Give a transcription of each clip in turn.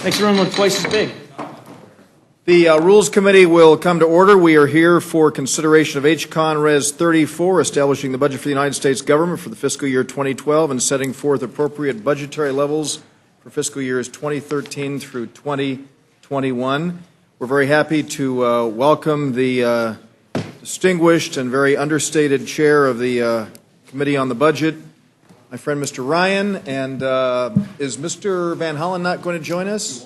Makes the room look twice as big. The Rules Committee will come to order. We are here for consideration of H-Con Res. 34, establishing the budget for the United States government for the fiscal year 2012 and setting forth appropriate budgetary levels for fiscal years 2013 through 2021. We're very happy to welcome the distinguished and very understated chair of the Committee on the Budget, my friend Mr. Ryan. And is Mr. Van Hollen not going to join us?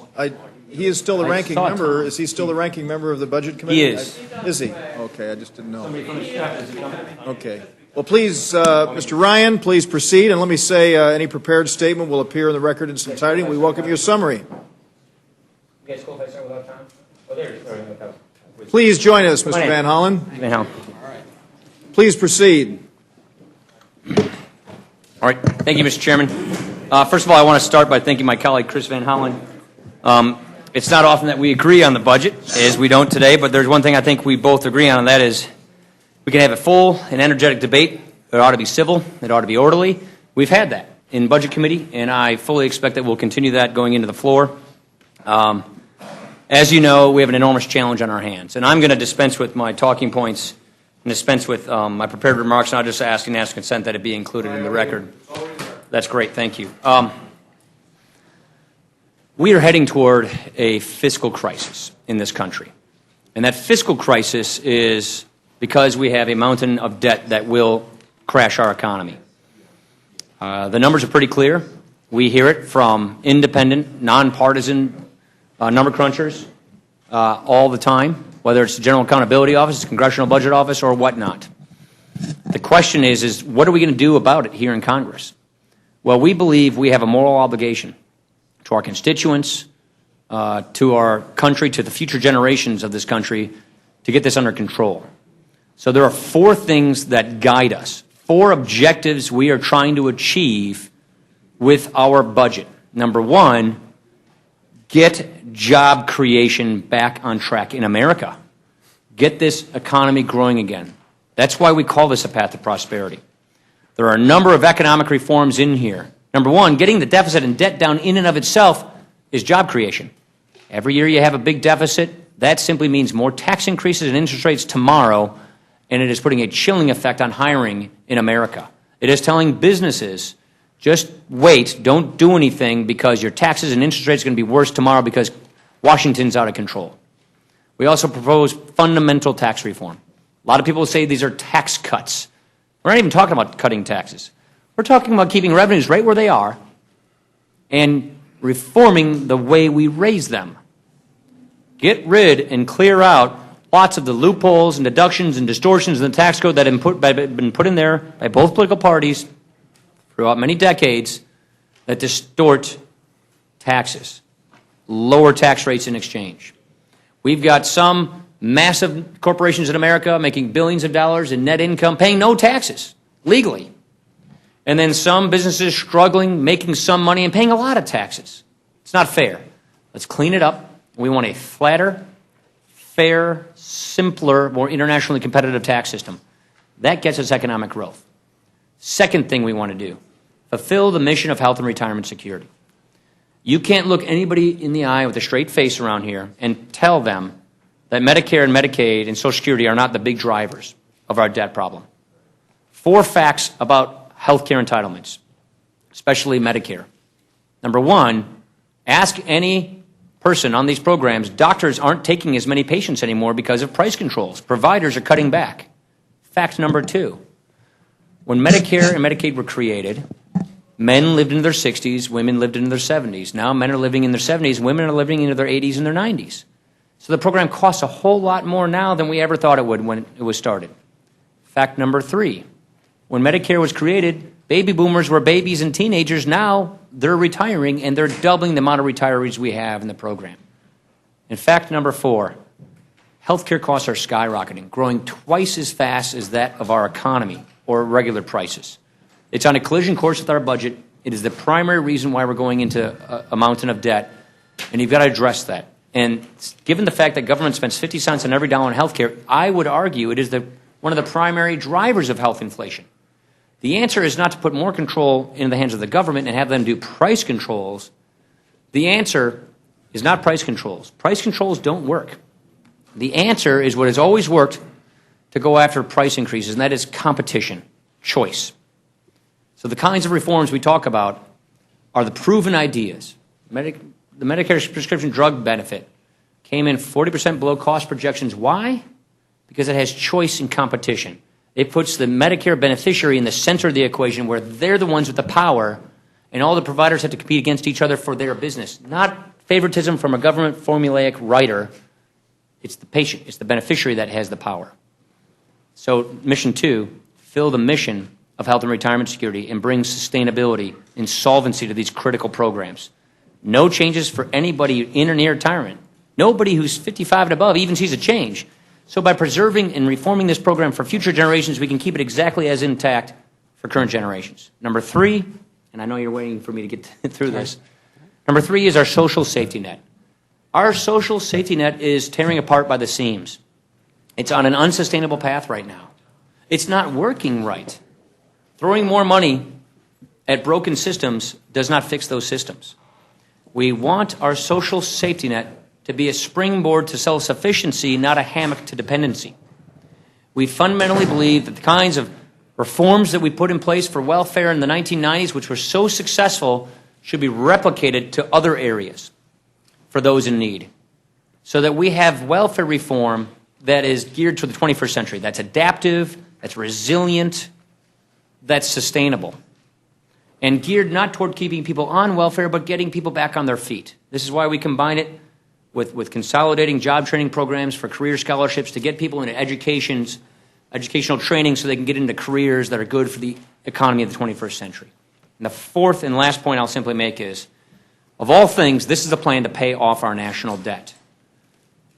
He is still the ranking member. Is he still the ranking member of the Budget Committee? He is. Is he? Okay, I just didn't know. Okay. Well, please, Mr. Ryan, please proceed. And let me say any prepared statement will appear in the record in its entirety. We welcome your summary. You guys cool if I start without time? Oh, there it is. Please join us, Mr. Van Hollen. Van Hollen. Please proceed. All right. Thank you, Mr. Chairman. First of all, I want to start by thanking my colleague, Chris Van Hollen. It's not often that we agree on the budget, as we don't today, but there's one thing I think we both agree on, and that is we can have a full and energetic debate. It ought to be civil. It ought to be orderly. We've had that in Budget Committee, and I fully expect that we'll continue that going into the floor. As you know, we have an enormous challenge on our hands, and I'm going to dispense with my talking points and dispense with my prepared remarks, and I'll just ask consent that it be included in the record. That's great. Thank you. We are heading toward a fiscal crisis in this country. And that fiscal crisis is because we have a mountain of debt that will crash our economy. The numbers are pretty clear. We hear it from independent, nonpartisan number crunchers all the time, whether it's the General Accountability Office, the Congressional Budget Office, or whatnot. The question is what are we going to do about it here in Congress? Well, we believe we have a moral obligation to our constituents, to our country, to the future generations of this country, to get this under control. So there are four things that guide us, four objectives we are trying to achieve with our budget. Number one, get job creation back on track in America. Get this economy growing again. That's why we call this a path to prosperity. There are a number of economic reforms in here. Number one, getting the deficit and debt down in and of itself is job creation. Every year you have a big deficit, that simply means more tax increases and interest rates tomorrow, and it is putting a chilling effect on hiring in America. It is telling businesses, just wait, don't do anything because your taxes and interest rates are going to be worse tomorrow because Washington's out of control. We also propose fundamental tax reform. A lot of people say these are tax cuts. We're not even talking about cutting taxes. We're talking about keeping revenues right where they are and reforming the way we raise them. Get rid and clear out lots of the loopholes and deductions and distortions in the tax code that have been put in there by both political parties throughout many decades that distort taxes, lower tax rates in exchange. We've got some massive corporations in America making billions of dollars in net income, paying no taxes legally. And then some businesses struggling, making some money and paying a lot of taxes. It's not fair. Let's clean it up. We want a flatter, fair, simpler, more internationally competitive tax system. That gets us economic growth. Second thing we want to do, fulfill the mission of health and retirement security. You can't look anybody in the eye with a straight face around here and tell them that Medicare and Medicaid and Social Security are not the big drivers of our debt problem. Four facts about health care entitlements, especially Medicare. Number one, ask any person on these programs, doctors aren't taking as many patients anymore because of price controls. Providers are cutting back. Fact number two, when Medicare and Medicaid were created, men lived into their 60s, women lived into their 70s. Now men are living in their 70s, and women are living into their 80s and their 90s. So the program costs a whole lot more now than we ever thought it would when it was started. Fact number three, when Medicare was created, baby boomers were babies and teenagers. Now they're retiring, and they're doubling the amount of retirees we have in the program. In fact number four, healthcare costs are skyrocketing, growing twice as fast as that of our economy or regular prices. It's on a collision course with our budget. It is the primary reason why we're going into a mountain of debt, and you've got to address that. And given the fact that government spends 50 cents on every dollar on health care, I would argue it is one of the primary drivers of health inflation. The answer is not to put more control in the hands of the government and have them do price controls. The answer is not price controls. Price controls don't work. The answer is what has always worked to go after price increases, and that is competition, choice. So the kinds of reforms we talk about are the proven ideas. The Medicare prescription drug benefit came in 40% below cost projections. Why? Because it has choice and competition. It puts the Medicare beneficiary in the center of the equation where they're the ones with the power, and all the providers have to compete against each other for their business. Not favoritism from a government formulaic writer. It's the patient, it's the beneficiary that has the power. So mission 2, fill the mission of health and retirement security and bring sustainability and solvency to these critical programs. No changes for anybody in or near retirement. Nobody who's 55 and above even sees a change. So by preserving and reforming this program for future generations, we can keep it exactly as intact for current generations. Number 3, and I know you're waiting for me to get through this. Number 3 is our social safety net. Our social safety net is tearing apart by the seams. It's on an unsustainable path right now. It's not working right. Throwing more money at broken systems does not fix those systems. We want our social safety net to be a springboard to self-sufficiency, not a hammock to dependency. We fundamentally believe that the kinds of reforms that we put in place for welfare in the 1990s, which were so successful, should be replicated to other areas for those in need, so that we have welfare reform that is geared to the 21st century, that's adaptive, that's resilient, that's sustainable, and geared not toward keeping people on welfare, but getting people back on their feet. This is why we combine it with consolidating job training programs for career scholarships to get people into educational training so they can get into careers that are good for the economy of the 21st century. And the fourth and last point I'll simply make is, of all things, this is a plan to pay off our national debt.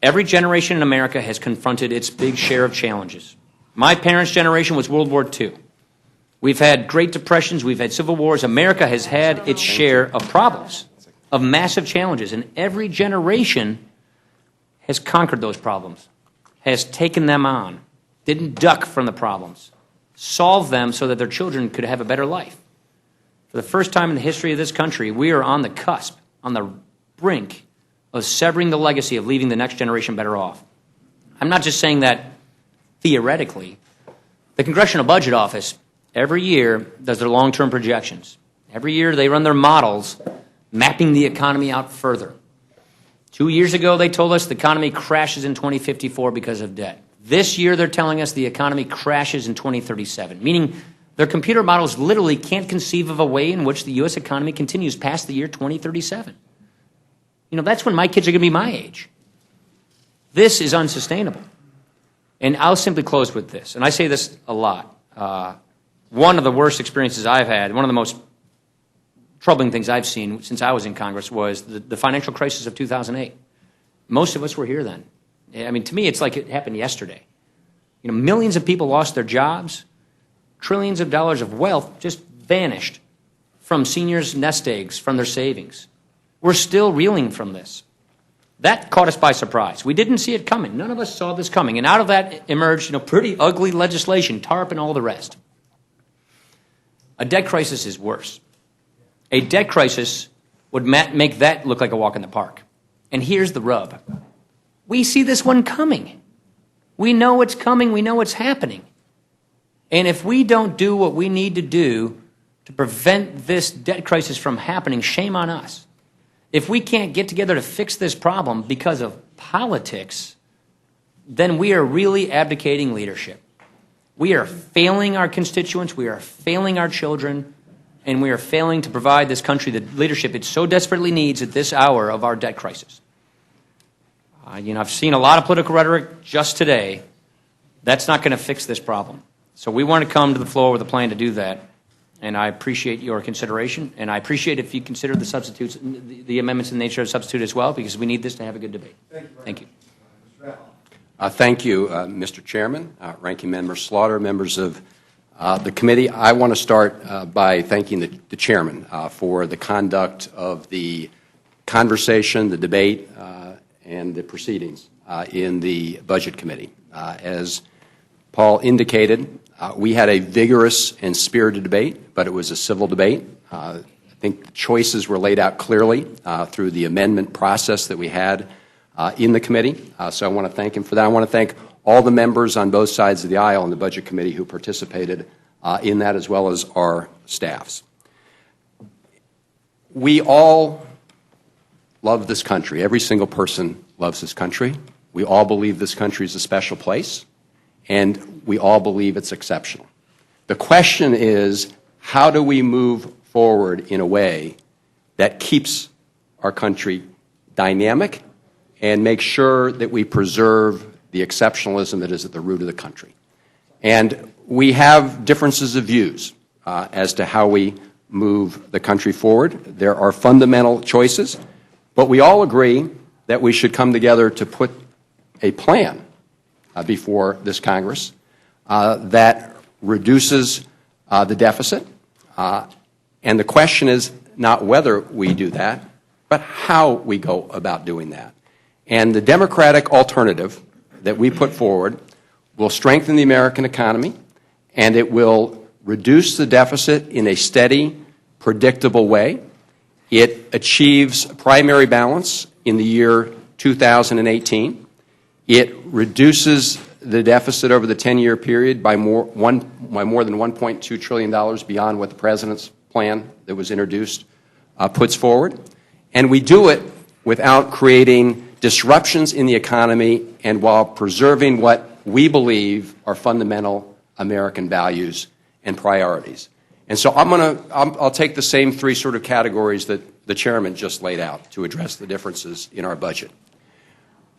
Every generation in America has confronted its big share of challenges. My parents' generation was World War II. We've had Great Depressions, we've had civil wars. America has had its share of problems, of massive challenges, and every generation has conquered those problems, has taken them on, didn't duck from the problems, solved them so that their children could have a better life. For the first time in the history of this country, we are on the cusp, on the brink of severing the legacy of leaving the next generation better off. I'm not just saying that theoretically. The Congressional Budget Office every year does their long-term projections. Every year they run their models mapping the economy out further. 2 years ago they told us the economy crashes in 2054 because of debt. This year they're telling us the economy crashes in 2037, meaning their computer models literally can't conceive of a way in which the U.S. economy continues past the year 2037. You know, that's when my kids are going to be my age. This is unsustainable. And I'll simply close with this, and I say this a lot. One of the worst experiences I've had, one of the most troubling things I've seen since I was in Congress was the financial crisis of 2008. Most of us were here then. I mean, to me, it's like it happened yesterday. You know, millions of people lost their jobs. Trillions of dollars of wealth just vanished from seniors' nest eggs, from their savings. We're still reeling from this. That caught us by surprise. We didn't see it coming. None of us saw this coming. And out of that emerged, pretty ugly legislation, TARP and all the rest. A debt crisis is worse. A debt crisis would make that look like a walk in the park. And here's the rub. We see this one coming. We know it's coming. We know it's happening. And if we don't do what we need to do to prevent this debt crisis from happening, shame on us. If we can't get together to fix this problem because of politics, then we are really abdicating leadership. We are failing our constituents, we are failing our children, and we are failing to provide this country the leadership it so desperately needs at this hour of our debt crisis. I've seen a lot of political rhetoric just today. That's not going to fix this problem. So we want to come to the floor with a plan to do that. And I appreciate your consideration, and I appreciate if you consider the substitutes, the amendments in the nature of substitute as well, because we need this to have a good debate. Thank you. Thank you, Mr. Chairman, Ranking Member Slaughter, members of the committee. I want to start by thanking the chairman for the conduct of the conversation, the debate, and the proceedings in the Budget Committee. As Paul indicated, we had a vigorous and spirited debate, but it was a civil debate. think the choices were laid out clearly through the amendment process that we had in the committee. So I want to thank him for that. I want to thank all the members on both sides of the aisle in the Budget Committee who participated in that, as well as our staffs. We all love this country. Every single person loves this country. We all believe this country is a special place, and we all believe it's exceptional. The question is, how do we move forward in a way that keeps our country dynamic and make sure that we preserve the exceptionalism that is at the root of the country? And we have differences of views as to how we move the country forward. There are fundamental choices, but we all agree that we should come together to put a plan before this Congress that reduces the deficit. And the question is not whether we do that, but how we go about doing that. And the Democratic alternative that we put forward will strengthen the American economy, and it will reduce the deficit in a steady, predictable way. It achieves primary balance in the year 2018. It reduces the deficit over the 10-year period by more than $1.2 trillion beyond what the President's plan that was introduced puts forward. And we do it without creating disruptions in the economy and while preserving what we believe are fundamental American values and priorities. And so I'll take the same three sort of categories that the Chairman just laid out to address the differences in our budget.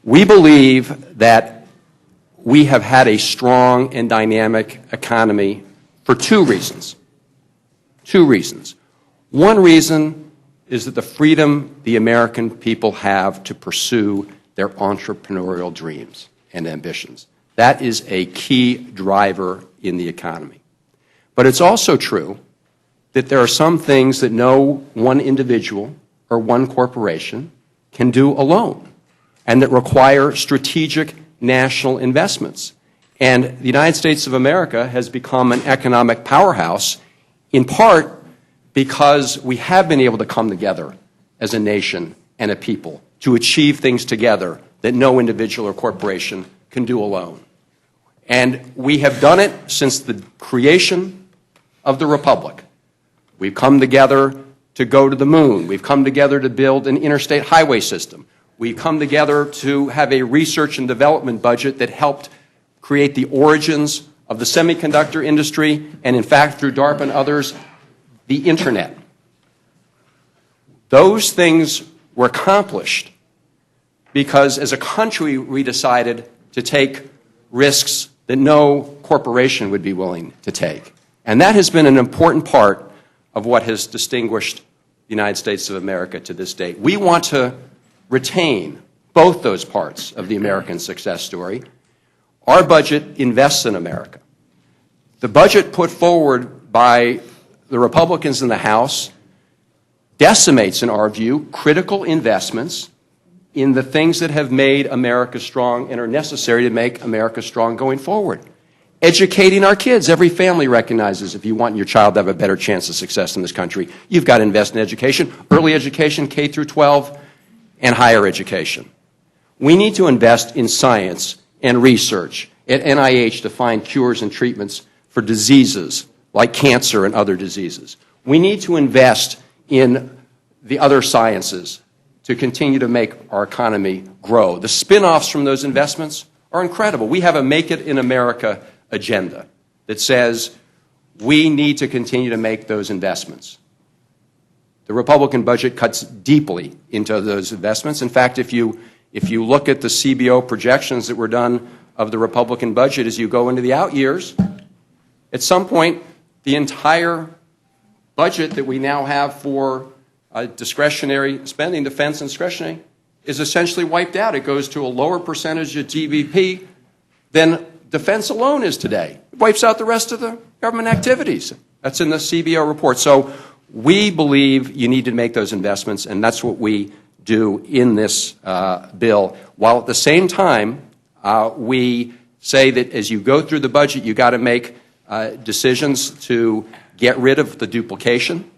We believe that we have had a strong and dynamic economy for two reasons. Two reasons. One reason is that the freedom the American people have to pursue their entrepreneurial dreams and ambitions. That is a key driver in the economy. But it's also true that there are some things that no one individual or one corporation can do alone, and that require strategic national investments. And the United States of America has become an economic powerhouse in part because we have been able to come together as a nation and a people to achieve things together that no individual or corporation can do alone. And we have done it since the creation of the Republic. We've come together to go to the moon. We've come together to build an interstate highway system. We've come together to have a research and development budget that helped create the origins of the semiconductor industry and, in fact, through DARPA and others, the Internet. Those things were accomplished because, as a country, we decided to take risks that no corporation would be willing to take. And that has been an important part of what has distinguished the United States of America to this date. We want to retain both those parts of the American success story. Our budget invests in America. The budget put forward by the Republicans in the House decimates, in our view, critical investments in the things that have made America strong and are necessary to make America strong going forward. Educating our kids. Every family recognizes if you want your child to have a better chance of success in this country, you've got to invest in education, early education, K through 12, and higher education. We need to invest in science and research at NIH to find cures and treatments for diseases like cancer and other diseases. We need to invest in the other sciences to continue to make our economy grow. The spin-offs from those investments are incredible. We have a Make It in America agenda that says we need to continue to make those investments. The Republican budget cuts deeply into those investments. In fact, if you look at the CBO projections that were done of the Republican budget as you go into the out years, at some point, the entire budget that we now have for discretionary spending, defense and discretionary, is essentially wiped out. It goes to a lower percentage of GDP than defense alone is today. It wipes out the rest of the government activities. That's in the CBO report. So we believe you need to make those investments, and that's what we do in this bill, while at the same time we say that as you go through the budget, you've got to make decisions to get rid of the duplication,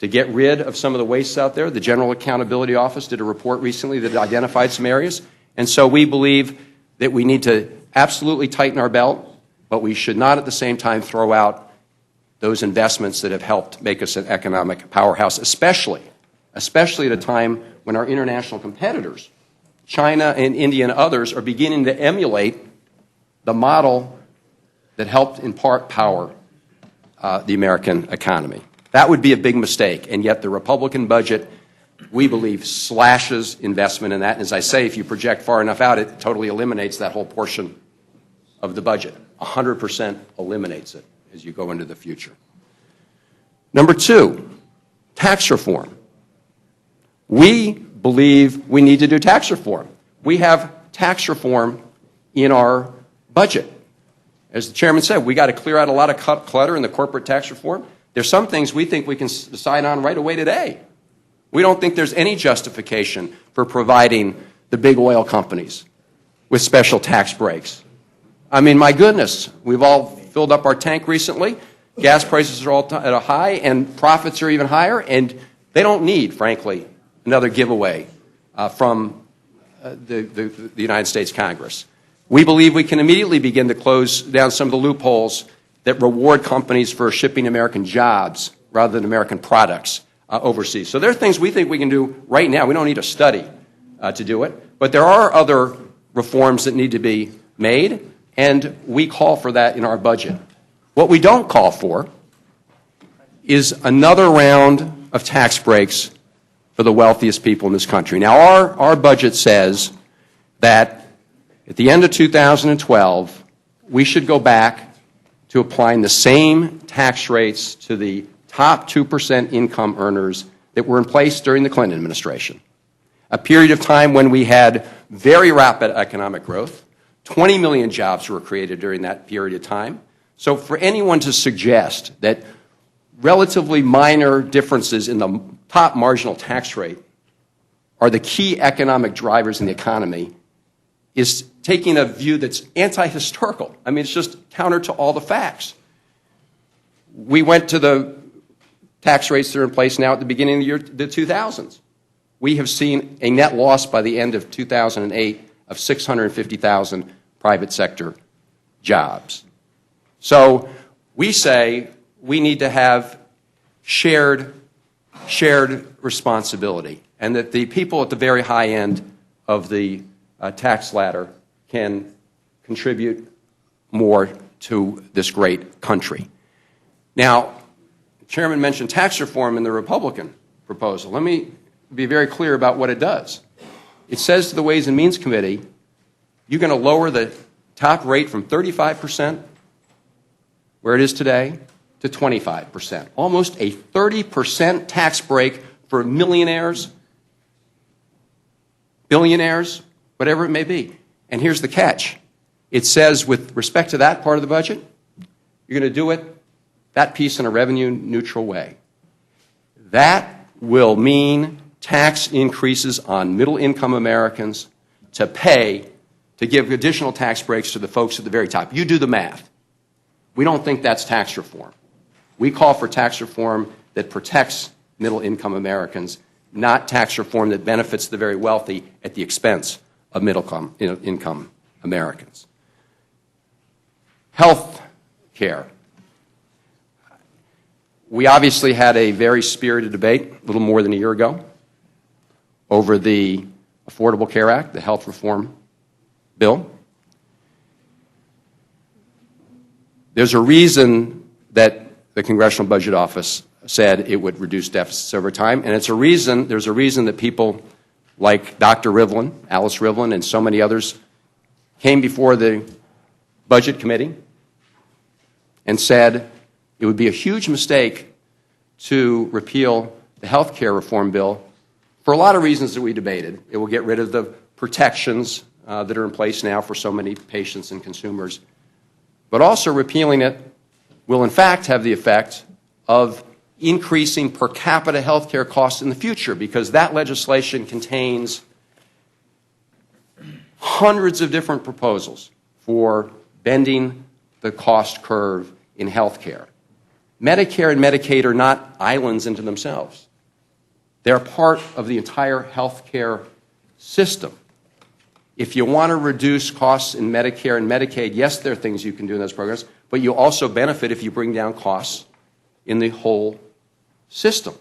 to get rid of some of the wastes out there. The General Accountability Office did a report recently that identified some areas. And so we believe that we need to absolutely tighten our belt, but we should not at the same time throw out those investments that have helped make us an economic powerhouse, especially at a time when our international competitors, China and India and others, are beginning to emulate the model that helped in part power the American economy. That would be a big mistake, and yet the Republican budget, we believe, slashes investment in that. And as I say, if you project far enough out, it totally eliminates that whole portion of the budget. 100% eliminates it as you go into the future. Number two, tax reform. We believe we need to do tax reform. We have tax reform in our budget. As the chairman said, we got to clear out a lot of clutter in the corporate tax reform. There's some things we think we can decide on right away today. We don't think there's any justification for providing the big oil companies with special tax breaks. I mean, my goodness, we've all filled up our tank recently. Gas prices are all at a high, and profits are even higher, and they don't need, frankly, another giveaway from the United States Congress. We believe we can immediately begin to close down some of the loopholes that reward companies for shipping American jobs rather than American products overseas. So there are things we think we can do right now. We don't need a study to do it. But there are other reforms that need to be made, and we call for that in our budget. What we don't call for is another round of tax breaks for the wealthiest people in this country. Now, our budget says that at the end of 2012, we should go back to applying the same tax rates to the top 2% income earners that were in place during the Clinton administration, a period of time when we had very rapid economic growth. 20 million jobs were created during that period of time. So for anyone to suggest that relatively minor differences in the top marginal tax rate are the key economic drivers in the economy is taking a view that's anti-historical. I mean, it's just counter to all the facts. We went to the tax rates that are in place now at the beginning of the year, the 2000s. We have seen a net loss by the end of 2008 of 650,000 private sector jobs. So we say we need to have shared responsibility, and that the people at the very high end of the tax ladder can contribute more to this great country. Now, the chairman mentioned tax reform in the Republican proposal. Let me be very clear about what it does. It says to the Ways and Means Committee, you're going to lower the top rate from 35%, where it is today, to 25%. Almost a 30% tax break for millionaires, billionaires, whatever it may be. And here's the catch. It says with respect to that part of the budget, you're going to do it, that piece, in a revenue-neutral way. That will mean tax increases on middle-income Americans to give additional tax breaks to the folks at the very top. You do the math. We don't think that's tax reform. We call for tax reform that protects middle-income Americans, not tax reform that benefits the very wealthy at the expense of middle-income Americans. Health care. We obviously had a very spirited debate a little more than a year ago over the Affordable Care Act, the health reform bill. There's a reason that the Congressional Budget Office said it would reduce deficits over time, and there's a reason that people like Dr. Rivlin, Alice Rivlin, and so many others came before the Budget Committee and said it would be a huge mistake to repeal the health care reform bill for a lot of reasons that we debated. It will get rid of the protections that are in place now for so many patients and consumers. But also repealing it will in fact have the effect of increasing per capita health care costs in the future, because that legislation contains hundreds of different proposals for bending the cost curve in health care. Medicare and Medicaid are not islands into themselves. They're part of the entire health care system. If you want to reduce costs in Medicare and Medicaid, yes, there are things you can do in those programs, but you also benefit if you bring down costs in the whole system.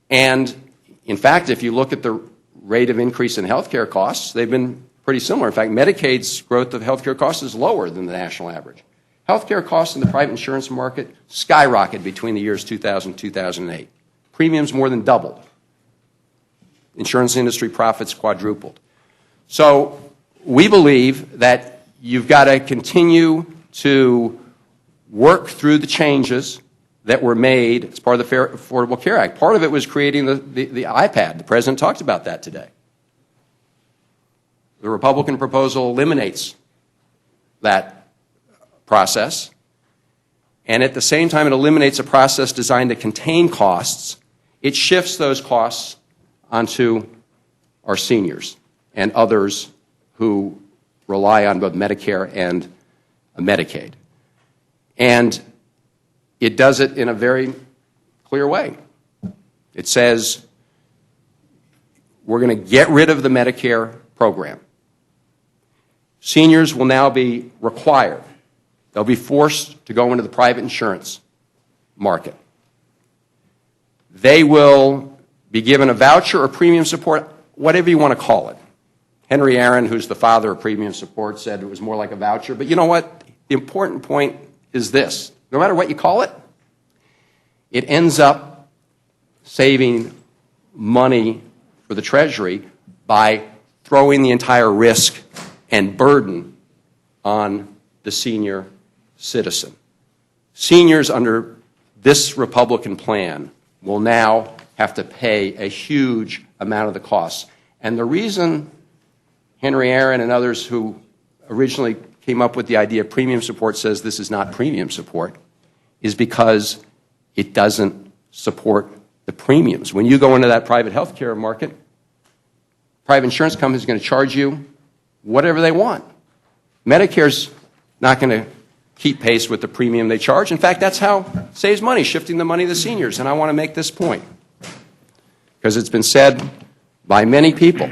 And, in fact, if you look at the rate of increase in health care costs, they've been pretty similar. In fact, Medicaid's growth of health care costs is lower than the national average. Health care costs in the private insurance market skyrocketed between the years 2000 and 2008. Premiums more than doubled. Insurance industry profits quadrupled. So we believe that you've got to continue to work through the changes that were made as part of the Fair Affordable Care Act. Part of it was creating the iPad. The President talked about that today. The Republican proposal eliminates that process, and at the same time it eliminates a process designed to contain costs. It shifts those costs onto our seniors and others who rely on both Medicare and Medicaid. And it does it in a very clear way. It says we're going to get rid of the Medicare program. Seniors will now be required. They'll be forced to go into the private insurance market. They will be given a voucher or premium support, whatever you want to call it. Henry Aaron, who's the father of premium support, said it was more like a voucher. But you know what? The important point is this. No matter what you call it, it ends up saving money for the Treasury by throwing the entire risk and burden on the senior citizen. Seniors under this Republican plan will now have to pay a huge amount of the costs. And the reason Henry Aaron and others who originally came up with the idea of premium support says this is not premium support is because it doesn't support the premiums. When you go into that private health care market, private insurance companies are going to charge you whatever they want. Medicare's not going to keep pace with the premium they charge. In fact, that's how it saves money, shifting the money to the seniors. And I want to make this point because it's been said by many people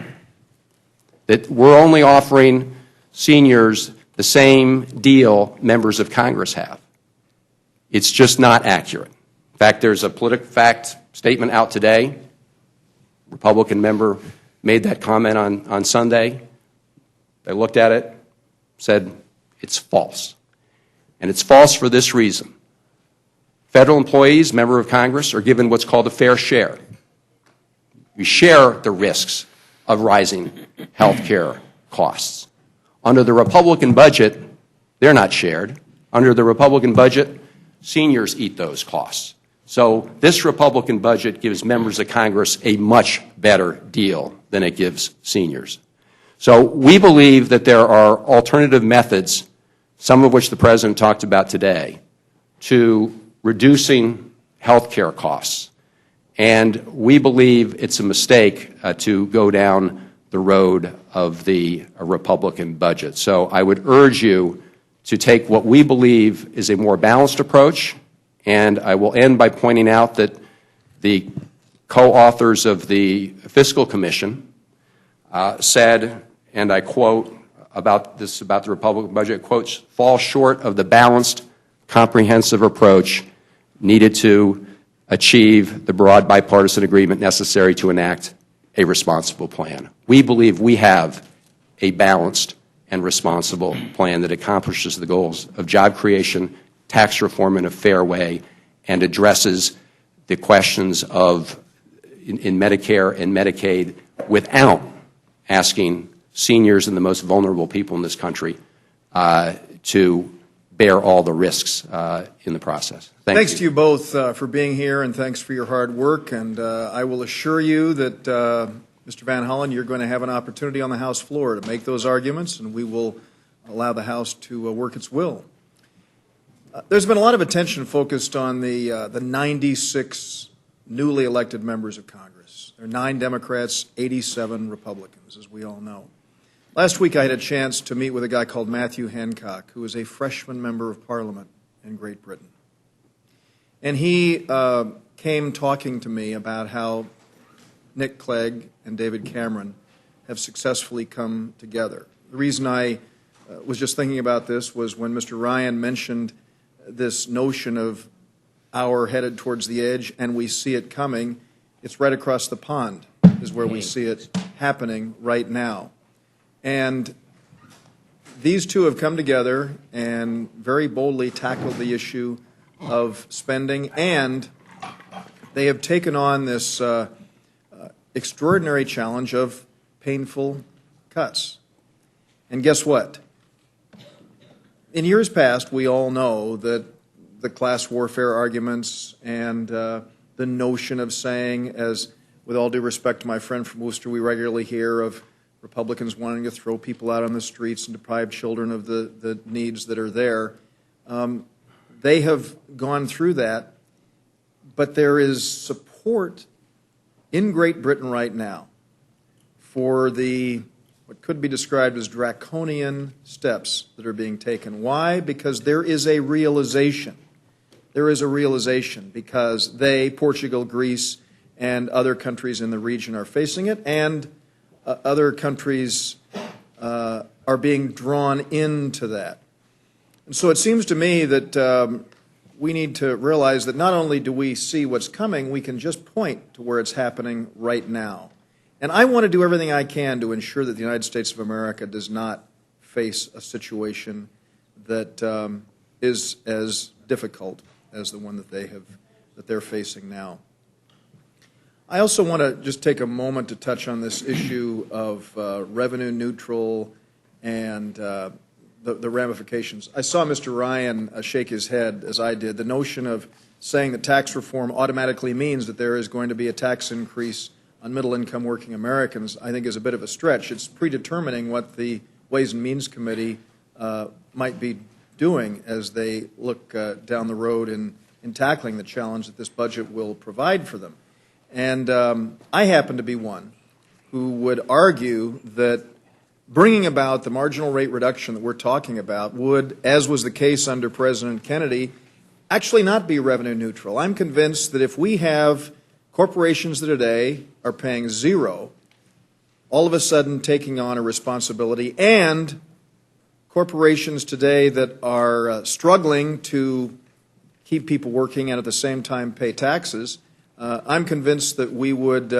that we're only offering seniors the same deal members of Congress have. It's just not accurate. In fact, there's a PolitiFact statement out today. Republican member made that comment on Sunday. They looked at it, said it's false. And it's false for this reason. Federal employees, member of Congress, are given what's called a fair share. We share the risks of rising health care costs. Under the Republican budget, they're not shared. Under the Republican budget, seniors eat those costs. So this Republican budget gives members of Congress a much better deal than it gives seniors. So we believe that there are alternative methods, some of which the President talked about today, to reducing health care costs. And we believe it's a mistake to go down the road of the Republican budget. So I would urge you to take what we believe is a more balanced approach. And I will end by pointing out that the co-authors of the Fiscal Commission said, and I quote about the Republican budget, quotes, fall short of the balanced, comprehensive approach needed to achieve the broad bipartisan agreement necessary to enact a responsible plan. We believe we have a balanced and responsible plan that accomplishes the goals of job creation, tax reform in a fair way, and addresses the questions of in Medicare and Medicaid without asking seniors and the most vulnerable people in this country to bear all the risks in the process. Thanks to you both for being here, and thanks for your hard work. And I will assure you that, Mr. Van Hollen, you're going to have an opportunity on the House floor to make those arguments, and we will allow the House to work its will. There's been a lot of attention focused on the 96 newly elected members of Congress. There are 9 Democrats, 87 Republicans, as we all know. Last week I had a chance to meet with a guy called Matthew Hancock, who is a freshman member of Parliament in Great Britain. And he came talking to me about how Nick Clegg and David Cameron have successfully come together. The reason I was just thinking about this was when Mr. Ryan mentioned this notion of our headed towards the edge and we see it coming. It's right across the pond is where we see it happening right now. And these two have come together and very boldly tackled the issue of spending, and they have taken on this extraordinary challenge of painful cuts. And guess what? In years past, we all know that the class warfare arguments and the notion of saying, as with all due respect to my friend from Worcester, we regularly hear of Republicans wanting to throw people out on the streets and deprive children of the needs that are there. They have gone through that, but there is support in Great Britain right now for what could be described as draconian steps that are being taken. Why? Because there is a realization. There is a realization because Portugal, Greece, and other countries in the region are facing it, and other countries are being drawn into that. And so it seems to me that we need to realize that not only do we see what's coming, we can just point to where it's happening right now. And I want to do everything I can to ensure that the United States of America does not face a situation that is as difficult as the one that they're facing now. I also want to just take a moment to touch on this issue of revenue neutral and the ramifications. I saw Mr. Ryan shake his head, as I did. The notion of saying that tax reform automatically means that there is going to be a tax increase on middle-income working Americans, I think, is a bit of a stretch. It's predetermining what the Ways and Means Committee might be doing as they look down the road in tackling the challenge that this budget will provide for them. And I happen to be one who would argue that bringing about the marginal rate reduction that we're talking about would, as was the case under President Kennedy, actually not be revenue neutral. I'm convinced that if we have corporations that today are paying zero, all of a sudden taking on a responsibility, and corporations today that are struggling to keep people working and at the same time pay taxes, I'm convinced that we would,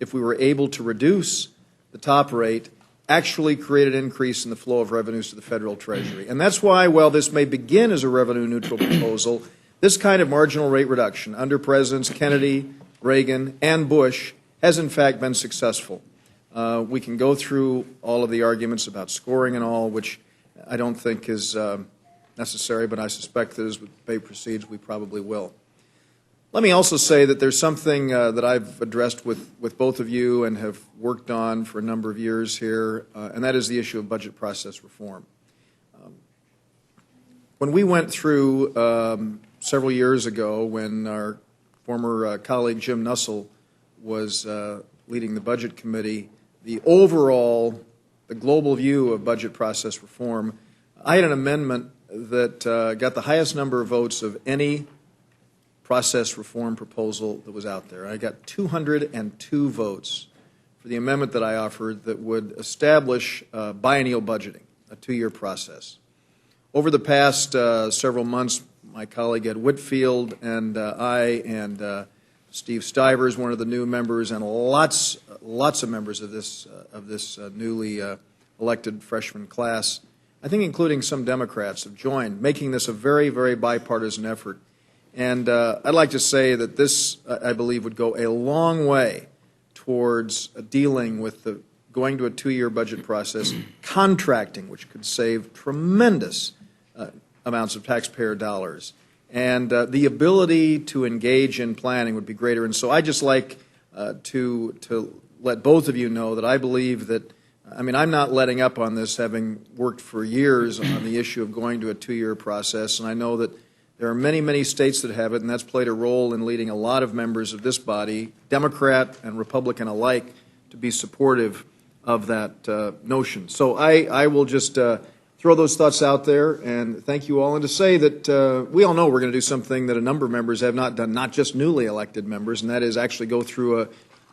if we were able to reduce the top rate, actually create an increase in the flow of revenues to the federal treasury. And that's why, while this may begin as a revenue neutral proposal, this kind of marginal rate reduction under Presidents Kennedy, Reagan, and Bush has in fact been successful. We can go through all of the arguments about scoring and all, which I don't think is necessary, but I suspect that as the debate proceeds, we probably will. Let me also say that there's something that I've addressed with both of you and have worked on for a number of years here, and that is the issue of budget process reform. When we went through several years ago, when our former colleague Jim Nussle was leading the Budget Committee, the global view of budget process reform, I had an amendment that got the highest number of votes of any process reform proposal that was out there. I got 202 votes for the amendment that I offered that would establish biennial budgeting, a 2-year process. Over the past several months, my colleague Ed Whitfield and I and Steve Stivers, one of the new members, and lots of members of this newly elected freshman class, I think including some Democrats, have joined, making this a very, very bipartisan effort. And I'd like to say that this, I believe, would go a long way towards dealing with going to a 2-year budget process, contracting, which could save tremendous amounts of taxpayer dollars, and the ability to engage in planning would be greater. And so I just like to let both of you know that I believe that, I'm not letting up on this, having worked for years on the issue of going to a 2-year process, and I know that there are many, many states that have it, and that's played a role in leading a lot of members of this body, Democrat and Republican alike, to be supportive of that notion. So I will just throw those thoughts out there and thank you all, and to say that we all know we're going to do something that a number of members have not done, not just newly elected members, and that is actually go through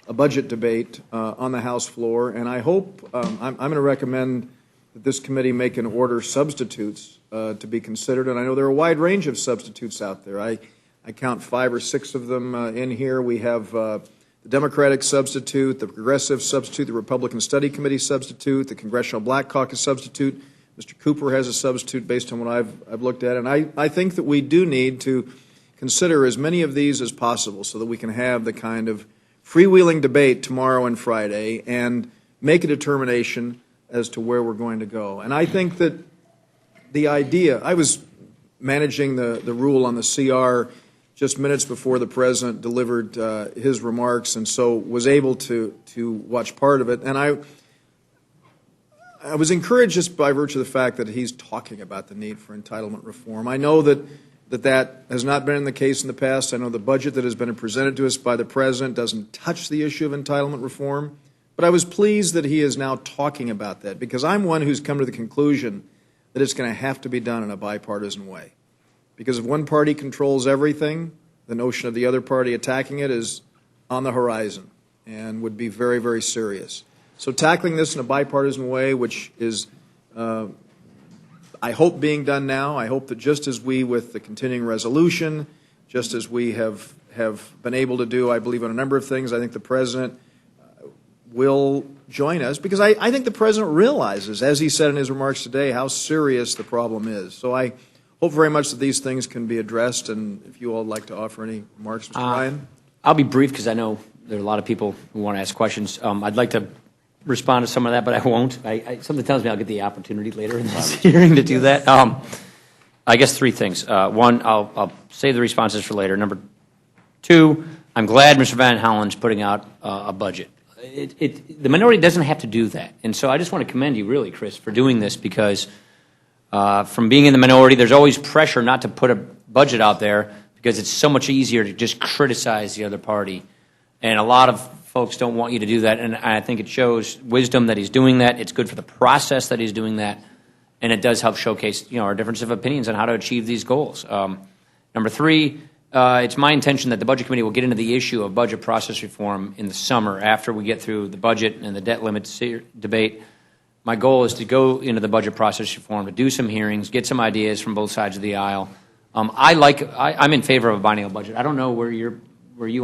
a budget debate on the House floor. And I hope I'm going to recommend that this committee make an order substitutes to be considered, and I know there are a wide range of substitutes out there. I count 5 or 6 of them in here. We have the Democratic substitute, the Progressive substitute, the Republican Study Committee substitute, the Congressional Black Caucus substitute. Mr. Cooper has a substitute based on what I've looked at, and I think that we do need to consider as many of these as possible so that we can have the kind of freewheeling debate tomorrow and Friday and make a determination as to where we're going to go. And I think that the idea, I was managing the rule on the CR just minutes before the President delivered his remarks, and so was able to watch part of it. And I was encouraged just by virtue of the fact that he's talking about the need for entitlement reform. I know that has not been the case in the past. I know the budget that has been presented to us by the President doesn't touch the issue of entitlement reform. But I was pleased that he is now talking about that, because I'm one who's come to the conclusion that it's going to have to be done in a bipartisan way. Because if one party controls everything, the notion of the other party attacking it is on the horizon and would be very, very serious. So tackling this in a bipartisan way, which is, I hope, being done now. I hope that just as we, with the continuing resolution, just as we have been able to do, I believe, on a number of things, I think the President will join us, because I think the President realizes, as he said in his remarks today, how serious the problem is. So I hope very much that these things can be addressed, and if you all would like to offer any remarks, Mr. Ryan. I'll be brief because I know there are a lot of people who want to ask questions. I'd like to respond to some of that, but I won't. Something tells me I'll get the opportunity later in this hearing to do that. I guess 3 things. One, I'll save the responses for later. Number 2, I'm glad Mr. Van Hollen's putting out a budget. The minority doesn't have to do that. And so I just want to commend you, really, Chris, for doing this, because from being in the minority, there's always pressure not to put a budget out there because it's so much easier to just criticize the other party. And a lot of folks don't want you to do that, and I think it shows wisdom that he's doing that. It's good for the process that he's doing that, and it does help showcase, our difference of opinions on how to achieve these goals. Number 3, it's my intention that the Budget Committee will get into the issue of budget process reform in the summer after we get through the budget and the debt limit debate. My goal is to go into the budget process reform, to do some hearings, get some ideas from both sides of the aisle. I'm in favor of a biennial budget. I don't know where you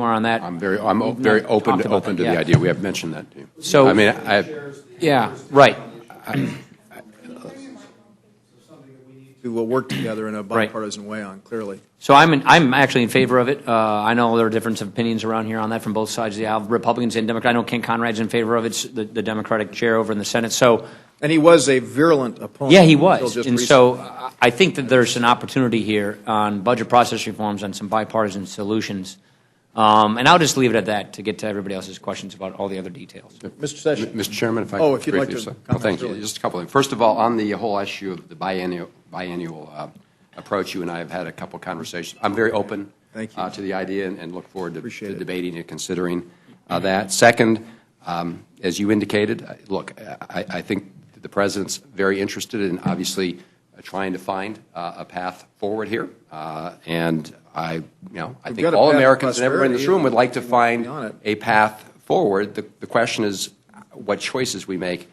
are on that. I'm very open to the idea. We have mentioned that to you. So, yeah, right. To work together in a bipartisan way on, clearly. So I'm actually in favor of it. I know there are difference of opinions around here on that from both sides of the aisle, Republicans and Democrats. I know Ken Conrad's in favor of it, the Democratic chair over in the Senate. And he was a virulent opponent. Yeah, he was. And recently. So I think that there's an opportunity here on budget process reforms and some bipartisan solutions. And I'll just leave it at that to get to everybody else's questions about all the other details. Mr. Sessions. Mr. Chairman, if I could if you'd like to comment. Thank you. Just a couple of things. First of all, on the whole issue of the biennial approach, you and I have had a couple of conversations. I'm very open to the idea and look forward to debating and considering that. Second, as you indicated, look, I think the President's very interested in obviously trying to find a path forward here, and I think all Americans and everyone in this room would like to find a path forward. The question is what choices we make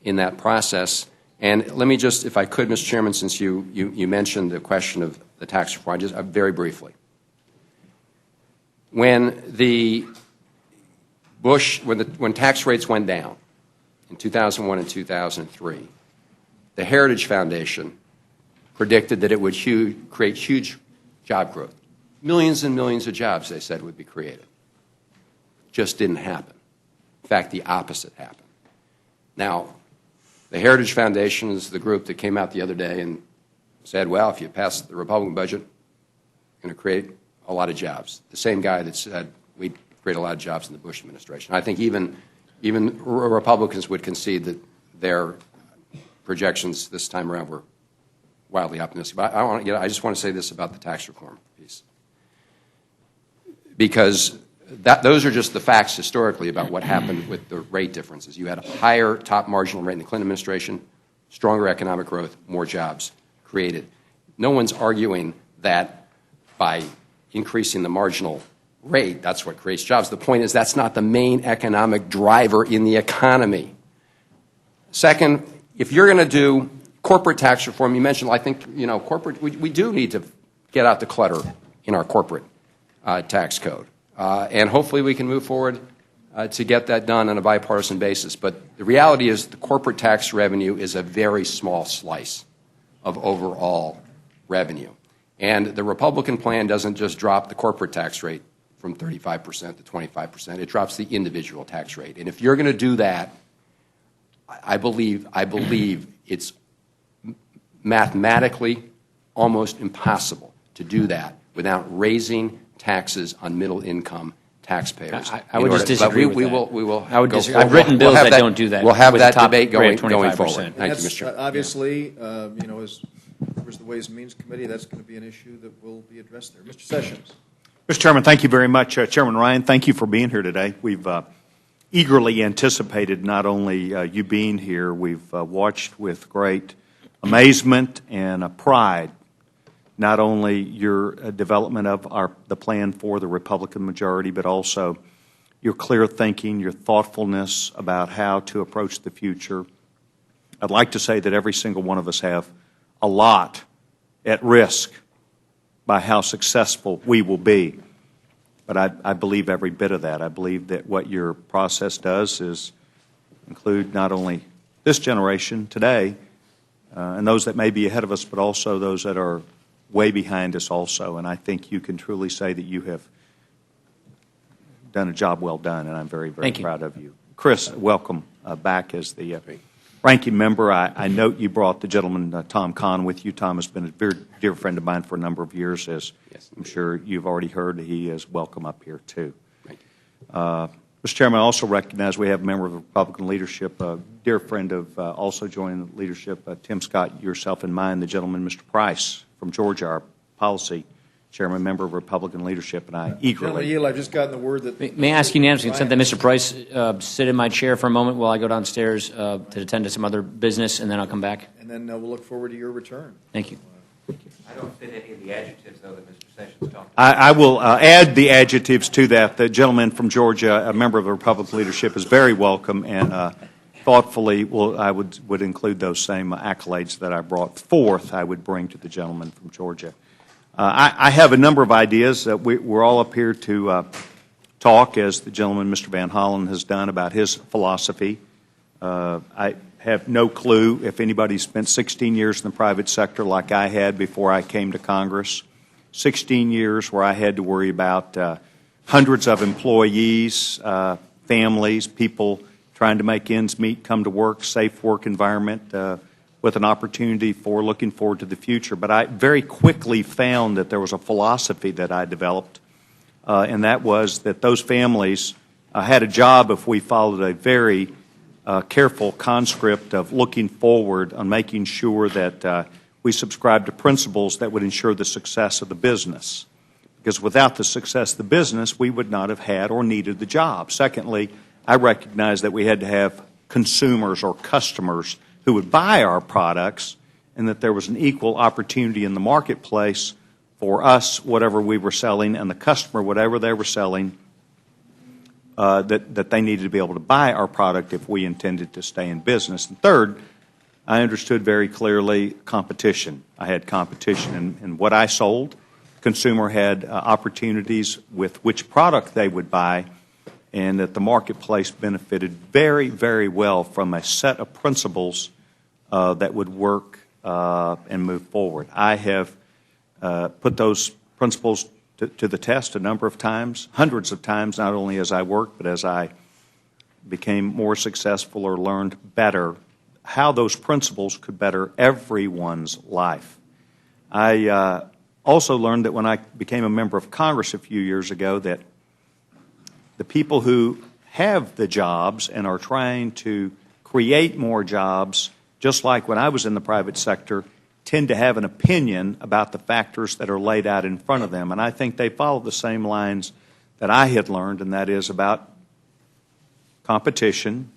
in that process. And let me just, if I could, Mr. Chairman, since you mentioned the question of the tax reform, just very briefly. When when tax rates went down in 2001 and 2003, the Heritage Foundation predicted that it would create huge job growth. Millions and millions of jobs, they said, would be created. Just didn't happen. In fact, the opposite happened. Now, the Heritage Foundation is the group that came out the other day and said, well, if you pass the Republican budget, you're going to create a lot of jobs. The same guy that said we'd create a lot of jobs in the Bush administration. I think even Republicans would concede that their projections this time around were wildly optimistic. But I just want to say this about the tax reform piece. Because those are just the facts historically about what happened with the rate differences. You had a higher top marginal rate in the Clinton administration, stronger economic growth, more jobs created. No one's arguing that by increasing the marginal rate, that's what creates jobs. The point is that's not the main economic driver in the economy. Second, if you're going to do corporate tax reform, you mentioned, I think, corporate, we do need to get out the clutter in our corporate tax code. And hopefully we can move forward to get that done on a bipartisan basis. But the reality is the corporate tax revenue is a very small slice of overall revenue. And the Republican plan doesn't just drop the corporate tax rate from 35% to 25%. It drops the individual tax rate. And if you're going to do that, I believe it's mathematically almost impossible to do that without raising taxes on middle-income taxpayers. I would just disagree with that. We will. I would disagree. I've written bills that don't do that. We'll have with that a top debate rate going of forward. 25%. Thank you, Mr. Chairman. Obviously, as members of the Ways and Means Committee, that's going to be an issue that will be addressed there. Mr. Sessions. Mr. Chairman, thank you very much. Chairman Ryan, thank you for being here today. We've eagerly anticipated not only you being here, we've watched with great amazement and pride not only your development of the plan for the Republican majority, but also your clear thinking, your thoughtfulness about how to approach the future. I'd like to say that every single one of us have a lot at risk by how successful we will be. But I believe every bit of that. I believe that what your process does is include not only this generation today and those that may be ahead of us, but also those that are way behind us also. And I think you can truly say that you have done a job well done, and I'm very, very proud of you. Chris, welcome back as the ranking member. I note you brought the gentleman, Tom Kahn, with you. Tom has been a very dear friend of mine for a number of years, as I'm sure you've already heard. He is welcome up here, too. Thank you. Mr. Chairman, I also recognize we have a member of the Republican leadership, a dear friend of also joining the leadership, Tim Scott, yourself and mine, the gentleman, Mr. Price from Georgia, our policy chairman, member of Republican leadership, and I eagerly. Gentleman, I've just gotten the word that. May I ask unanimous consent that Mr. Price sit in my chair for a moment while I go downstairs to attend to some other business, and then I'll come back? And then we'll look forward to your return. Thank you. I don't fit any of the adjectives, though, that Mr. Sessions talked about. I will add the adjectives to that. The gentleman from Georgia, a member of the Republican leadership, is very welcome, and thoughtfully I would include those same accolades that I brought forth I would bring to the gentleman from Georgia. I have a number of ideas. We're all up here to talk, as the gentleman, Mr. Van Hollen, has done about his philosophy. I have no clue if anybody spent 16 years in the private sector like I had before I came to Congress, 16 years where I had to worry about hundreds of employees, families, people trying to make ends meet, come to work, safe work environment, with an opportunity for looking forward to the future. But I very quickly found that there was a philosophy that I developed, and that was that those families had a job if we followed a very careful conscript of looking forward on making sure that we subscribed to principles that would ensure the success of the business. Because without the success of the business, we would not have had or needed the job. Secondly, I recognized that we had to have consumers or customers who would buy our products, and that there was an equal opportunity in the marketplace for us, whatever we were selling, and the customer, whatever they were selling, that they needed to be able to buy our product if we intended to stay in business. And third, I understood very clearly competition. I had competition in what I sold. Consumer had opportunities with which product they would buy, and that the marketplace benefited very, very well from a set of principles that would work and move forward. I have put those principles to the test a number of times, hundreds of times, not only as I worked, but as I became more successful or learned better how those principles could better everyone's life. I also learned that when I became a member of Congress a few years ago that the people who have the jobs and are trying to create more jobs, just like when I was in the private sector, tend to have an opinion about the factors that are laid out in front of them. And I think they follow the same lines that I had learned, and that is about competition,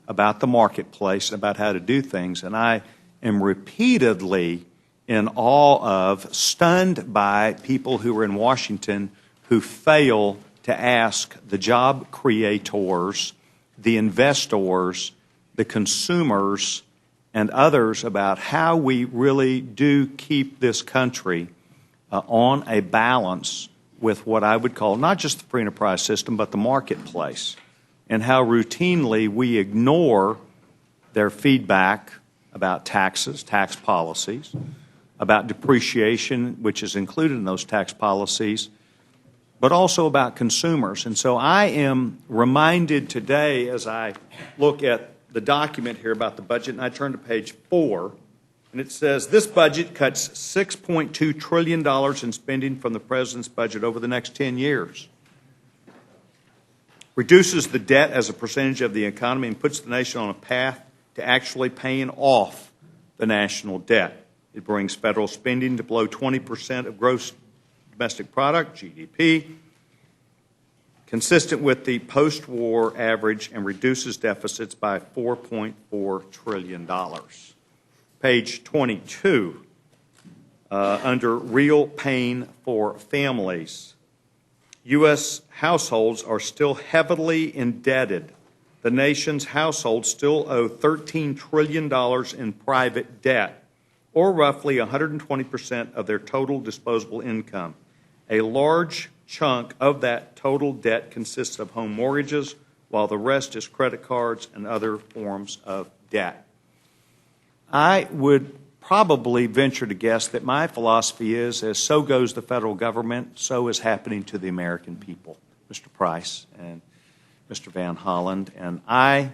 about the marketplace, about how to do things. And I am repeatedly in awe of, stunned by people who are in Washington who fail to ask the job creators, the investors, the consumers, and others about how we really do keep this country on a balance with what I would call not just the free enterprise system, but the marketplace, and how routinely we ignore their feedback about taxes, tax policies, about depreciation, which is included in those tax policies, but also about consumers. And so I am reminded today as I look at the document here about the budget, and I turn to page 4, and it says, this budget cuts $6.2 trillion in spending from the President's budget over the next 10 years, reduces the debt as a percentage of the economy, and puts the nation on a path to actually paying off the national debt. It brings federal spending to below 20% of gross domestic product, GDP, consistent with the post-war average, and reduces deficits by $4.4 trillion. Page 22, under real pain for families. U.S. households are still heavily indebted. The nation's households still owe $13 trillion in private debt, or roughly 120% of their total disposable income. A large chunk of that total debt consists of home mortgages, while the rest is credit cards and other forms of debt. I would probably venture to guess that my philosophy is, as so goes the federal government, so is happening to the American people, Mr. Price and Mr. Van Hollen. And I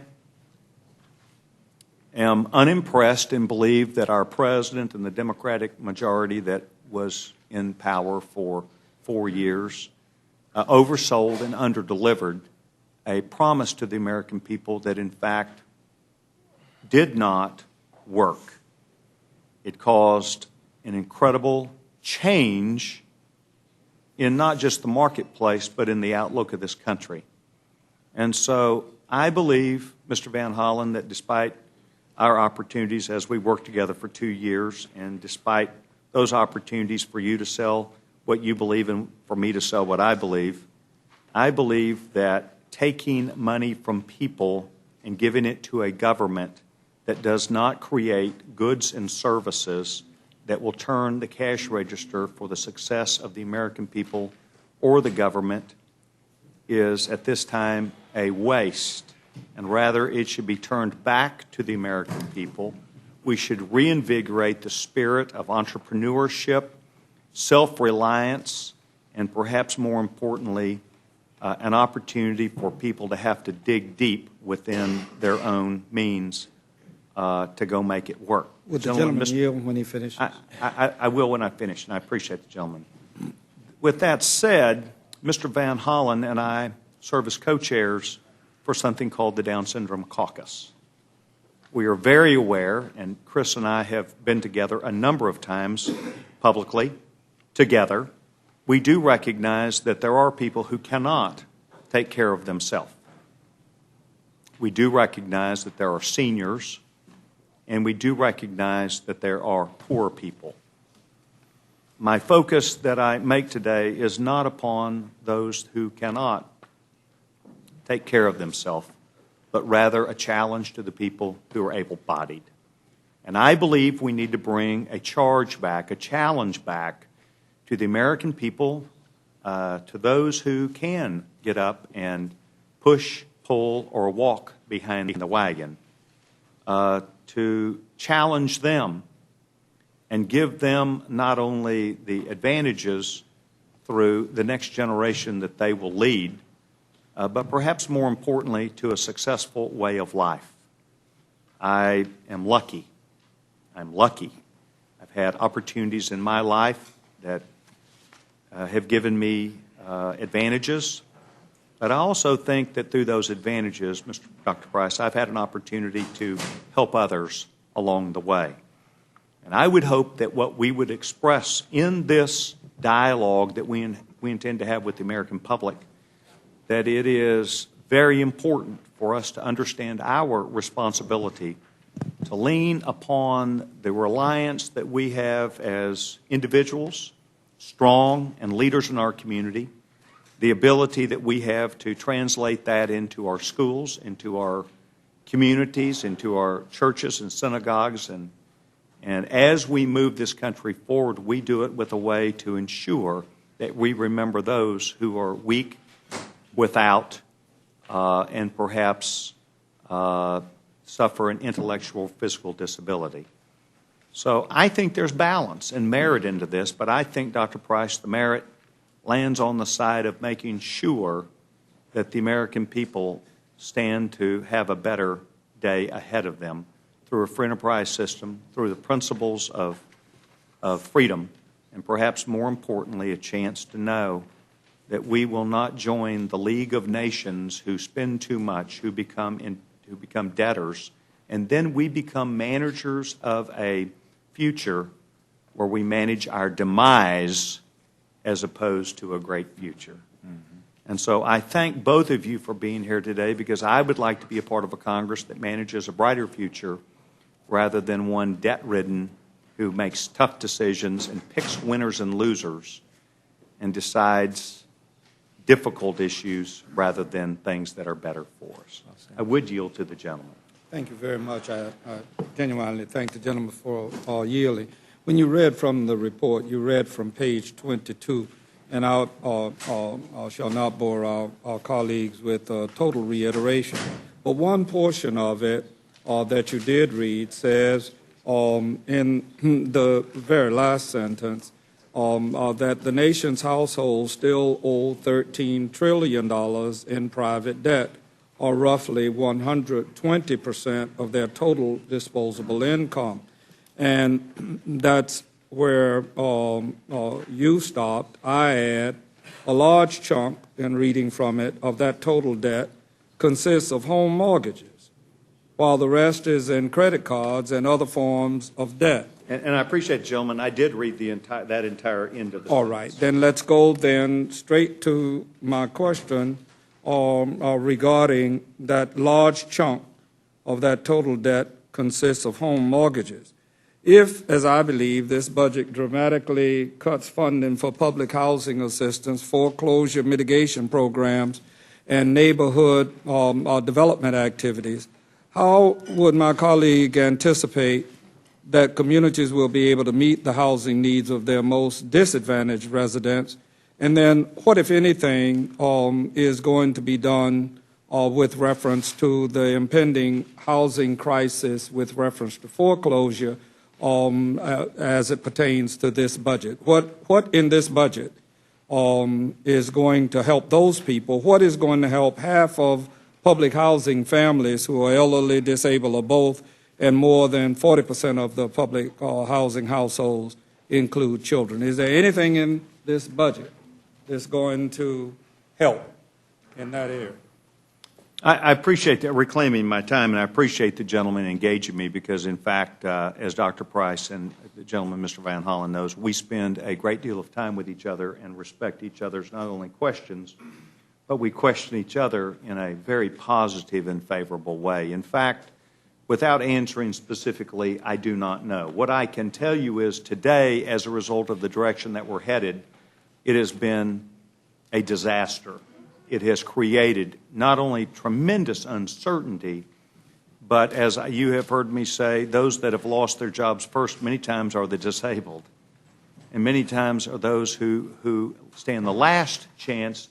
am unimpressed and believe that our president and the Democratic majority that was in power for 4 years oversold and underdelivered a promise to the American people that, in fact, did not work. It caused an incredible change in not just the marketplace, but in the outlook of this country. And so I believe, Mr. Van Hollen, that despite our opportunities as we worked together for 2 years, and despite those opportunities for you to sell what you believe and for me to sell what I believe that taking money from people and giving it to a government that does not create goods and services that will turn the cash register for the success of the American people or the government is at this time a waste, and rather it should be turned back to the American people. We should reinvigorate the spirit of entrepreneurship, self-reliance, and perhaps more importantly, an opportunity for people to have to dig deep within their own means to go make it work. Would the gentleman yield when he finishes? I will when I finish, and I appreciate the gentleman. With that said, Mr. Van Hollen and I serve as co-chairs for something called the Down Syndrome Caucus. We are very aware, and Chris and I have been together a number of times publicly together. We do recognize that there are people who cannot take care of themselves. We do recognize that there are seniors, and we do recognize that there are poor people. My focus that I make today is not upon those who cannot take care of themselves, but rather a challenge to the people who are able-bodied. And I believe we need to bring a charge back, a challenge back to the American people, to those who can get up and push, pull, or walk behind the wagon, to challenge them and give them not only the advantages through the next generation that they will lead, but perhaps more importantly, to a successful way of life. I am lucky. I'm lucky. I've had opportunities in my life that have given me advantages, but I also think that through those advantages, Dr. Price, I've had an opportunity to help others along the way. And I would hope that what we would express in this dialogue that we intend to have with the American public, that it is very important for us to understand our responsibility to lean upon the reliance that we have as individuals, strong and leaders in our community, the ability that we have to translate that into our schools, into our communities, into our churches and synagogues. And as we move this country forward, we do it with a way to ensure that we remember those who are weak, without, and perhaps suffer an intellectual or physical disability. So I think there's balance and merit into this, but I think, Dr. Price, the merit lands on the side of making sure that the American people stand to have a better day ahead of them through a free enterprise system, through the principles of freedom, and perhaps more importantly, a chance to know that we will not join the League of Nations who spend too much, who become debtors, and then we become managers of a future where we manage our demise as opposed to a great future. And so I thank both of you for being here today, because I would like to be a part of a Congress that manages a brighter future rather than one debt-ridden who makes tough decisions and picks winners and losers and decides difficult issues rather than things that are better for us. I would yield to the gentleman. Thank you very much. I genuinely thank the gentleman for yielding. When you read from the report, you read from page 22, and I shall not bore our colleagues with total reiteration. But one portion of it that you did read says, in the very last sentence, that the nation's households still owe $13 trillion in private debt, or roughly 120% of their total disposable income. And that's where you stopped. I add a large chunk, in reading from it, of that total debt consists of home mortgages, while the rest is in credit cards and other forms of debt. And I appreciate, gentlemen, I did read that entire end of the All sentence. right, then let's go then straight to my question regarding that large chunk of that total debt consists of home mortgages. If, as I believe, this budget dramatically cuts funding for public housing assistance, foreclosure mitigation programs, and neighborhood development activities, how would my colleague anticipate that communities will be able to meet the housing needs of their most disadvantaged residents? And then what, if anything, is going to be done with reference to the impending housing crisis with reference to foreclosure as it pertains to this budget? What in this budget is going to help those people? What is going to help half of public housing families who are elderly, disabled, or both, and more than 40% of the public housing households include children? Is there anything in this budget that's going to help in that area? I appreciate that reclaiming my time, and I appreciate the gentleman engaging me because, in fact, as Dr. Price and the gentleman, Mr. Van Hollen, knows, we spend a great deal of time with each other and respect each other's not only questions, but we question each other in a very positive and favorable way. In fact, without answering specifically, I do not know. What I can tell you is today, as a result of the direction that we're headed, it has been a disaster. It has created not only tremendous uncertainty, but as you have heard me say, those that have lost their jobs first many times are the disabled. And many times are those who stand the last chance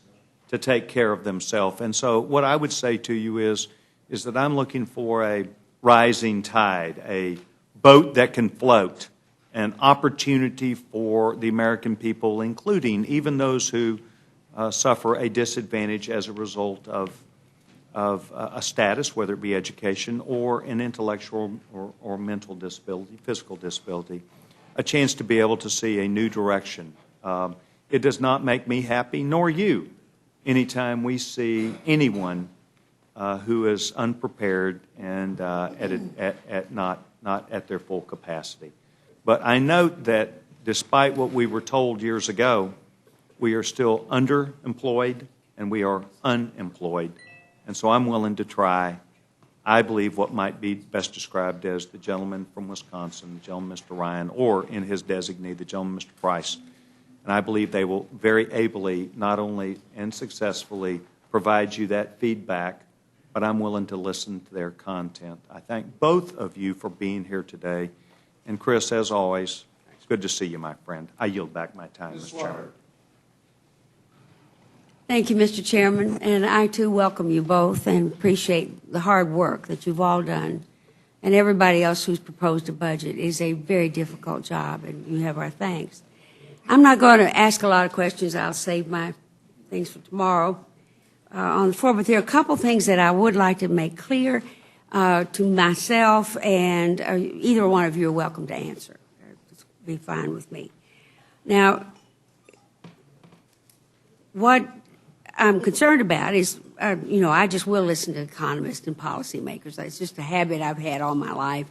to take care of themselves. And so what I would say to you is that I'm looking for a rising tide, a boat that can float, an opportunity for the American people, including even those who suffer a disadvantage as a result of a status, whether it be education or an intellectual or mental disability, physical disability, a chance to be able to see a new direction. It does not make me happy, nor you, anytime we see anyone who is unprepared and not at their full capacity. But I note that despite what we were told years ago, we are still underemployed and we are unemployed. And so I'm willing to try. I believe, what might be best described as the gentleman from Wisconsin, the gentleman, Mr. Ryan, or in his designee, the gentleman, Mr. Price. And I believe they will very ably, not only and successfully, provide you that feedback, but I'm willing to listen to their content. I thank both of you for being here today. And Chris, as always, it's good to see you, my friend. I yield back my time, Mr. Chairman. Thank you, Mr. Chairman, and I too welcome you both and appreciate the hard work that you've all done. And everybody else who's proposed a budget. It is a very difficult job, and you have our thanks. I'm not going to ask a lot of questions. I'll save my things for tomorrow on the floor, but there are a couple things that I would like to make clear to myself, and either one of you are welcome to answer. It'll be fine with me. Now, what I'm concerned about is, I just will listen to economists and policymakers. It's just a habit I've had all my life.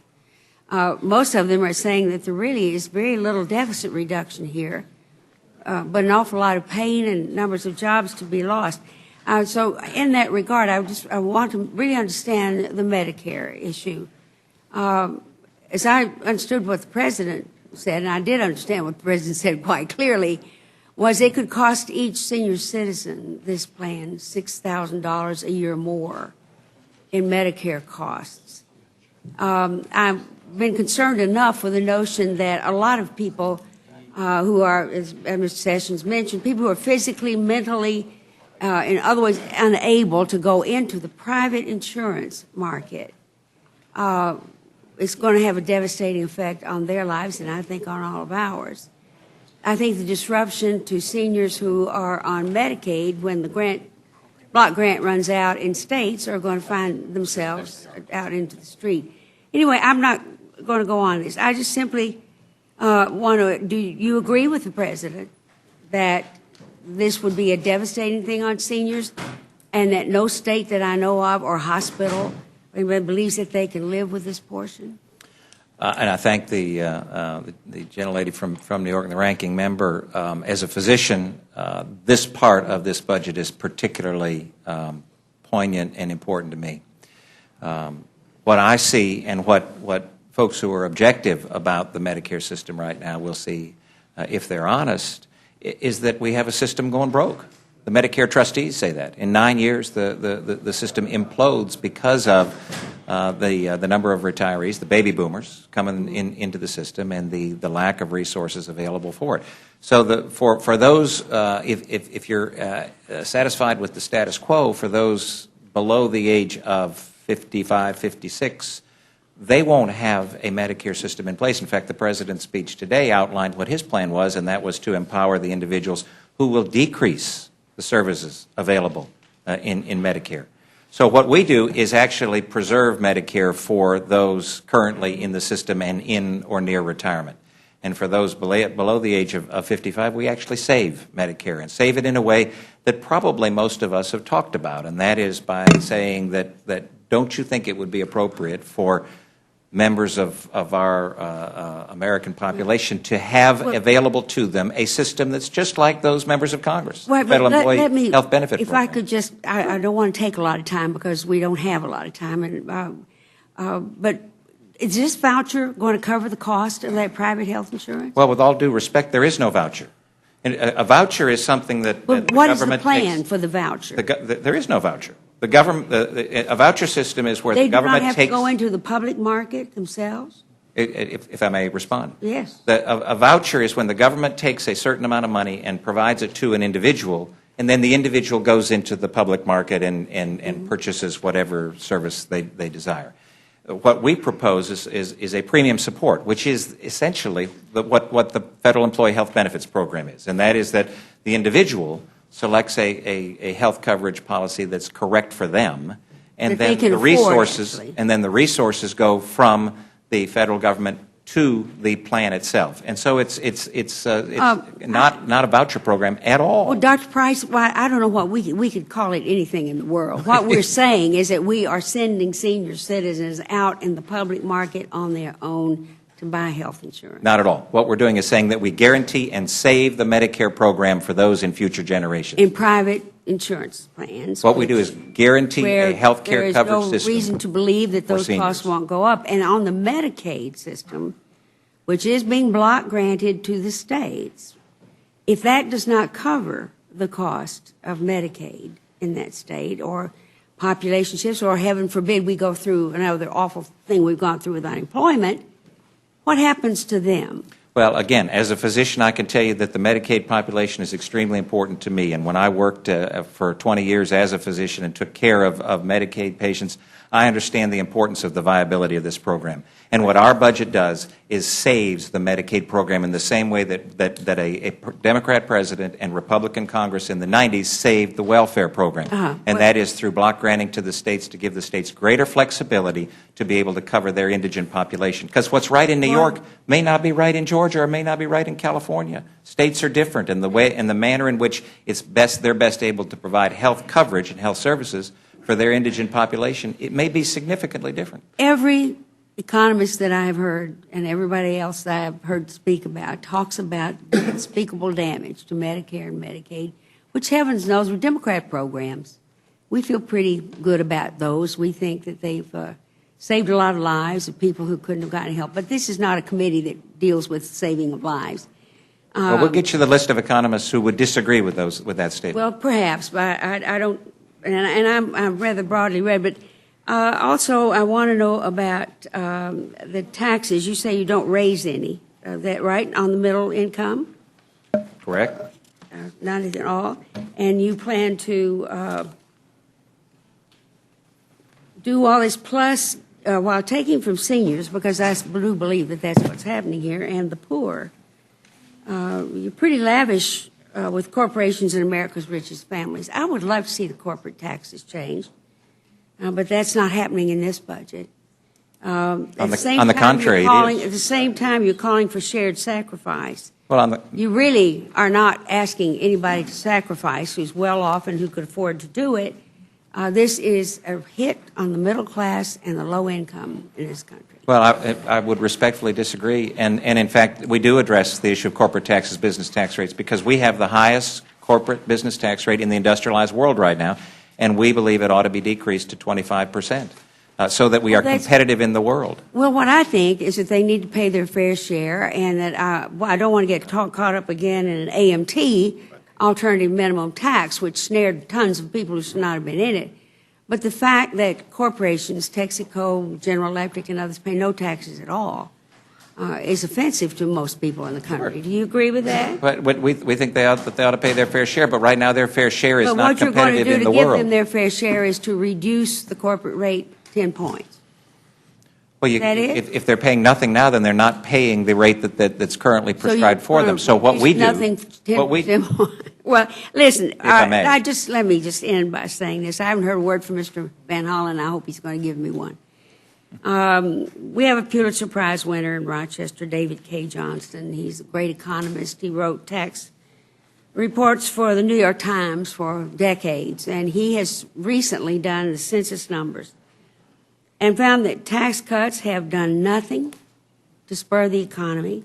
Most of them are saying that there really is very little deficit reduction here, but an awful lot of pain and numbers of jobs to be lost. So in that regard, I want to really understand the Medicare issue. As I understood what the President said, and I did understand what the President said quite clearly, was it could cost each senior citizen, this plan, $6,000 a year more in Medicare costs. I've been concerned enough with the notion that a lot of people who are, as Mr. Sessions mentioned, people who are physically, mentally, in other ways, unable to go into the private insurance market, it's going to have a devastating effect on their lives and I think on all of ours. I think the disruption to seniors who are on Medicaid when the block grant runs out in states are going to find themselves out into the street. Anyway, I'm not going to go on this. I just simply want to, do you agree with the President that this would be a devastating thing on seniors and that no state that I know of or hospital believes that they can live with this portion? And I thank the gentlelady from New York and the ranking member. As a physician, this part of this budget is particularly poignant and important to me. What I see and what folks who are objective about the Medicare system right now will see, if they're honest, is that we have a system going broke. The Medicare trustees say that. In 9 years, the system implodes because of the number of retirees, the baby boomers, coming into the system and the lack of resources available for it. So for those, if you're satisfied with the status quo, for those below the age of 55, 56, they won't have a Medicare system in place. In fact, the President's speech today outlined what his plan was, and that was to empower the individuals who will decrease the services available in Medicare. So what we do is actually preserve Medicare for those currently in the system and in or near retirement. And for those below the age of 55, we actually save Medicare and save it in a way that probably most of us have talked about, and that is by saying that don't you think it would be appropriate for members of our American population to have available to them a system that's just like those members of Congress, Federal Employee Health Benefit If Program. I could just, I don't want to take a lot of time because we don't have a lot of time, but is this voucher going to cover the cost of that private health insurance? Well, with all due respect, there is no voucher. And a voucher is something that But the what is the government plan takes. for the voucher? There is no voucher. The government, a voucher system is where They the government do not have takes. to go into the public market themselves? If I may respond. Yes. A voucher is when the government takes a certain amount of money and provides it to an individual, and then the individual goes into the public market and purchases whatever service they desire. What we propose is a premium support, which is essentially what the Federal Employee Health Benefits Program is, and that is that the individual selects a health coverage policy that's correct for them, and then the resources go from the federal government to the plan itself. And so it's not a voucher program at all. Well, Dr. Price, I don't know what we could call it anything in the world. What we're saying is that we are sending senior citizens out in the public market on their own to buy health insurance. Not at all. What we're doing is saying that we guarantee and save the Medicare program for those in future generations. In private insurance plans. What we do is guarantee a health care coverage There is system. no reason to believe that for those costs seniors. won't go up. And on the Medicaid system, which is being block granted to the states, if that does not cover the cost of Medicaid in that state, or population shifts, or heaven forbid we go through another awful thing we've gone through with unemployment, what happens to them? Well, again, as a physician, I can tell you that the Medicaid population is extremely important to me. And when I worked for 20 years as a physician and took care of Medicaid patients, I understand the importance of the viability of this program. And what our budget does is saves the Medicaid program in the same way that a Democrat president and Republican Congress in the 90s saved the welfare program. And that is through block granting to the states to give the states greater flexibility to be able to cover their indigent population. Because what's right in New York may not be right in Georgia or may not be right in California. States are different, and the manner in which they're best able to provide health coverage and health services for their indigent population, it may be significantly different. Every economist that I've heard and everybody else that I've heard speak about talks about unspeakable damage to Medicare and Medicaid, which heavens knows were Democrat programs. We feel pretty good about those. We think that they've saved a lot of lives of people who couldn't have gotten help. But this is not a committee that deals with saving of lives. Well, we'll get you the list of economists who would disagree with that statement. Well, perhaps, but I don't, and I'm rather broadly read, but also I want to know about the taxes. You say you don't raise any, that right, on the middle income? Correct. Not at all. And you plan to do all this plus while taking from seniors, because I do believe that that's what's happening here, and the poor. You're pretty lavish with corporations and America's richest families. I would love to see the corporate taxes changed, but that's not happening in this budget. On the contrary, it is. At the same time, you're calling for shared sacrifice. Well, You really are not asking anybody to sacrifice who's well off and who could afford to do it. This is a hit on the middle class and the low income in this country. Well, I would respectfully disagree. And in fact, we do address the issue of corporate taxes, business tax rates, because we have the highest corporate business tax rate in the industrialized world right now, and we believe it ought to be decreased to 25%. So that we are competitive in the world. Well, what I think is that they need to pay their fair share, and that I don't want to get caught up again in an AMT, alternative minimum tax, which snared tons of people who should not have been in it. But the fact that corporations, Texaco, General Electric, and others pay no taxes at all is offensive to most people in the country. Sure. Do you agree with that? But we think they ought to pay their fair share, but right now their fair share is not competitive in the But what you're going to do to give them world. their fair share is to reduce the corporate rate 10 points. Well, that it? if they're paying nothing now, then they're not paying the rate that's currently prescribed for them. So what we do, Well, listen, I may. let me just end by saying this. I haven't heard a word from Mr. Van Hollen. I hope he's going to give me one. We have a Pulitzer Prize winner in Rochester, David K. Johnston. He's a great economist. He wrote tax reports for the New York Times for decades, and he has recently done the census numbers and found that tax cuts have done nothing to spur the economy,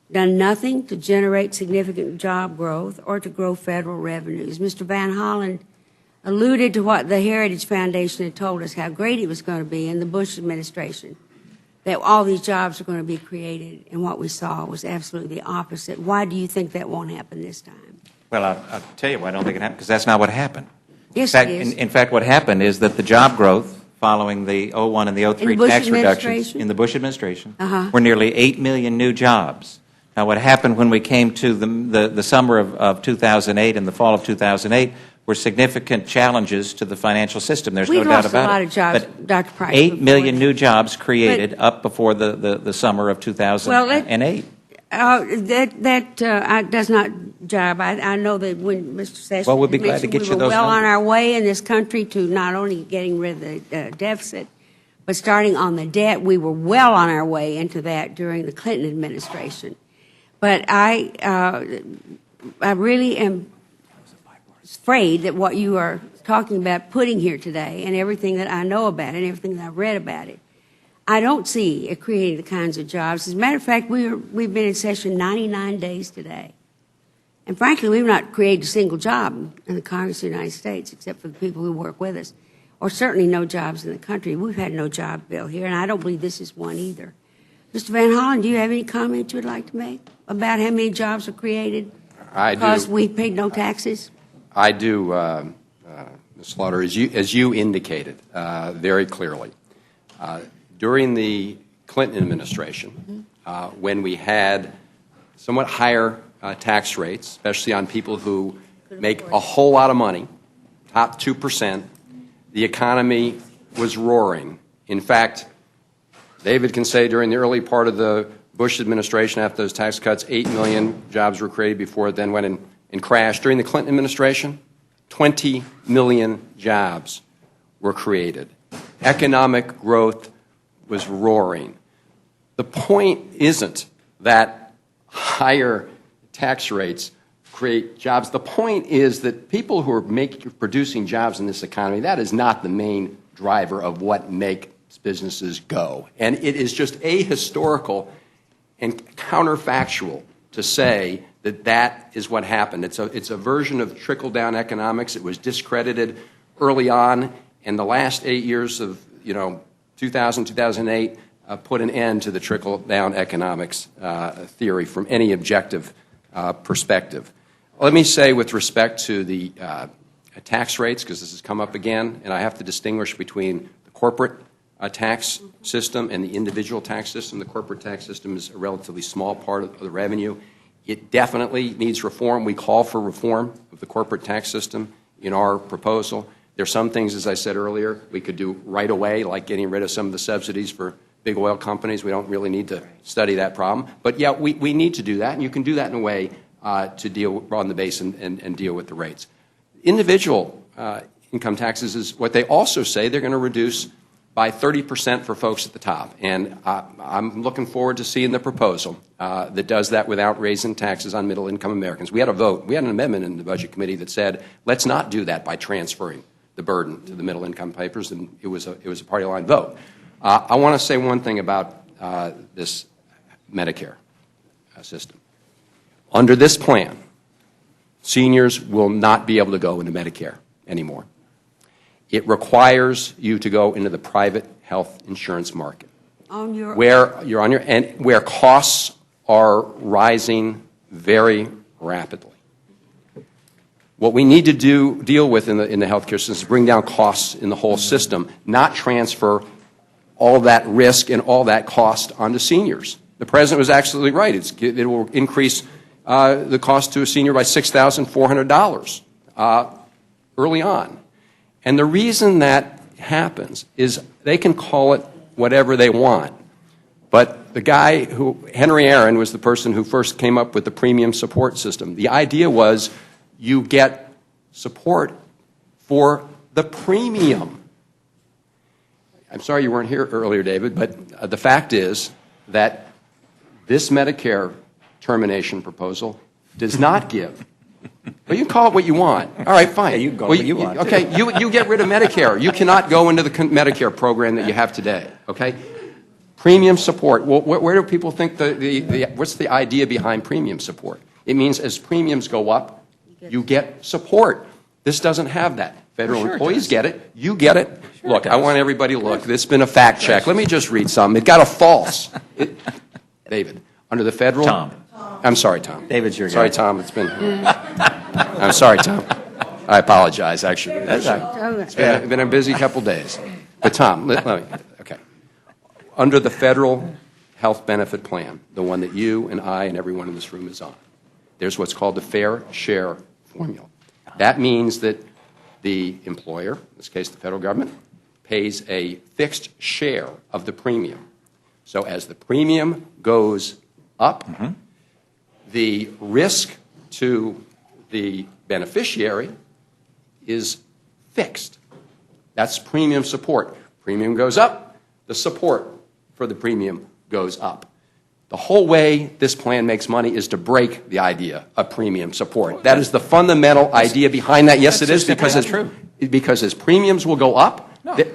done nothing to generate significant job growth or to grow federal revenues. Mr. Van Hollen alluded to what the Heritage Foundation had told us, how great it was going to be in the Bush administration, that all these jobs are going to be created, and what we saw was absolutely the opposite. Why do you think that won't happen this time? Well, I'll tell you why I don't think it happened, because that's not what happened. Yes, it is. In fact, what happened is that the job growth following the 01 and the 03 tax reductions in the Bush administration were nearly 8 million new jobs. Now, what happened when we came to the summer of 2008 and the fall of 2008 were significant challenges to the financial system. There's no doubt about it. We've lost a lot of jobs, but Dr. Price. 8 million new jobs created up before the summer of 2008. That does not jibe. I know that when Mr. Sessions Well, we'll be glad to get we you were those well on numbers. our way in this country to not only getting rid of the deficit, but starting on the debt. We were well on our way into that during the Clinton administration. But I really am afraid that what you are talking about putting here today and everything that I know about it and everything that I've read about it, I don't see it creating the kinds of jobs. As a matter of fact, we've been in session 99 days today. And frankly, we've not created a single job in the Congress of the United States except for the people who work with us, or certainly no jobs in the country. We've had no job bill here, and I don't believe this is one either. Mr. Van Hollen, do you have any comment you would like to make about how many jobs are created because we paid no taxes? I do, Ms. Slaughter, as you indicated very clearly. During the Clinton administration, when we had somewhat higher tax rates, especially on people who make a whole lot of money, top 2%, the economy was roaring. In fact, David can say during the early part of the Bush administration, after those tax cuts, 8 million jobs were created before it then went and crashed. During the Clinton administration, 20 million jobs were created. Economic growth was roaring. The point isn't that higher tax rates create jobs. The point is that people who are producing jobs in this economy, that is not the main driver of what makes businesses go. And it is just ahistorical and counterfactual to say that that is what happened. It's a version of trickle-down economics. It was discredited early on, and the last 8 years of 2000, 2008 put an end to the trickle-down economics theory from any objective perspective. Let me say with respect to the tax rates, because this has come up again, and I have to distinguish between the corporate tax system and the individual tax system. The corporate tax system is a relatively small part of the revenue. It definitely needs reform. We call for reform of the corporate tax system in our proposal. There are some things, as I said earlier, we could do right away, like getting rid of some of the subsidies for big oil companies. We don't really need to study that problem. But, yeah, we need to do that, and you can do that in a way to deal, broaden the base and deal with the rates. Individual income taxes is what they also say they're going to reduce by 30% for folks at the top. And I'm looking forward to seeing the proposal that does that without raising taxes on middle-income Americans. We had a vote. We had an amendment in the Budget Committee that said, let's not do that by transferring the burden to the middle-income papers, and it was a party-line vote. I want to say one thing about this Medicare system. Under this plan, seniors will not be able to go into Medicare anymore. It requires you to go into the private health insurance market, where costs are rising very rapidly. What we need to deal with in the healthcare system is bring down costs in the whole system, not transfer all that risk and all that cost onto seniors. The President was absolutely right. It will increase the cost to a senior by $6,400 early on. And the reason that happens is they can call it whatever they want. But the guy Henry Aaron was the person who first came up with the premium support system. The idea was you get support for the premium. I'm sorry you weren't here earlier, David, but the fact is that this Medicare termination proposal does not give. Well, you can call it what you want. All right, fine. Yeah, you can call it what you want. Okay, you get rid of Medicare. You cannot go into the Medicare program that you have today. Okay, premium support. Well, where do people think what's the idea behind premium support? It means as premiums go up, you get support. This doesn't have that. Federal employees get it. You get it. Look, I want everybody to look. This has been a fact check. Let me just read something. It got a false. David, under the federal. Tom. I'm sorry, Tom. David's your guy. Sorry, Tom. It's been. I'm sorry, Tom. I apologize, actually. It's been a busy couple days. But, Tom, let me. Okay. Under the federal health benefit plan, the one that you and I and everyone in this room is on, there's what's called the fair share formula. That means that the employer, in this case the federal government, pays a fixed share of the premium. So as the premium goes up, the risk to the beneficiary is fixed. That's premium support. Premium goes up, the support for the premium goes up. The whole way this plan makes money is to break the idea of premium support. That is the fundamental idea behind that. Yes, it is, because it's true. Because as premiums will go up,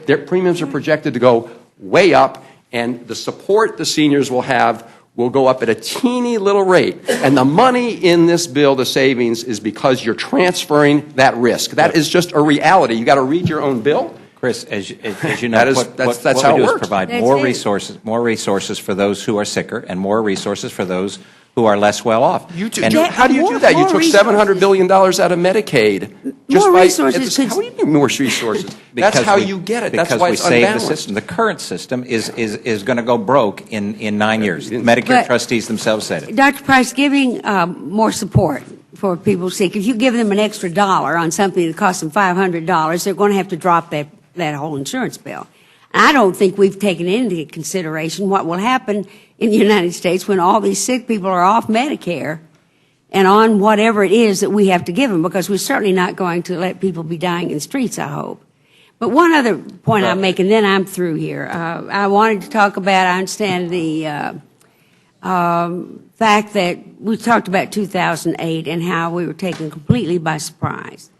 their premiums are projected to go way up, and the support the seniors will have will go up at a teeny little rate. And the money in this bill, the savings, is because you're transferring that risk. That is just a reality. You got to read your own bill. Chris, as you know, that's what how we it do is works. provide That's more resources for those who are sicker and more resources for those who are less well off. How do you do that? You took $700 billion out of Medicaid. Resources How do you need more resources? That's how you get it. That's why it's because we save the unbalanced. system. The current system is going to go broke in 9 years. The Medicare But- trustees themselves said it. Dr. Price, giving more support for people sick, if you give them an extra dollar on something that costs them $500, they're going to have to drop that whole insurance bill. I don't think we've taken into consideration what will happen in the United States when all these sick people are off Medicare and on whatever it is that we have to give them, because we're certainly not going to let people be dying in the streets, I hope. But one other point I'm making, then I'm through here. I wanted to talk about, I understand the fact that we talked about 2008 and how we were taken completely by surprise.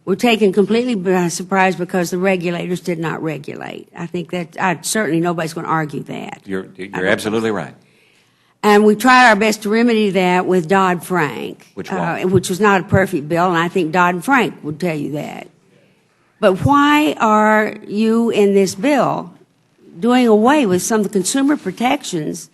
We're taken completely by surprise because the regulators did not regulate. I think that certainly nobody's going to argue that. You're absolutely right. And we tried our best to remedy that with Dodd-Frank, Which one? which was not a perfect bill, and I think Dodd-Frank would tell you that. But why are you in this bill doing away with some of the consumer protections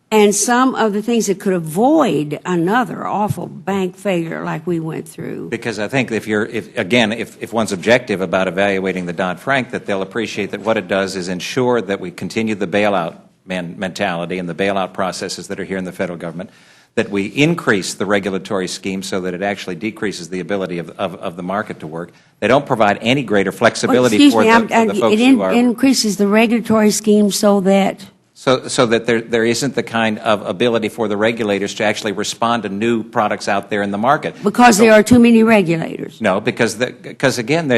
and some of the things that could avoid another awful bank failure like we went through? Because I think if one's objective about evaluating the Dodd-Frank, that they'll appreciate that what it does is ensure that we continue the bailout mentality and the bailout processes that are here in the federal government, that we increase the regulatory scheme so that it actually decreases the ability of the market to work. They don't provide any greater flexibility for the folks who are... It increases the regulatory scheme so that... So that there isn't the kind of ability for the regulators to actually respond to new products out there in the market. Because there are too many regulators. No, because again,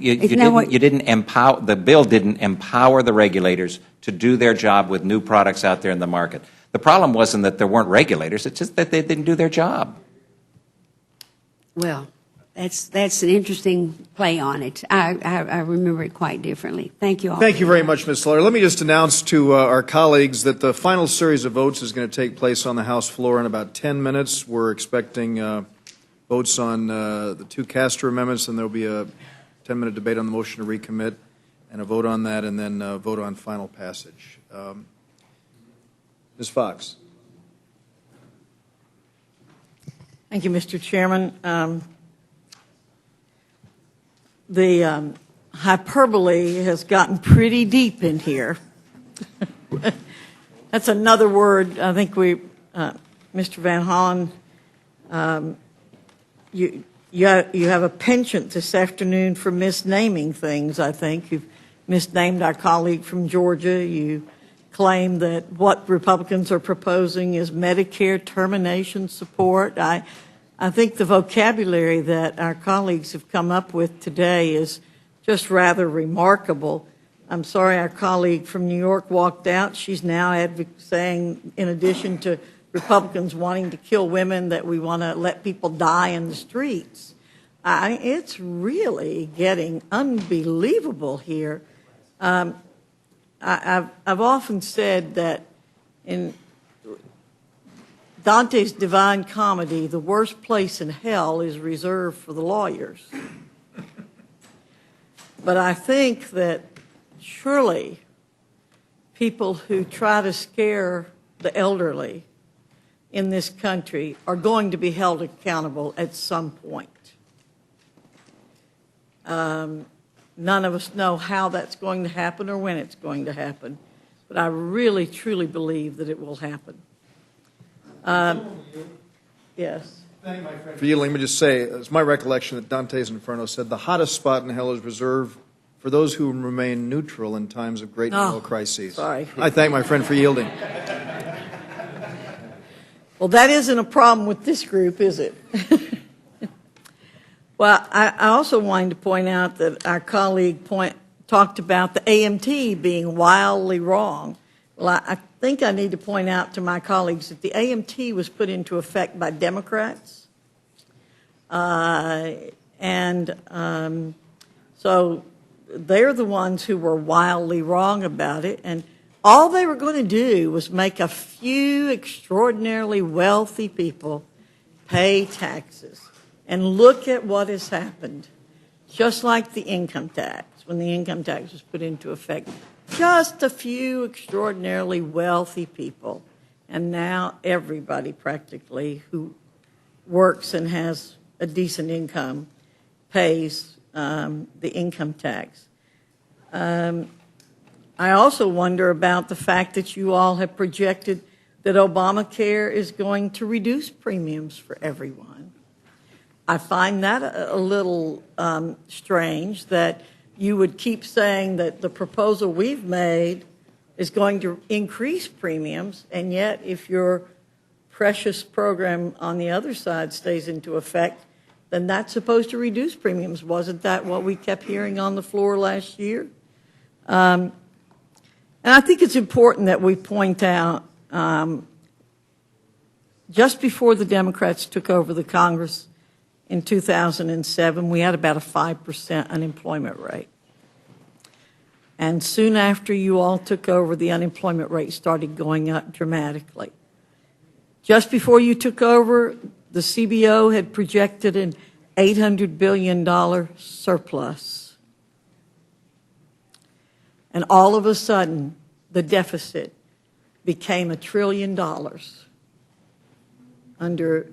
you didn't empower, the bill didn't empower the regulators to do their job with new products out there in the market. The problem wasn't that there weren't regulators, it's just that they didn't do their job. Well, that's an interesting play on it. I remember it quite differently. Thank you all. Thank you very much, Ms. Slaughter. Let me just announce to our colleagues that the final series of votes is going to take place on the House floor in about 10 minutes. We're expecting votes on the two Castor amendments, and there will be a 10-minute debate on the motion to recommit, and a vote on that, and then a vote on final passage. Ms. Fox. Thank you, Mr. Chairman. The hyperbole has gotten pretty deep in here. That's another word. I think Mr. Van Hollen, you have a penchant this afternoon for misnaming things, I think. You've misnamed our colleague from Georgia. You claim that what Republicans are proposing is Medicare termination support. I think the vocabulary that our colleagues have come up with today is just rather remarkable. I'm sorry our colleague from New York walked out. She's now saying, in addition to Republicans wanting to kill women, that we want to let people die in the streets. It's really getting unbelievable here. I've often said that in Dante's Divine Comedy, the worst place in hell is reserved for the lawyers. But I think that surely people who try to scare the elderly in this country are going to be held accountable at some point. None of us know how that's going to happen or when it's going to happen, but I really, truly believe that it will happen. Yes. For you, let me just say, it's my recollection that Dante's Inferno said the hottest spot in hell is reserved for those who remain neutral in times of great moral crises. Sorry. I thank my friend for yielding. Well, that isn't a problem with this group, is it? Well, I also wanted to point out that our colleague talked about the AMT being wildly wrong. Well, I think I need to point out to my colleagues that the AMT was put into effect by Democrats. So they're the ones who were wildly wrong about it. And All they were going to do was make a few extraordinarily wealthy people pay taxes. And look at what has happened. Just like the income tax, when the income tax was put into effect, just a few extraordinarily wealthy people. And now everybody practically who works and has a decent income pays the income tax. I also wonder about the fact that you all have projected that Obamacare is going to reduce premiums for everyone. I find that a little strange that you would keep saying that the proposal we've made is going to increase premiums, and yet if your precious program on the other side stays into effect, then that's supposed to reduce premiums. Wasn't that what we kept hearing on the floor last year? And I think it's important that we point out, just before the Democrats took over the Congress in 2007, we had about a 5% unemployment rate. And soon after you all took over, the unemployment rate started going up dramatically. Just before you took over, the CBO had projected an $800 billion surplus. And all of a sudden, the deficit became $1 trillion under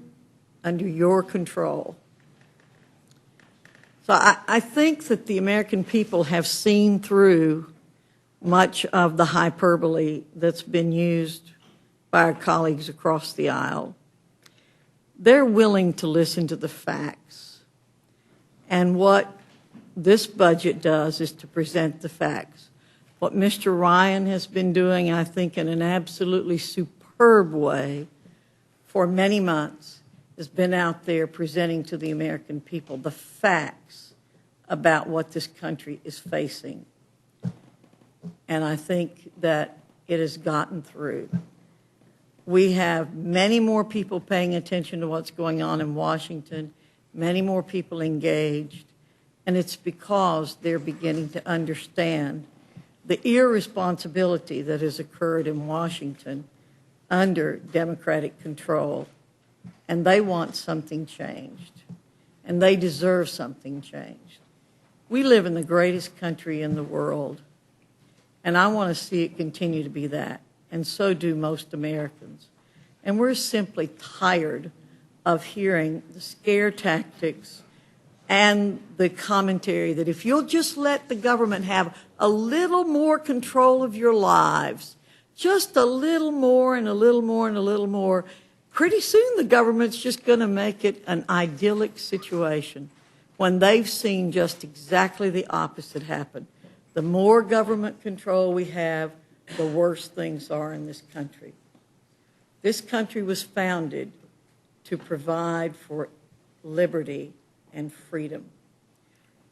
your control. So I think that the American people have seen through much of the hyperbole that's been used by our colleagues across the aisle. They're willing to listen to the facts. And what this budget does is to present the facts. What Mr. Ryan has been doing, I think, in an absolutely superb way for many months, has been out there presenting to the American people the facts about what this country is facing. And I think that it has gotten through. We have many more people paying attention to what's going on in Washington, many more people engaged, and it's because they're beginning to understand the irresponsibility that has occurred in Washington under Democratic control, and they want something changed, and they deserve something changed. We live in the greatest country in the world, and I want to see it continue to be that, and so do most Americans. And we're simply tired of hearing the scare tactics and the commentary that if you'll just let the government have a little more control of your lives, just a little more and a little more and a little more, pretty soon the government's just going to make it an idyllic situation when they've seen just exactly the opposite happen. The more government control we have, the worse things are in this country. This country was founded to provide for liberty and freedom.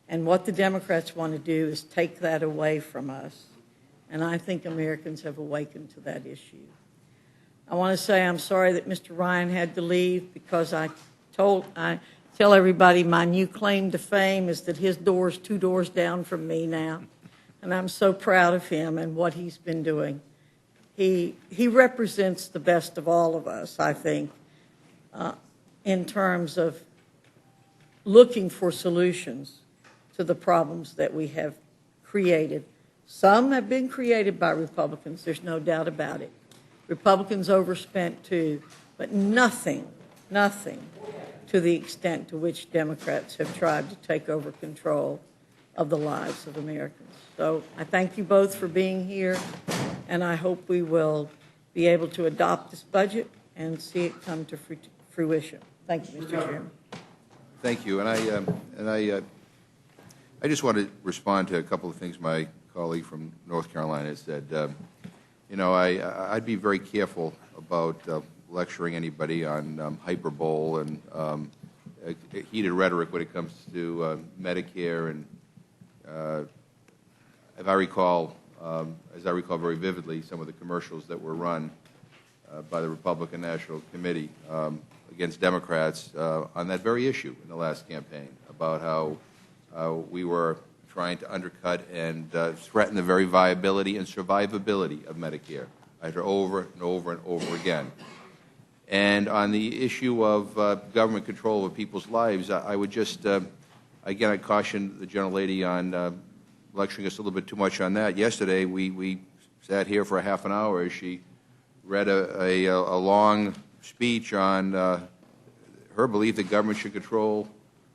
And what the Democrats want to do is take that away from us. And I think Americans have awakened to that issue. I want to say I'm sorry that Mr. Ryan had to leave because I tell everybody my new claim to fame is that his door's 2 doors down from me now. And I'm so proud of him and what he's been doing. He represents the best of all of us, I think, in terms of looking for solutions to the problems that we have created. Some have been created by Republicans, there's no doubt about it. Republicans overspent too, but nothing to the extent to which Democrats have tried to take over control of the lives of Americans. So I thank you both for being here, and I hope we will be able to adopt this budget and see it come to fruition. Thank you, Mr. Chairman. Thank you, and I just want to respond to a couple of things my colleague from North Carolina said. I'd be very careful about lecturing anybody on hyperbole and heated rhetoric when it comes to Medicare. And as I recall very vividly, some of the commercials that were run by the Republican National Committee against Democrats on that very issue in the last campaign about how we were trying to undercut and threaten the very viability and survivability of Medicare. I heard over and over and over again. And on the issue of government control over people's lives, I would just, again, I caution the gentlelady on lecturing us a little bit too much on that. Yesterday, we sat here for a half an hour as she read a long speech on her belief that government should control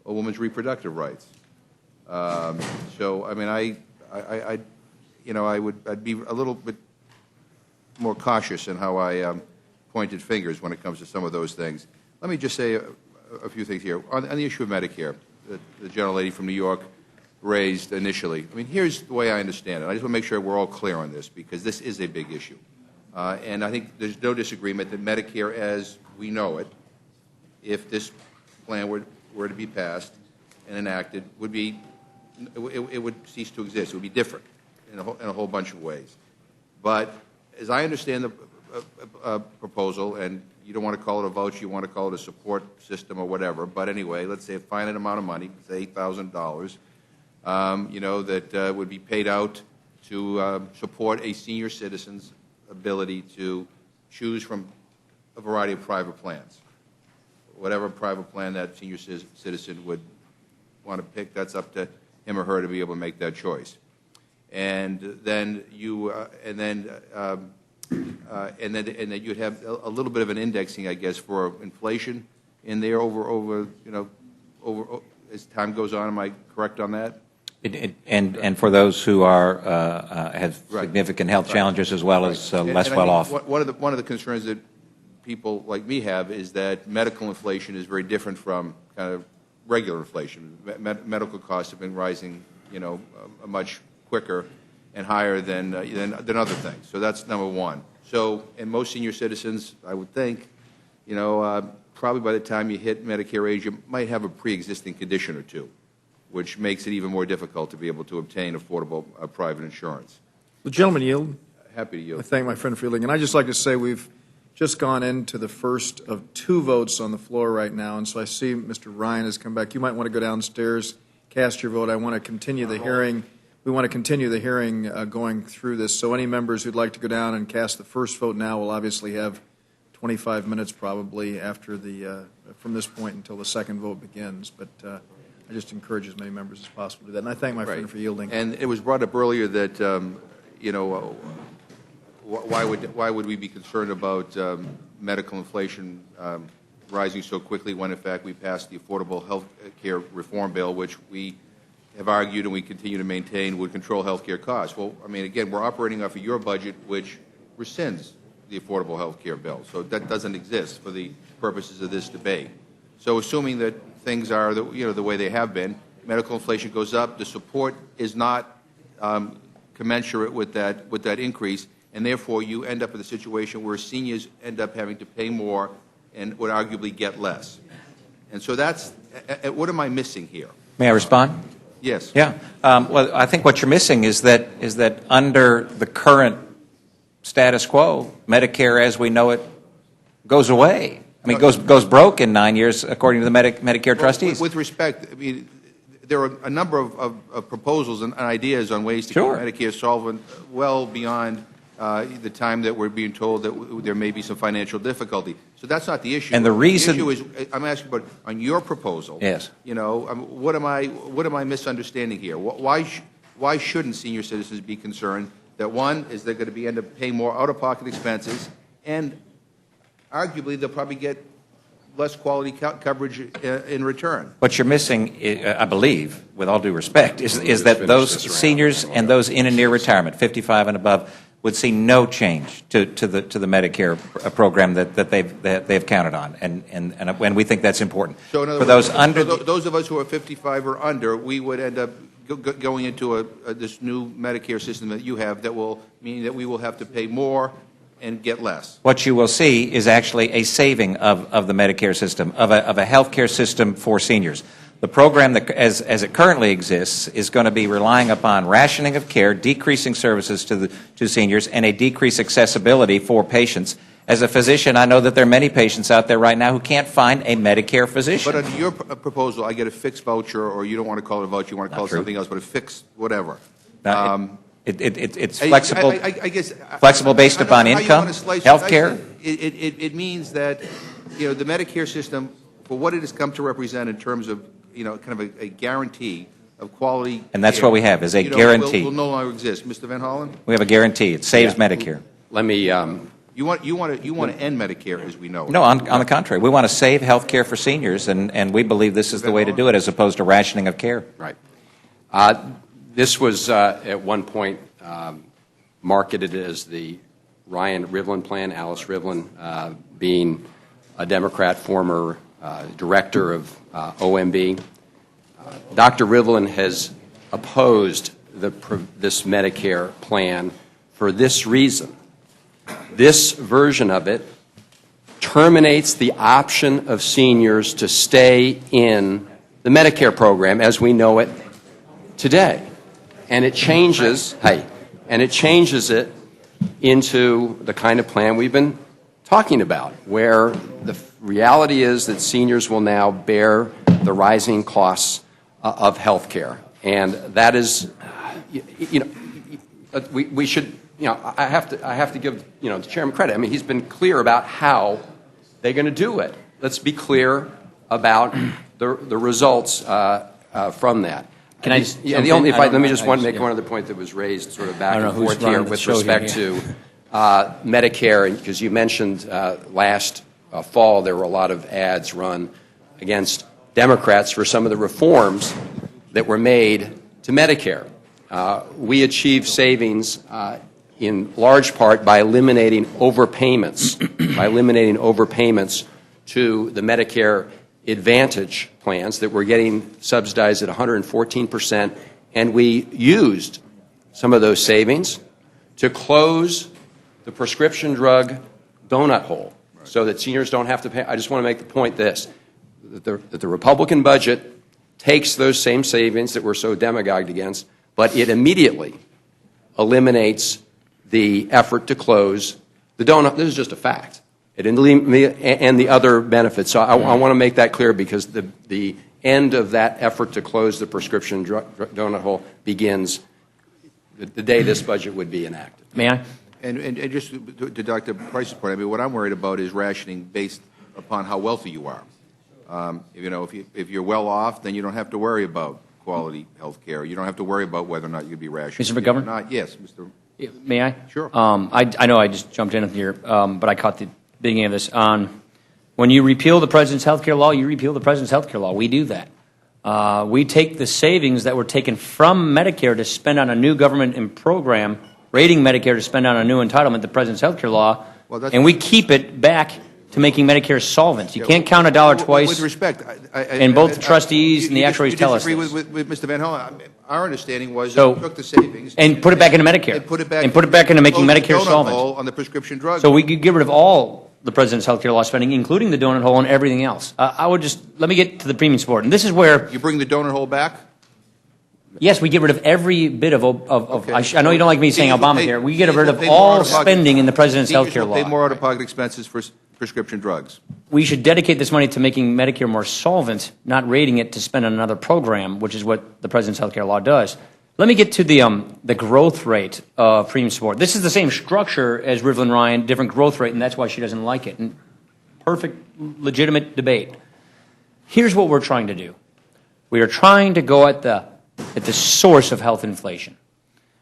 a woman's reproductive rights. So, I mean, I'd be a little bit more cautious in how I pointed fingers when it comes to some of those things. Let me just say a few things here. On the issue of Medicare, that the gentlelady from New York raised initially, I mean, here's the way I understand it. I just want to make sure we're all clear on this, because this is a big issue. And I think there's no disagreement that Medicare as we know it, if this plan were to be passed and enacted, would be, it would cease to exist. It would be different in a whole bunch of ways. But as I understand the proposal, and you don't want to call it a voucher, you want to call it a support system or whatever, but anyway, let's say a finite amount of money, say $8,000, that would be paid out to support a senior citizen's ability to choose from a variety of private plans. Whatever private plan that senior citizen would want to pick, that's up to him or her to be able to make that choice. And then you'd have a little bit of an indexing, I guess, for inflation in there over as time goes on. Am I correct on that? And for those who have significant health challenges as well as less well off. One of the concerns that people like me have is that medical inflation is very different from kind of regular inflation. Medical costs have been rising, much quicker and higher than other things. So that's number one. So, and most senior citizens, I would think, probably by the time you hit Medicare age, you might have a pre-existing condition or two, which makes it even more difficult to be able to obtain affordable private insurance. The gentleman yield. Happy to yield. I thank my friend for yielding. And I'd just like to say we've just gone into the first of two votes on the floor right now, and so I see Mr. Ryan has come back. You might want to go downstairs, cast your vote. I want to continue the hearing. We want to continue the hearing going through this. So any members who'd like to go down and cast the first vote now will obviously have 25 minutes probably after from this point until the second vote begins. But I just encourage as many members as possible to do that. And I thank my friend for yielding. And it was brought up earlier that, why would we be concerned about medical inflation rising so quickly when, in fact, we passed the Affordable Health Care Reform Bill, which we have argued and we continue to maintain would control health care costs. Well, I mean, again, we're operating off of your budget, which rescinds the Affordable Health Care Bill. So that doesn't exist for the purposes of this debate. So assuming that things are the way they have been, medical inflation goes up, the support is not commensurate with that increase, and therefore you end up in a situation where seniors end up having to pay more and would arguably get less. And so that's what am I missing here? May I respond? Yes. Yeah. Well, I think what you're missing is that under the current status quo, Medicare as we know it goes away. I mean, goes broke in 9 years, according to the Medicare trustees. With respect, I mean, there are a number of proposals and ideas on ways to keep Medicare solvent well beyond the time that we're being told that there may be some financial difficulty. So that's not the issue. And the reason issue is, I'm asking about on your proposal. Yes. What am I misunderstanding here? Why shouldn't senior citizens be concerned that one is they're going to end up paying more out-of-pocket expenses, and arguably they'll probably get less quality coverage in return? What you're missing, I believe, with all due respect, is that those seniors and those in and near retirement, 55 and above, would see no change to the Medicare program that they've counted on, and when we think that's important. So in other for words, those under those of us who are 55 or under, we would end up going into this new Medicare system that you have that will mean that we will have to pay more and get less. What you will see is actually a saving of the Medicare system, of a health care system for seniors. The program, that, as it currently exists, is going to be relying upon rationing of care, decreasing services to seniors, and a decreased accessibility for patients. As a physician, I know that there are many patients out there right now who can't find a Medicare physician. But under your proposal, I get a fixed voucher, or you don't want to call it a voucher, you want to call it something else, but a fixed whatever. It's flexible. I guess flexible based I don't upon know how you income, want to slice health and care. dice it. It means that, the Medicare system, for what it has come to represent in terms of, kind of a guarantee of quality. And that's care, what we have, is a guarantee. Will no longer exist. Mr. Van Hollen? We have a guarantee. It saves Medicare. Let me, You want to end Medicare as we know it. No, on the contrary. We want to save health care for seniors, and we believe this is the way to do it as opposed to rationing of care. right. This was at one point marketed as the Ryan Rivlin plan, Alice Rivlin being a Democrat, former director of OMB. Dr. Rivlin has opposed this Medicare plan for this reason. This version of it terminates the option of seniors to stay in the Medicare program as we know it today. And it changes, it into the kind of plan we've been talking about, where the reality is that seniors will now bear the rising costs of health care. And that is, we should, I have to give, the chairman credit. I mean, he's been clear about how they're going to do it. Let's be clear about the results from that. Can I just let me just make one other point that was raised sort of back and forth here with respect to Medicare, because you mentioned last fall there were a lot of ads run against Democrats for some of the reforms that were made to Medicare. We achieved savings in large part by eliminating overpayments, to the Medicare Advantage plans that were getting subsidized at 114%, and we used some of those savings to close the prescription drug donut hole so that seniors don't have to pay. I just want to make the point that the Republican budget takes those same savings that we're so demagogued against, but it immediately eliminates the effort to close the donut. This is just a fact. And the other benefits. So I want to make that clear, because the end of that effort to close the prescription donut hole begins the day this budget would be enacted. May I? And just to Dr. Price's point, I mean, what I'm worried about is rationing based upon how wealthy you are. If you're well off, then you don't have to worry about quality health care. You don't have to worry about whether or not you'd be rationing. Mr. McGovern? Yes, Mr. May I? Sure. I know I just jumped in here, but I caught the beginning of this. When you repeal the President's health care law, you repeal the President's health care law. We do that. We take the savings that were taken from Medicare to spend on a new government program, rating Medicare to spend on a new entitlement, the President's health care law, and we keep it back to making Medicare solvent. You can't count a dollar twice. With respect, and both the trustees and the actuaries tell us this. You disagree with Mr. Van Hollen. Our understanding was So- that we took the savings and put it back into Medicare. and put it back into making close the Medicare donut solvent. hole on the prescription drug. So we could get rid of all the President's health care law spending, including the donut hole and everything else. I would just, let me get to the premium support. And this is where, You bring the donut hole back? yes, we get rid of every bit of Okay. I know you don't like me saying Seniors will Obamacare. pay- We get rid seniors of will pay more all out-of-pocket. spending in the President's health care Seniors will pay law. more out-of-pocket expenses for prescription drugs. We should dedicate this money to making Medicare more solvent, not rating it to spend on another program, which is what the President's health care law does. Let me get to the growth rate of premium support. This is the same structure as Rivlin Ryan, different growth rate, and that's why she doesn't like it. And perfect, legitimate debate. Here's what we're trying to do. We are trying to go at the source of health inflation.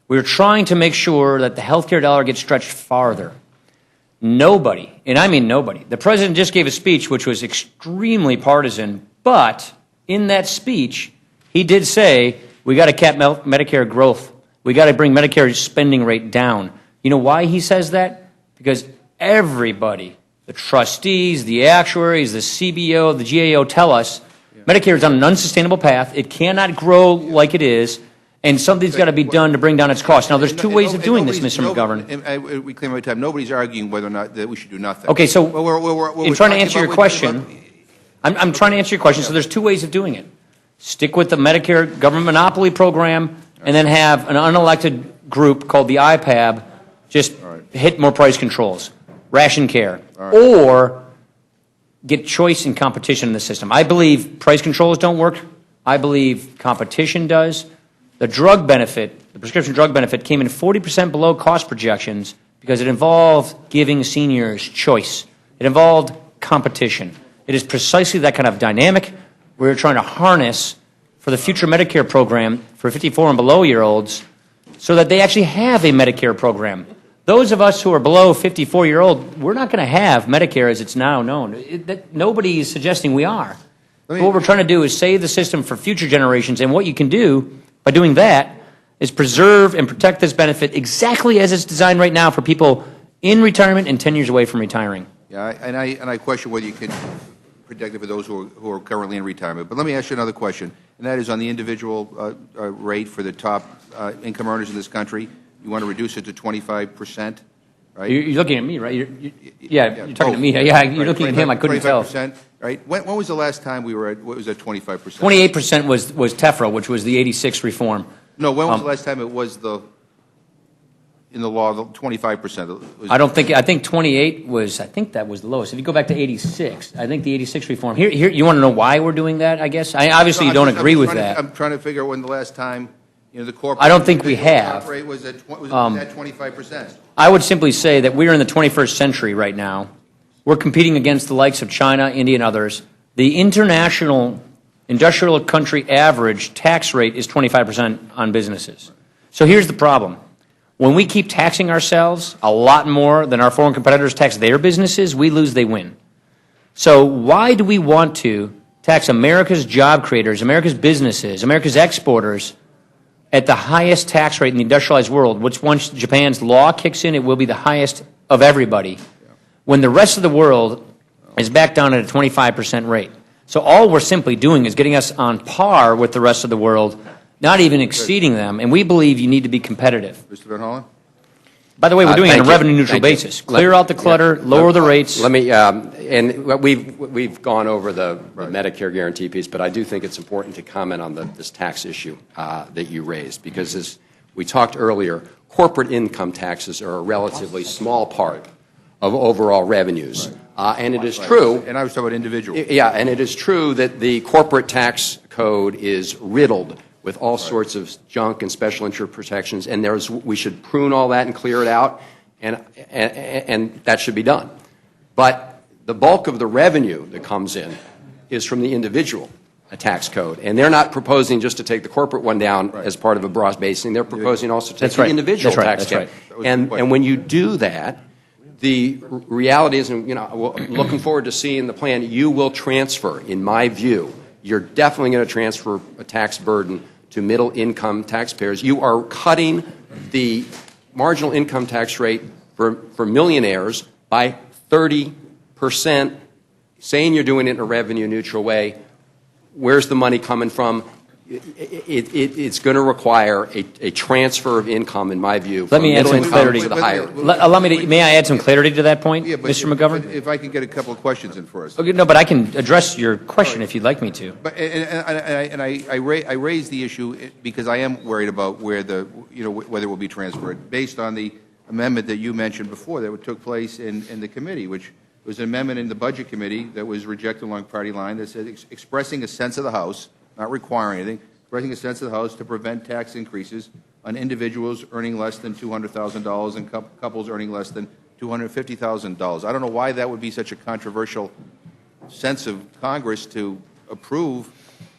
We're trying to make sure that the healthcare dollar gets stretched farther. Nobody, and I mean nobody, the President just gave a speech which was extremely partisan, but in that speech, he did say, we got to cap Medicare growth. We got to bring Medicare's spending rate down. You know why he says that? Because everybody, the trustees, the actuaries, the CBO, the GAO tell us Medicare is on an unsustainable path. It cannot grow like it is, and something's got to be done to bring down its costs. Now, there's two ways of doing this, Mr. McGovern. We claim every time, nobody's arguing whether or not that we should do nothing. Okay, so We're in trying to talking answer your about- question, I'm trying to answer your question. So there's two ways of doing it. Stick with the Medicare government monopoly program, and then have an unelected group called the IPAB just hit more price controls. ration care, or get choice and competition in the system. I believe price controls don't work. I believe competition does. The drug benefit, the prescription drug benefit, came in 40% below cost projections because it involved giving seniors choice. It involved competition. It is precisely that kind of dynamic we're trying to harness for the future Medicare program for 54 and below year olds so that they actually have a Medicare program. Those of us who are below 54-year-old, we're not going to have Medicare as it's now known. Nobody is suggesting we are. What we're trying to do is save the system for future generations, and what you can do by doing that is preserve and protect this benefit exactly as it's designed right now for people in retirement and 10 years away from retiring. Yeah, and I question whether you can protect it for those who are currently in retirement. But let me ask you another question, and that is on the individual rate for the top income earners in this country. You want to reduce it to 25%, right? You're looking at me, right? You're talking to me. Yeah, you're looking at him. I couldn't tell. 25%, right? When was the last time we were at, what was that, 25%? 28% was TEFRA, which was the 86 reform. No, when was the last time it was in the law, the 25%? I think 28 was, I think that was the lowest. If you go back to 86, I think the 86 reform. Here, you want to know why we're doing that, I guess? Obviously, you don't agree with that. I'm trying to figure out when the last time, the corporate. I don't think we have. Rate was at 25%. I would simply say that we're in the 21st century right now. We're competing against the likes of China, India, and others. The international industrial country average tax rate is 25% on businesses. So here's the problem. When we keep taxing ourselves a lot more than our foreign competitors tax their businesses, we lose, they win. So why do we want to tax America's job creators, America's businesses, America's exporters at the highest tax rate in the industrialized world, which once Japan's law kicks in, it will be the highest of everybody, when the rest of the world is back down at a 25% rate? So all we're simply doing is getting us on par with the rest of the world, not even exceeding them, and we believe you need to be competitive. Mr. Van Hollen? By the way, we're doing it on a revenue-neutral basis. Clear out the clutter, lower the rates. Let me, and we've gone over the Medicare guarantee piece, but I do think it's important to comment on this tax issue that you raised, because as we talked earlier, corporate income taxes are a relatively small part of overall revenues. And it is true. And I was talking about individuals. Yeah, and it is true that the corporate tax code is riddled with all sorts of junk and special interest protections, and we should prune all that and clear it out, and that should be done. But the bulk of the revenue that comes in is from the individual tax code, and they're not proposing just to take the corporate one down as part of a broad basing. They're proposing also to take the individual tax code. And when you do that, the reality is, and looking forward to seeing the plan, you will transfer, in my view, you're definitely going to transfer a tax burden to middle-income taxpayers. You are cutting the marginal income tax rate for millionaires by 30%, saying you're doing it in a revenue-neutral way. Where's the money coming from? It's going to require a transfer of income, in my view, from middle income to the higher. May I add some clarity to that point, Mr. McGovern? If I can get a couple of questions in first. Okay, no, but I can address your question if you'd like me to. But I raise the issue because I am worried about whether it will be transferred based on the amendment that you mentioned before that took place in the committee, which was an amendment in the Budget Committee that was rejected along party line that said expressing a sense of the House, not requiring anything, expressing a sense of the House to prevent tax increases on individuals earning less than $200,000 and couples earning less than $250,000. I don't know why that would be such a controversial sense of Congress to approve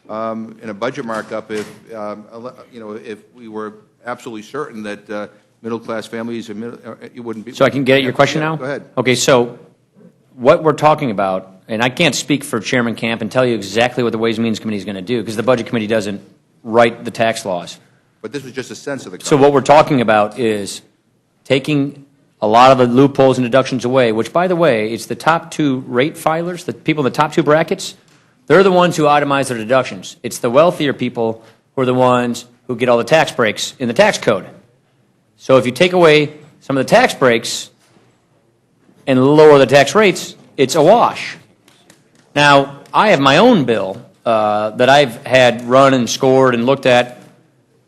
in a budget markup if we were absolutely certain that middle-class families it wouldn't be. So I can get at your question now? Go ahead. Okay, so what we're talking about, and I can't speak for Chairman Camp and tell you exactly what the Ways and Means Committee is going to do, because the Budget Committee doesn't write the tax laws. But this was just a sense of the So what we're talking about is taking a lot of the loopholes and deductions away, which, by the way, it's the top two rate filers, the people in the top two brackets, they're the ones who itemize their deductions. It's the wealthier people who are the ones who get all the tax breaks in the tax code. So if you take away some of the tax breaks and lower the tax rates, it's a wash. Now, I have my own bill that I've had run and scored and looked at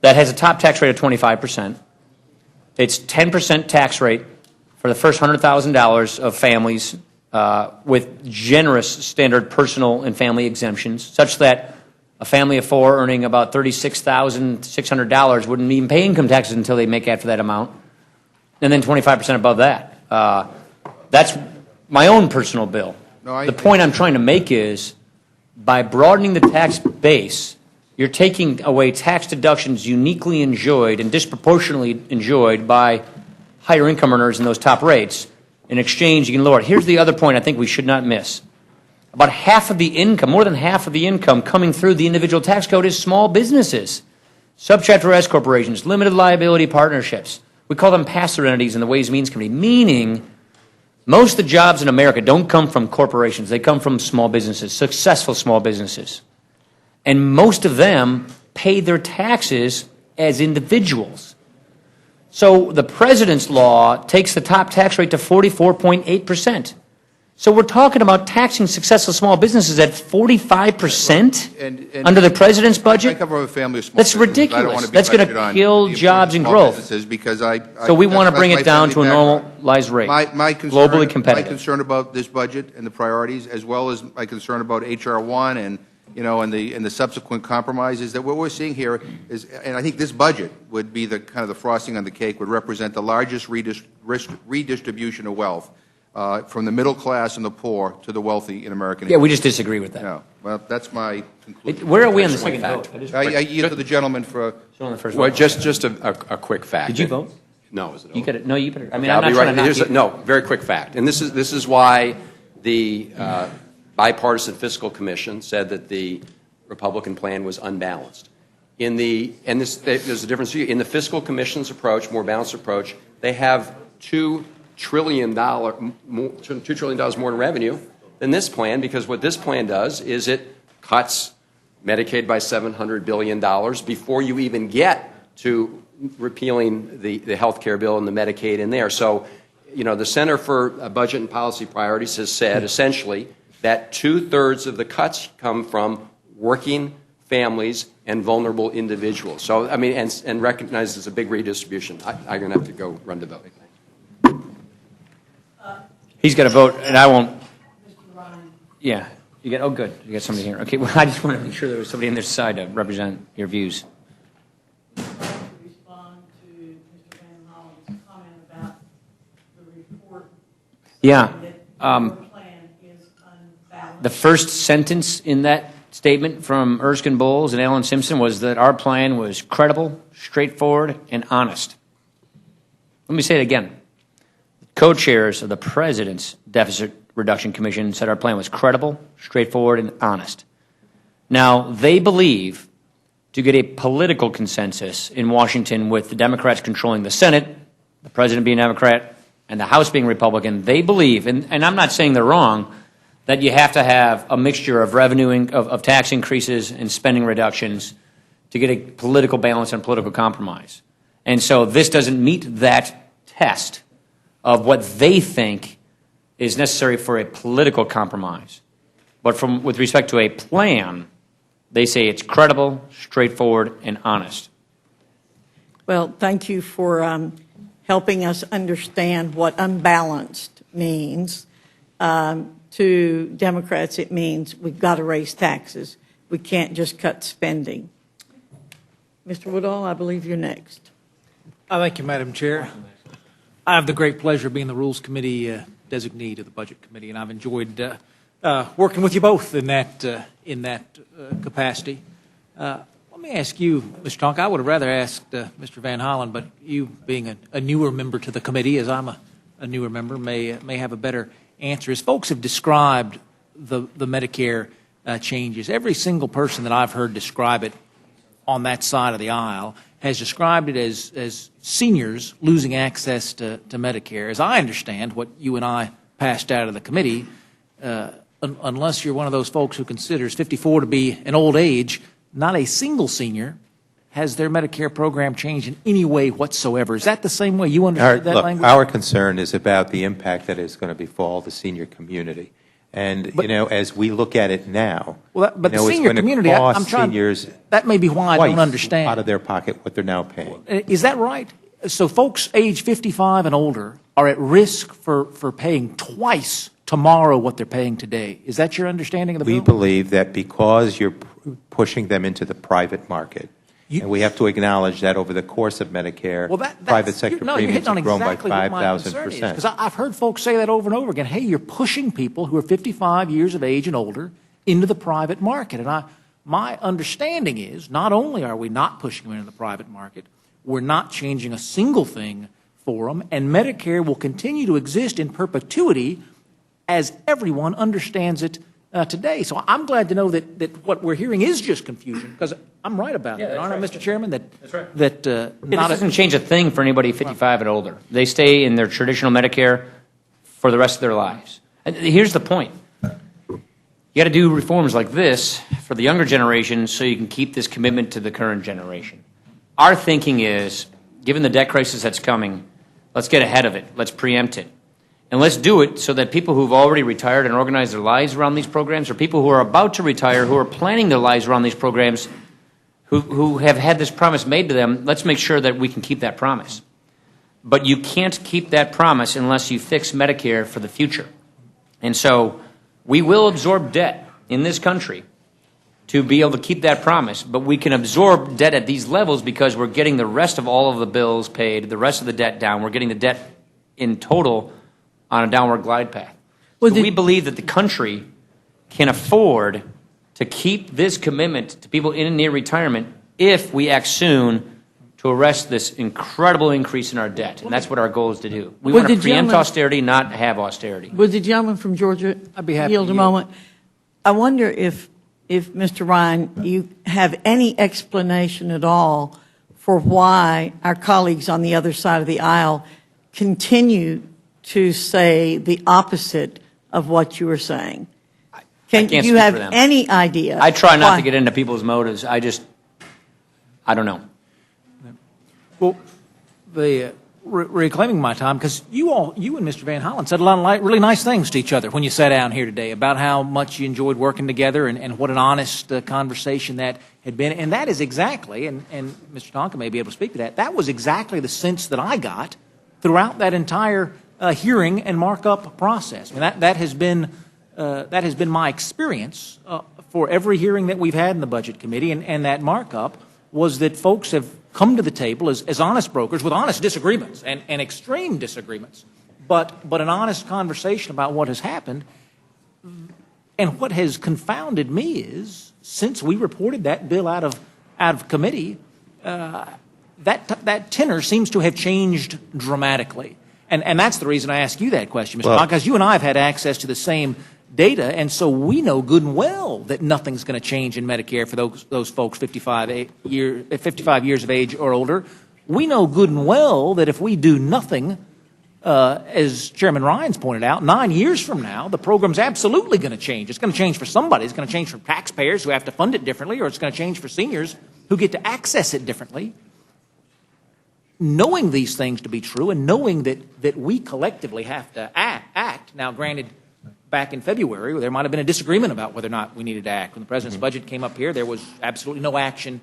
that has a top tax rate of 25%. It's 10% tax rate for the first $100,000 of families with generous standard personal and family exemptions, such that a family of four earning about $36,600 wouldn't even pay income taxes until they make after that amount, and then 25% above that. That's my own personal bill. The point I'm trying to make is, by broadening the tax base, you're taking away tax deductions uniquely enjoyed and disproportionately enjoyed by higher income earners in those top rates. In exchange, you can lower it. Here's the other point I think we should not miss. About half of the income, more than half of the income coming through the individual tax code is small businesses, subchapter S corporations, limited liability partnerships. We call them pass-through entities in the Ways and Means Committee, meaning most of the jobs in America don't come from corporations. They come from small businesses, successful small businesses. And most of them pay their taxes as individuals. So the President's law takes the top tax rate to 44.8%. So we're talking about taxing successful small businesses at 45% under the President's budget? I come from a family of small That's businesses. I don't ridiculous. want to be That's going pressured on to kill the jobs and small growth. businesses because So we want to that's bring my it down to a family background. normalized rate, My concern, globally competitive. My concern about this budget and the priorities, as well as my concern about H.R. 1 and the subsequent compromises, that what we're seeing here is, and I think this budget would be the kind of the frosting on the cake, would represent the largest redistribution of wealth from the middle class and the poor to the wealthy in American Yeah, we just disagree with that. No. Well, that's my conclusion. Where are we on the second vote? I yield to the gentleman for On the first Well, vote. just a quick fact. Did you vote? No, is it over? You could. No, you better. I mean, I'll I'm not be trying right. to knock you. No, very quick fact. And this is why the Bipartisan Fiscal Commission said that the Republican plan was unbalanced. There's a difference in the Fiscal Commission's approach, more balanced approach. They have $2 trillion more in revenue than this plan, because what this plan does is it cuts Medicaid by $700 billion before you even get to repealing the health care bill and the Medicaid in there. So, the Center for Budget and Policy Priorities has said essentially that 2/3 of the cuts come from working families and vulnerable individuals. So, I mean, and recognize it's a big redistribution. I'm going to have to go run to vote. He's got to vote, and I won't. Yeah. You got. Oh, good. You got somebody here. Okay. Well, I just want to make sure there was somebody on this side to represent your views. Respond to Mr. Van Hollen's comment about the report. Yeah. That your plan is unbalanced. The first sentence in that statement from Erskine Bowles and Alan Simpson was that our plan was credible, straightforward, and honest. Let me say it again. Co-chairs of the President's Deficit Reduction Commission said our plan was credible, straightforward, and honest. Now, they believe, to get a political consensus in Washington with the Democrats controlling the Senate, the President being Democrat, and the House being Republican, they believe, and I'm not saying they're wrong, that you have to have a mixture of revenue, of tax increases and spending reductions to get a political balance and political compromise. And so this doesn't meet that test of what they think is necessary for a political compromise. But with respect to a plan, they say it's credible, straightforward, and honest. Well, thank you for helping us understand what unbalanced means. To Democrats, it means we've got to raise taxes. We can't just cut spending. Mr. Woodall, I believe you're next. Thank you, Madam Chair. I have the great pleasure of being the Rules Committee designee to the Budget Committee, and I've enjoyed working with you both in that capacity. Let me ask you, Mr. Tonk, I would have rather asked Mr. Van Hollen, but you being a newer member to the committee, as I'm a newer member, may have a better answer. As folks have described the Medicare changes, every single person that I've heard describe it on that side of the aisle has described it as seniors losing access to Medicare. As I understand what you and I passed out of the committee, unless you're one of those folks who considers 54 to be an old age, not a single senior has their Medicare program changed in any way whatsoever. Is that the same way you understood that language? Our concern is about the impact that is going to befall the senior community. And, as we look at it now, but the senior community, I'm trying, seniors that may be why I don't understand. Out of their pocket what they're now paying. Is that right? So folks age 55 and older are at risk for paying twice tomorrow what they're paying today. Is that your understanding of the bill? We believe that because you're pushing them into the private market, and we have to acknowledge that over the course of Medicare, private sector premiums have grown by 5,000%. Because I've heard folks say that over and over again. Hey, you're pushing people who are 55 years of age and older into the private market. And my understanding is not only are we not pushing them into the private market, we're not changing a single thing for them, and Medicare will continue to exist in perpetuity as everyone understands it today. So I'm glad to know that what we're hearing is just confusion, because I'm right about that, aren't I, Mr. Chairman? That's right. That It doesn't change a thing for anybody 55 and older. They stay in their traditional Medicare for the rest of their lives. And here's the point. You got to do reforms like this for the younger generation so you can keep this commitment to the current generation. Our thinking is, given the debt crisis that's coming, let's get ahead of it. Let's preempt it. And let's do it so that people who've already retired and organized their lives around these programs, or people who are about to retire, who are planning their lives around these programs, who have had this promise made to them, let's make sure that we can keep that promise. But you can't keep that promise unless you fix Medicare for the future. And so we will absorb debt in this country to be able to keep that promise, but we can absorb debt at these levels because we're getting the rest of all of the bills paid, the rest of the debt down. We're getting the debt in total on a downward glide path. So we believe that the country can afford to keep this commitment to people in and near retirement if we act soon to arrest this incredible increase in our debt. And that's what our goal is to do. We want to preempt austerity, not have austerity. Would the gentleman from Georgia I'd be happy yield to a moment? I wonder if Mr. Ryan, you have any explanation at all for why our colleagues on the other side of the aisle continue to say the opposite of what you are saying. Can you have any idea? I try not to get into people's motives. I don't know. Well, reclaiming my time, because you and Mr. Van Hollen said a lot of really nice things to each other when you sat down here today about how much you enjoyed working together and what an honest conversation that had been. And that is exactly, and Mr. Tonka may be able to speak to that was exactly the sense that I got throughout that entire hearing and markup process. I mean, that has been my experience for every hearing that we've had in the Budget Committee, and that markup was that folks have come to the table as honest brokers with honest disagreements and extreme disagreements, but an honest conversation about what has happened. And what has confounded me is, since we reported that bill out of committee, that tenor seems to have changed dramatically. And that's the reason I ask you that question, Mr. Bach, because you and I have had access to the same data, and so we know good and well that nothing's going to change in Medicare for those folks 55 years of age or older. We know good and well that if we do nothing, as Chairman Ryan's pointed out, 9 years from now, the program's absolutely going to change. It's going to change for somebody. It's going to change for taxpayers who have to fund it differently, or it's going to change for seniors who get to access it differently. Knowing these things to be true and knowing that we collectively have to act. Now, granted, back in February, there might have been a disagreement about whether or not we needed to act. When the President's budget came up here, there was absolutely no action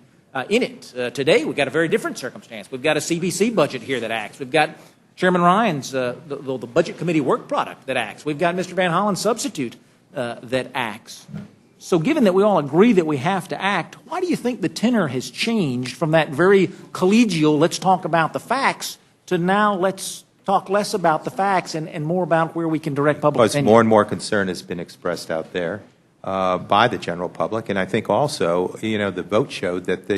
in it. Today, we've got a very different circumstance. We've got a CBC budget here that acts. We've got Chairman Ryan's, the Budget Committee work product that acts. We've got Mr. Van Hollen's substitute that acts. So given that we all agree that we have to act, why do you think the tenor has changed from that very collegial, let's talk about the facts, to now let's talk less about the facts and more about where we can direct public because opinion? more and more concern has been expressed out there by the general public, and I think also, the vote showed that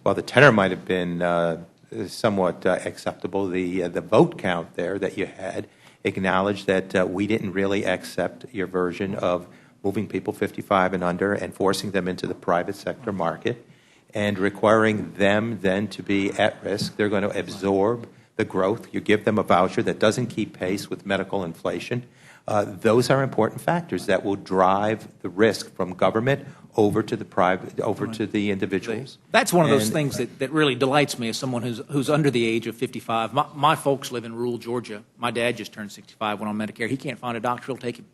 while the tenor might have been somewhat acceptable, the vote count there that you had acknowledged that we didn't really accept your version of moving people 55 and under and forcing them into the private sector market and requiring them then to be at risk. They're going to absorb the growth. You give them a voucher that doesn't keep pace with medical inflation. Those are important factors that will drive the risk from government over to the private, over to the individuals. That's one of those things that really delights me as someone who's under the age of 55. My folks live in rural Georgia. My dad just turned 65, went on Medicare. He can't find a doctor who'll take him.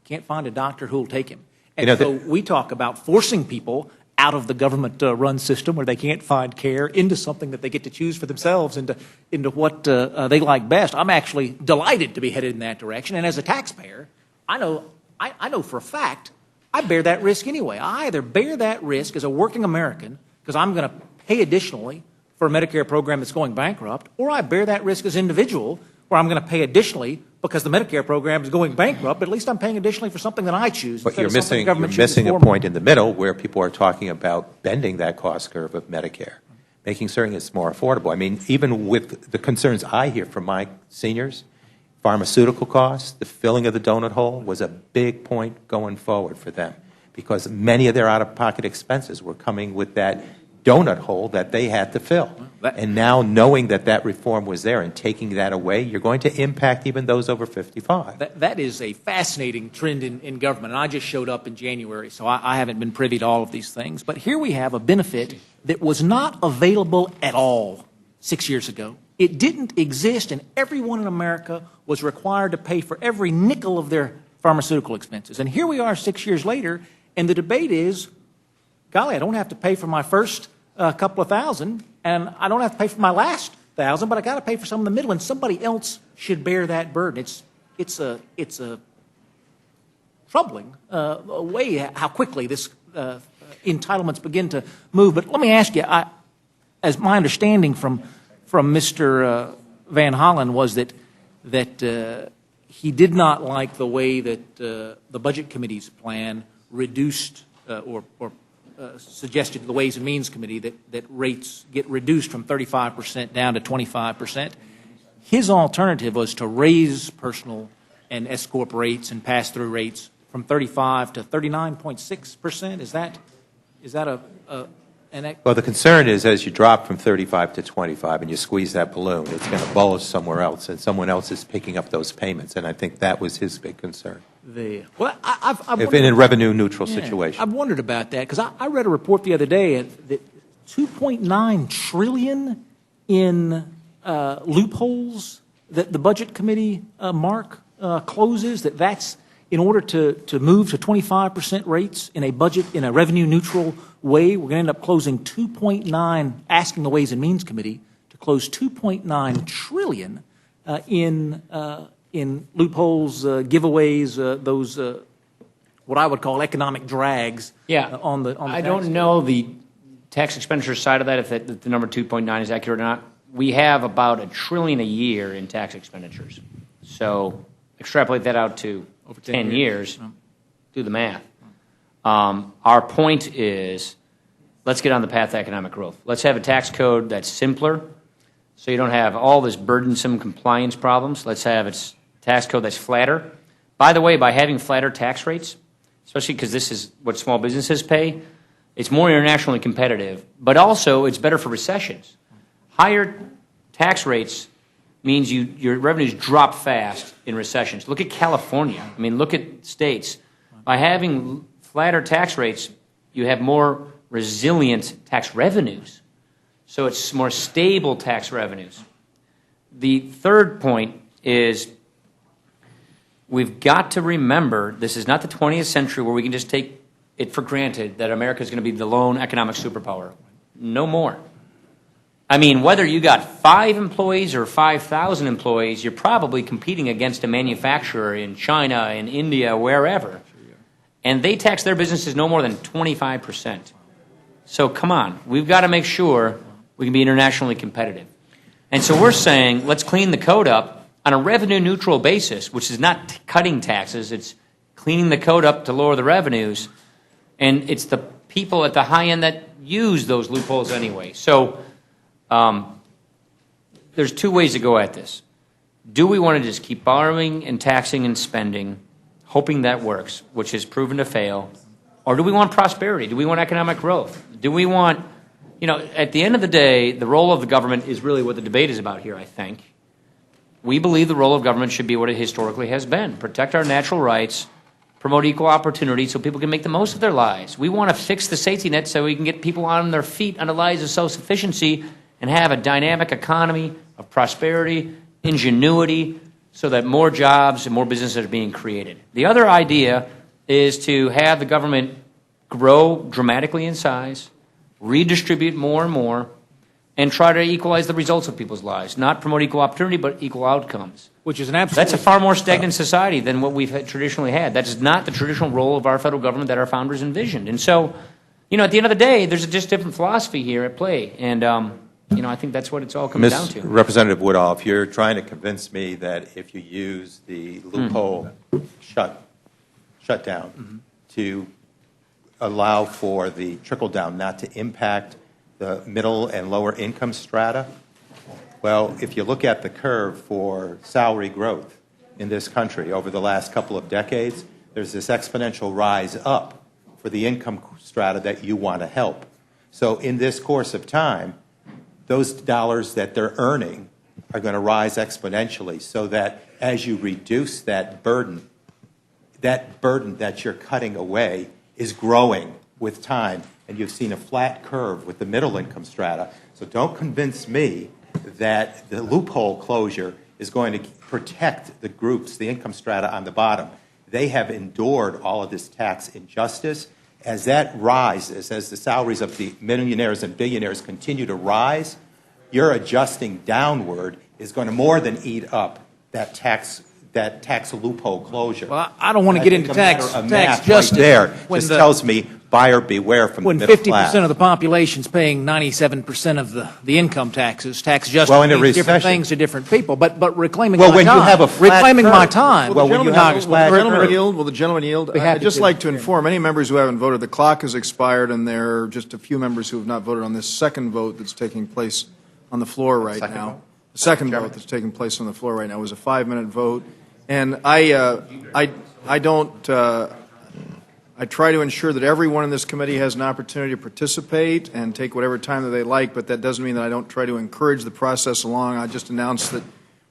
Can't find a doctor who'll take him. And so we talk about forcing people out of the government-run system where they can't find care into something that they get to choose for themselves, into what they like best. I'm actually delighted to be headed in that direction. And as a taxpayer, I know for a fact I bear that risk anyway. I either bear that risk as a working American because I'm going to pay additionally for a Medicare program that's going bankrupt, or I bear that risk as an individual where I'm going to pay additionally because the Medicare program is going bankrupt, but at least I'm paying additionally for something that I choose. But you're missing a point in the middle where people are talking about bending that cost curve of Medicare, making certain it's more affordable. I mean, even with the concerns I hear from my seniors, pharmaceutical costs, the filling of the donut hole was a big point going forward for them because many of their out-of-pocket expenses were coming with that donut hole that they had to fill. And now knowing that that reform was there and taking that away, you're going to impact even those over 55. That is a fascinating trend in government, and I just showed up in January, so I haven't been privy to all of these things. But here we have a benefit that was not available at all 6 years ago. It didn't exist, and everyone in America was required to pay for every nickel of their pharmaceutical expenses. And here we are 6 years later, and the debate is, golly, I don't have to pay for my first couple of thousand, and I don't have to pay for my last 1,000, but I got to pay for some in the middle, and somebody else should bear that burden. It's a troubling way how quickly this entitlements begin to move. But let me ask you, as my understanding from Mr. Van Hollen was that he did not like the way that the Budget Committee's plan reduced or suggested to the Ways and Means Committee that rates get reduced from 35% down to 25%. His alternative was to raise personal and S-corp rates and pass-through rates from 35 to 39.6%. Is that Well, the concern is as you drop from 35 to 25 and you squeeze that balloon, it's going to bulge somewhere else, and someone else is picking up those payments. And I think that was his big concern. I've in a revenue-neutral situation. I've wondered about that because I read a report the other day that $2.9 trillion in loopholes that the Budget Committee, Mark, closes, that's in order to move to 25% rates in a budget, in a revenue-neutral way, we're going to end up closing 2.9, asking the Ways and Means Committee to close $2.9 trillion in loopholes, giveaways, those what I would call economic drags. On the I don't know the tax expenditure side of that, if the number 2.9 is accurate or not. We have about $1 trillion a year in tax expenditures. So extrapolate that out to over 10 years. Do the math. Our point is, let's get on the path to economic growth. Let's have a tax code that's simpler, so you don't have all this burdensome compliance problems. Let's have a tax code that's flatter. By the way, by having flatter tax rates, especially because this is what small businesses pay, it's more internationally competitive, but also it's better for recessions. Higher tax rates means your revenues drop fast in recessions. Look at California. I mean, look at states. By having flatter tax rates, you have more resilient tax revenues. So it's more stable tax revenues. The third point is we've got to remember this is not the 20th century where we can just take it for granted that America is going to be the lone economic superpower. No more. I mean, whether you got 5 employees or 5,000 employees, you're probably competing against a manufacturer in China, in India, wherever. And they tax their businesses no more than 25%. So come on, we've got to make sure we can be internationally competitive. And so we're saying, let's clean the code up on a revenue-neutral basis, which is not cutting taxes, it's cleaning the code up to lower the revenues, and it's the people at the high end that use those loopholes anyway. So there's 2 ways to go at this. Do we want to just keep borrowing and taxing and spending, hoping that works, which has proven to fail, or do we want prosperity? Do we want economic growth? Do we want, at the end of the day, the role of the government is really what the debate is about here, I think. We believe the role of government should be what it historically has been, protect our natural rights, promote equal opportunity so people can make the most of their lives. We want to fix the safety net so we can get people on their feet on the lives of self-sufficiency and have a dynamic economy of prosperity, ingenuity, so that more jobs and more businesses are being created. The other idea is to have the government grow dramatically in size, redistribute more and more, and try to equalize the results of people's lives. Not promote equal opportunity, but equal outcomes. Which is an absolute. That's a far more stagnant society than what we've traditionally had. That is not the traditional role of our federal government that our founders envisioned. And so, at the end of the day, there's a just different philosophy here at play. And, I think that's what it's all comes down to. Representative Woodall, if you're trying to convince me that if you use the loophole shutdown to allow for the trickle-down not to impact the middle and lower income strata, well, if you look at the curve for salary growth in this country over the last couple of decades, there's this exponential rise up for the income strata that you want to help. So in this course of time, those dollars that they're earning are going to rise exponentially, so that as you reduce that burden that you're cutting away is growing with time, and you've seen a flat curve with the middle income strata. So don't convince me that the loophole closure is going to protect the groups, the income strata on the bottom. They have endured all of this tax injustice. As that rises, as the salaries of the millionaires and billionaires continue to rise, your adjusting downward is going to more than eat up that tax loophole closure. Well, I don't want to get into tax justice. Right there just tells me buyer beware from the middle class. When 50% of the population's paying 97% of the income taxes, tax justice well, in a means different recession. things to different people. But reclaiming well, my when time, you have a flat reclaiming curve, my time. Well, when you have a flat curve, Will the gentleman yield? Be happy I'd just to. like to inform any members who haven't voted, the clock has expired, and there are just a few members who have not voted on this second vote that's taking place on the floor right now. The second vote that's taking place on the floor right now was a 5-minute vote. And I try to ensure that everyone in this committee has an opportunity to participate and take whatever time that they like, but that doesn't mean that I don't try to encourage the process along. I just announced that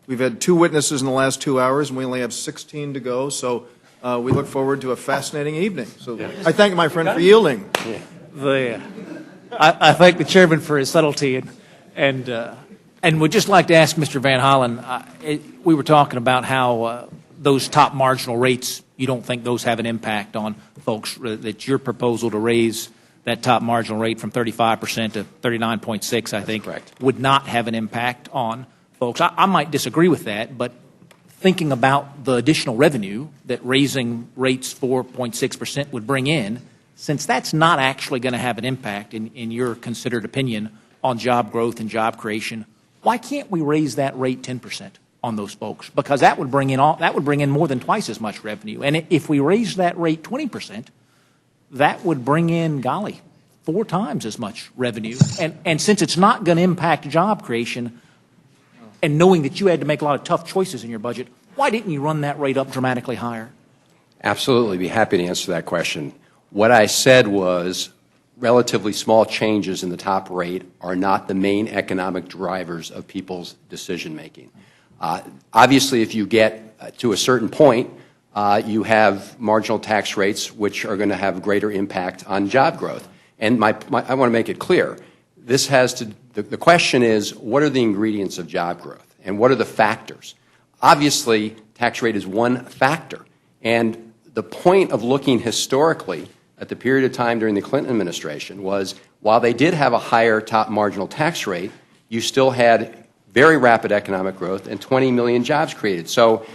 we've had 2 witnesses in the last 2 hours, and we only have 16 to go, so we look forward to a fascinating evening. So I thank my friend for yielding. I thank the chairman for his subtlety, and would just like to ask Mr. Van Hollen, we were talking about how those top marginal rates, you don't think those have an impact on folks, that your proposal to raise that top marginal rate from 35% to 39.6, I think, would not have an impact on folks. I might disagree with that, but thinking about the additional revenue that raising rates 4.6% would bring in, since that's not actually going to have an impact, in your considered opinion, on job growth and job creation, why can't we raise that rate 10% on those folks? Because that would bring in more than twice as much revenue. And if we raise that rate 20%, that would bring in, golly, 4 times as much revenue. And since it's not going to impact job creation, and knowing that you had to make a lot of tough choices in your budget, why didn't you run that rate up dramatically higher? Absolutely. Be happy to answer that question. What I said was relatively small changes in the top rate are not the main economic drivers of people's decision-making. Obviously, if you get to a certain point, you have marginal tax rates which are going to have greater impact on job growth. And I want to make it clear, this has to, the question is, what are the ingredients of job growth, and what are the factors? Obviously, tax rate is one factor. And the point of looking historically at the period of time during the Clinton administration was, while they did have a higher top marginal tax rate, you still had very rapid economic growth and 20 million jobs created. So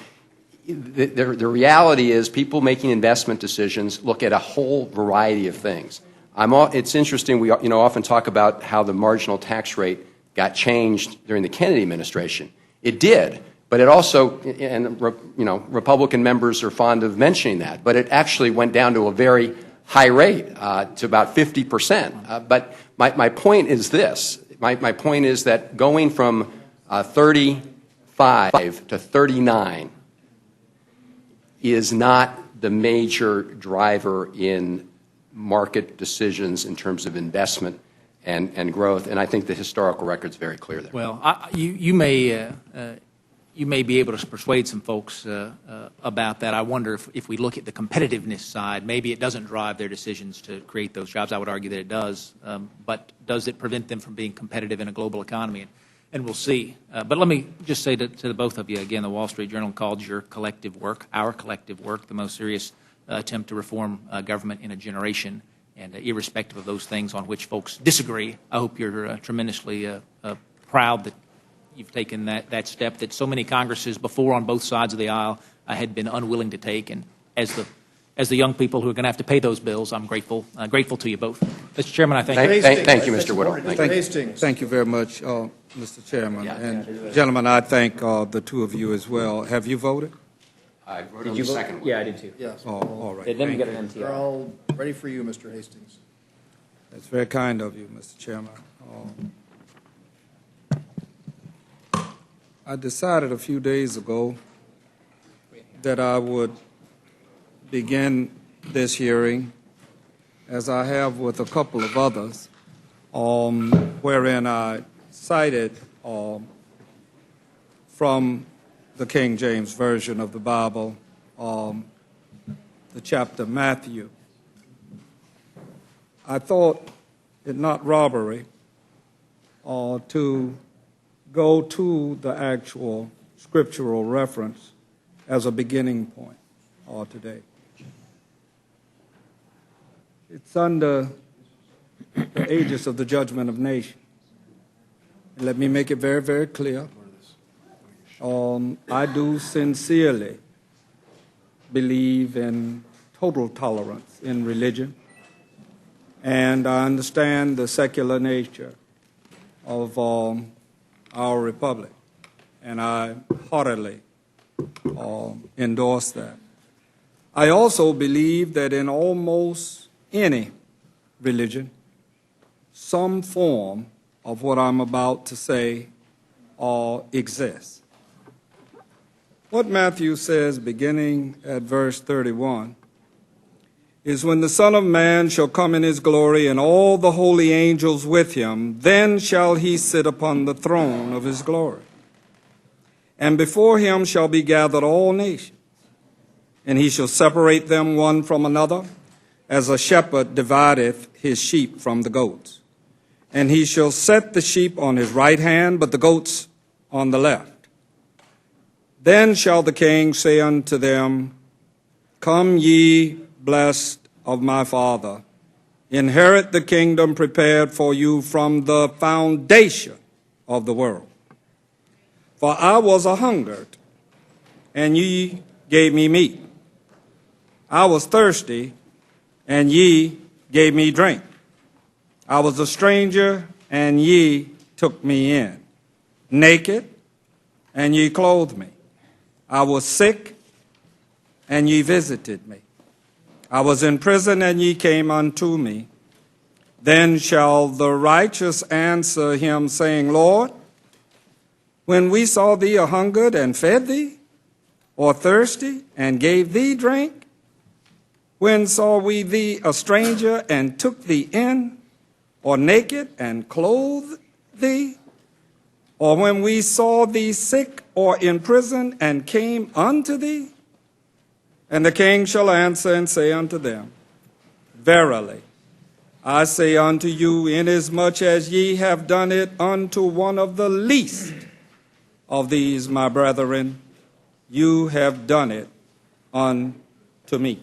the reality is people making investment decisions look at a whole variety of things. It's interesting, we often talk about how the marginal tax rate got changed during the Kennedy administration. It did, but it also, and Republican members are fond of mentioning that, but it actually went down to a very high rate, to about 50%. But my point is this. My point is that going from 35 to 39 is not the major driver in market decisions in terms of investment and growth, and I think the historical record is very clear there. Well, you may be able to persuade some folks about that. I wonder if we look at the competitiveness side, maybe it doesn't drive their decisions to create those jobs. I would argue that it does, but does it prevent them from being competitive in a global economy? And we'll see. But let me just say to the both of you, again, the Wall Street Journal called your collective work, our collective work, the most serious attempt to reform government in a generation. And irrespective of those things on which folks disagree, I hope you're tremendously proud that you've taken that step that so many Congresses before on both sides of the aisle had been unwilling to take. And as the young people who are going to have to pay those bills, I'm grateful to you both. Mr. Chairman, I thank you. Thank you, Mr. Whittle. Thank you very much, Mr. Chairman. And gentlemen, I thank the two of you as well. Have you voted? I voted Did on you the vote? second one. Yeah, I did too. Yes. Oh, all right. Then we Thank got an They're MTR. all ready for you, Mr. Hastings. That's very kind of you, Mr. Chairman. I decided a few days ago that I would begin this hearing, as I have with a couple of others, wherein I cited from the King James Version of the Bible, the chapter Matthew. I thought it not robbery to go to the actual scriptural reference as a beginning point today. It's under the aegis of the judgment of nations. Let me make it very, very clear. I do sincerely believe in total tolerance in religion, and I understand the secular nature of our republic, and I heartily endorse that. I also believe that in almost any religion, some form of what I'm about to say exists. What Matthew says, beginning at verse 31, is when the Son of Man shall come in his glory and all the holy angels with him, then shall he sit upon the throne of his glory. And before him shall be gathered all nations, and he shall separate them one from another, as a shepherd divideth his sheep from the goats. And he shall set the sheep on his right hand, but the goats on the left. Then shall the king say unto them, Come ye, blessed of my Father, inherit the kingdom prepared for you from the foundation of the world. For I was a-hungered, and ye gave me meat. I was thirsty, and ye gave me drink. I was a stranger, and ye took me in. Naked, and ye clothed me. I was sick, and ye visited me. I was in prison, and ye came unto me. Then shall the righteous answer him, saying, Lord, when we saw thee a-hungered and fed thee, or thirsty and gave thee drink? When saw we thee a stranger and took thee in, or naked and clothed thee? Or when we saw thee sick or in prison and came unto thee? And the king shall answer and say unto them, Verily, I say unto you, inasmuch as ye have done it unto one of the least of these my brethren, you have done it unto me.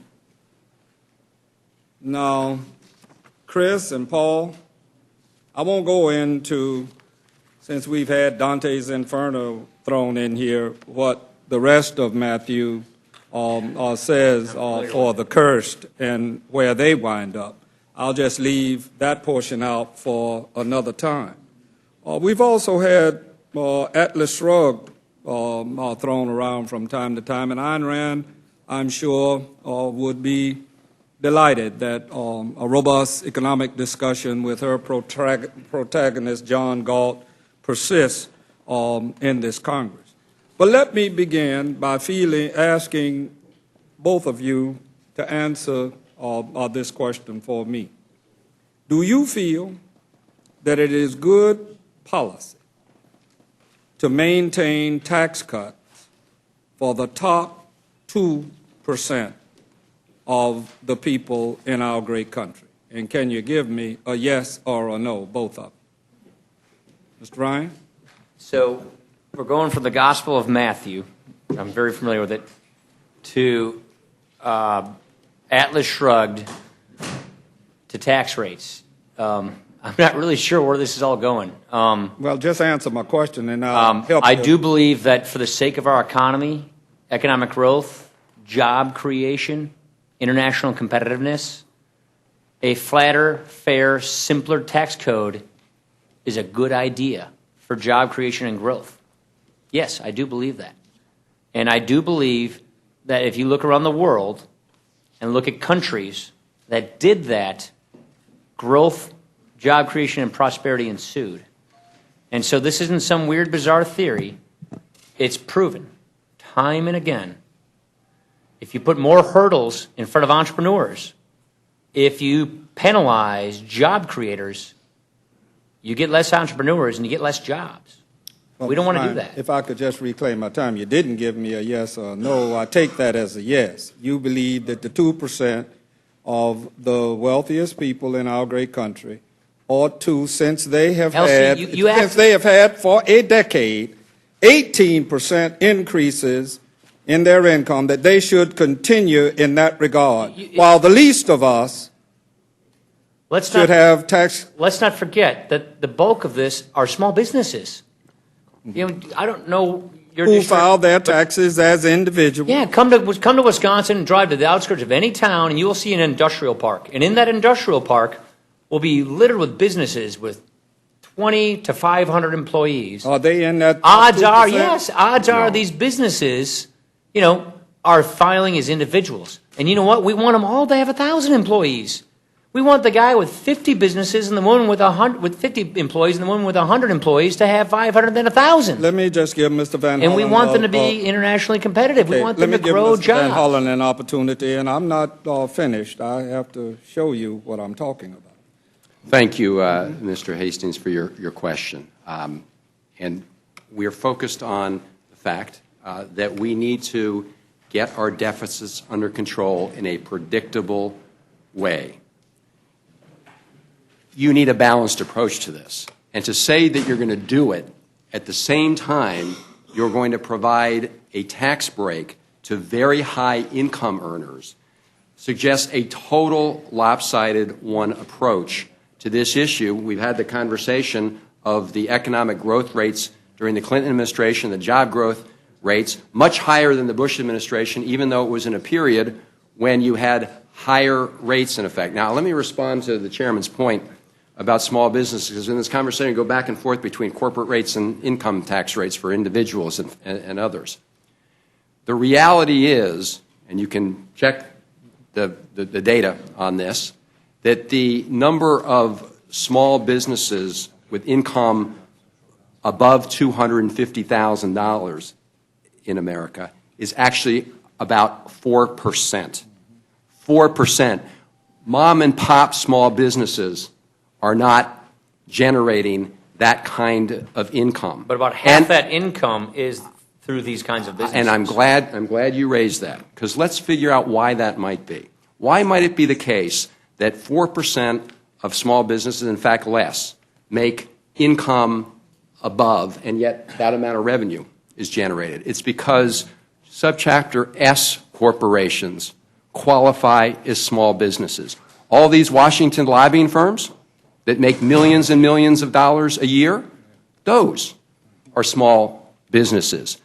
Now, Chris and Paul, I won't go into, since we've had Dante's Inferno thrown in here, what the rest of Matthew says for the cursed and where they wind up. I'll just leave that portion out for another time. We've also had Atlas Shrugged thrown around from time to time, and Ayn Rand, I'm sure, would be delighted that a robust economic discussion with her protagonist, John Galt, persists in this Congress. But let me begin by asking both of you to answer this question for me. Do you feel that it is good policy to maintain tax cuts for the top 2% of the people in our great country? And can you give me a yes or a no, both of them? Mr. Ryan? So we're going from the Gospel of Matthew, I'm very familiar with it, to Atlas Shrugged, to tax rates. I'm not really sure where this is all going. Well, just answer my question, and I'll help I you. do believe that for the sake of our economy, economic growth, job creation, international competitiveness, a flatter, fair, simpler tax code is a good idea for job creation and growth. Yes, I do believe that. And I do believe that if you look around the world and look at countries that did that, growth, job creation, and prosperity ensued. And so this isn't some weird, bizarre theory. It's proven time and again. If you put more hurdles in front of entrepreneurs, if you penalize job creators, you get less entrepreneurs and you get less jobs. We don't want to do that. If I could just reclaim my time, you didn't give me a yes or a no. I take that as a yes. You believe that the 2% of the wealthiest people in our great country ought to, since they have had for a decade 18% increases in their income, that they should continue in that regard, while the least of us should have tax. Let's not forget that the bulk of this are small businesses. You know, I don't know your who district, file their taxes as individuals. Yeah, come to Wisconsin and drive to the outskirts of any town, and you will see an industrial park. And in that industrial park will be littered with businesses with 20 to 500 employees. Are they in that? Odds are, yes. Odds are these businesses, you know, are filing as individuals. And you know what? We want them all to have 1,000 employees. We want the guy with 50 businesses and the one with 50 employees and the one with 100 employees to have 500 and 1,000. Let me just give Mr. Van Hollen. And we want them to be internationally competitive. We want them to grow Let me give Mr. Van jobs. Hollen an opportunity, and I'm not finished. I have to show you what I'm talking about. Thank you, Mr. Hastings, for your question. And we are focused on the fact that we need to get our deficits under control in a predictable way. You need a balanced approach to this. And to say that you're going to do it at the same time you're going to provide a tax break to very high income earners suggests a total lopsided one approach to this issue. We've had the conversation of the economic growth rates during the Clinton administration, the job growth rates, much higher than the Bush administration, even though it was in a period when you had higher rates in effect. Now, let me respond to the chairman's point about small businesses, because in this conversation we go back and forth between corporate rates and income tax rates for individuals and others. The reality is, and you can check the data on this, that the number of small businesses with income above $250,000 in America is actually about 4%. 4%. Mom and pop small businesses are not generating that kind of income. But about half that income is through these kinds of businesses. And I'm glad you raised that, because let's figure out why that might be. Why might it be the case that 4% of small businesses, in fact less, make income above, and yet that amount of revenue is generated? It's because subchapter S corporations qualify as small businesses. All these Washington lobbying firms that make millions and millions of dollars a year, those are small businesses.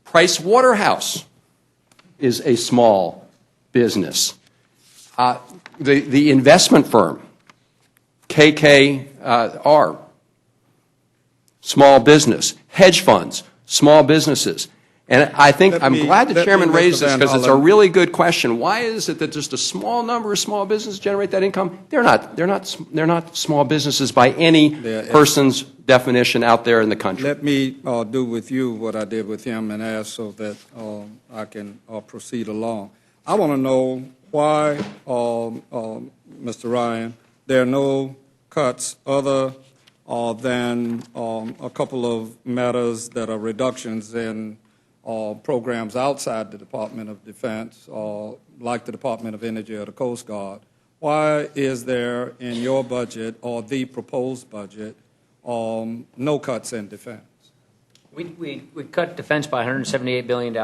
Price Waterhouse is a small business. The investment firm, KKR, small business. Hedge funds, small businesses. And I'm glad the chairman raised this, because it's a really good question. Why is it that just a small number of small businesses generate that income? They're not small businesses by any person's definition out there in the country. Let me do with you what I did with him and ask so that I can proceed along. I want to know why, Mr. Ryan, there are no cuts other than a couple of matters that are reductions in programs outside the Department of Defense, like the Department of Energy or the Coast Guard. Why is there in your budget or the proposed budget no cuts in defense? We cut defense by $178 billion.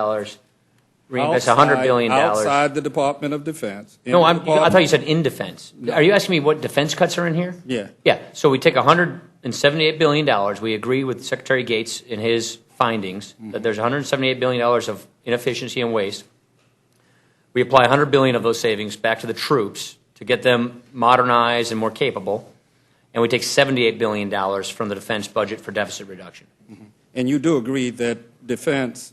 reinvest $100 billion. Outside the Department of Defense. No, I thought you said in defense. Are you asking me what defense cuts are in here? Yeah. Yeah, so we take $178 billion. We agree with Secretary Gates in his findings that there's $178 billion of inefficiency and waste. We apply $100 billion of those savings back to the troops to get them modernized and more capable, and we take $78 billion from the defense budget for deficit reduction. And you do agree that defense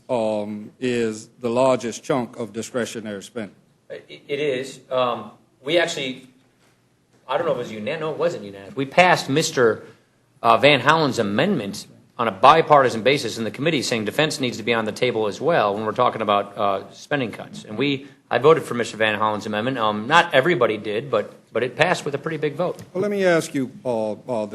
is the largest chunk of discretionary spending? It is. We actually, I don't know if it was unanimous. No, it wasn't unanimous. We passed Mr. Van Hollen's amendment on a bipartisan basis in the committee saying defense needs to be on the table as well when we're talking about spending cuts. And I voted for Mr. Van Hollen's amendment. Not everybody did, but it passed with a pretty big vote. Well, let me ask you, Paul,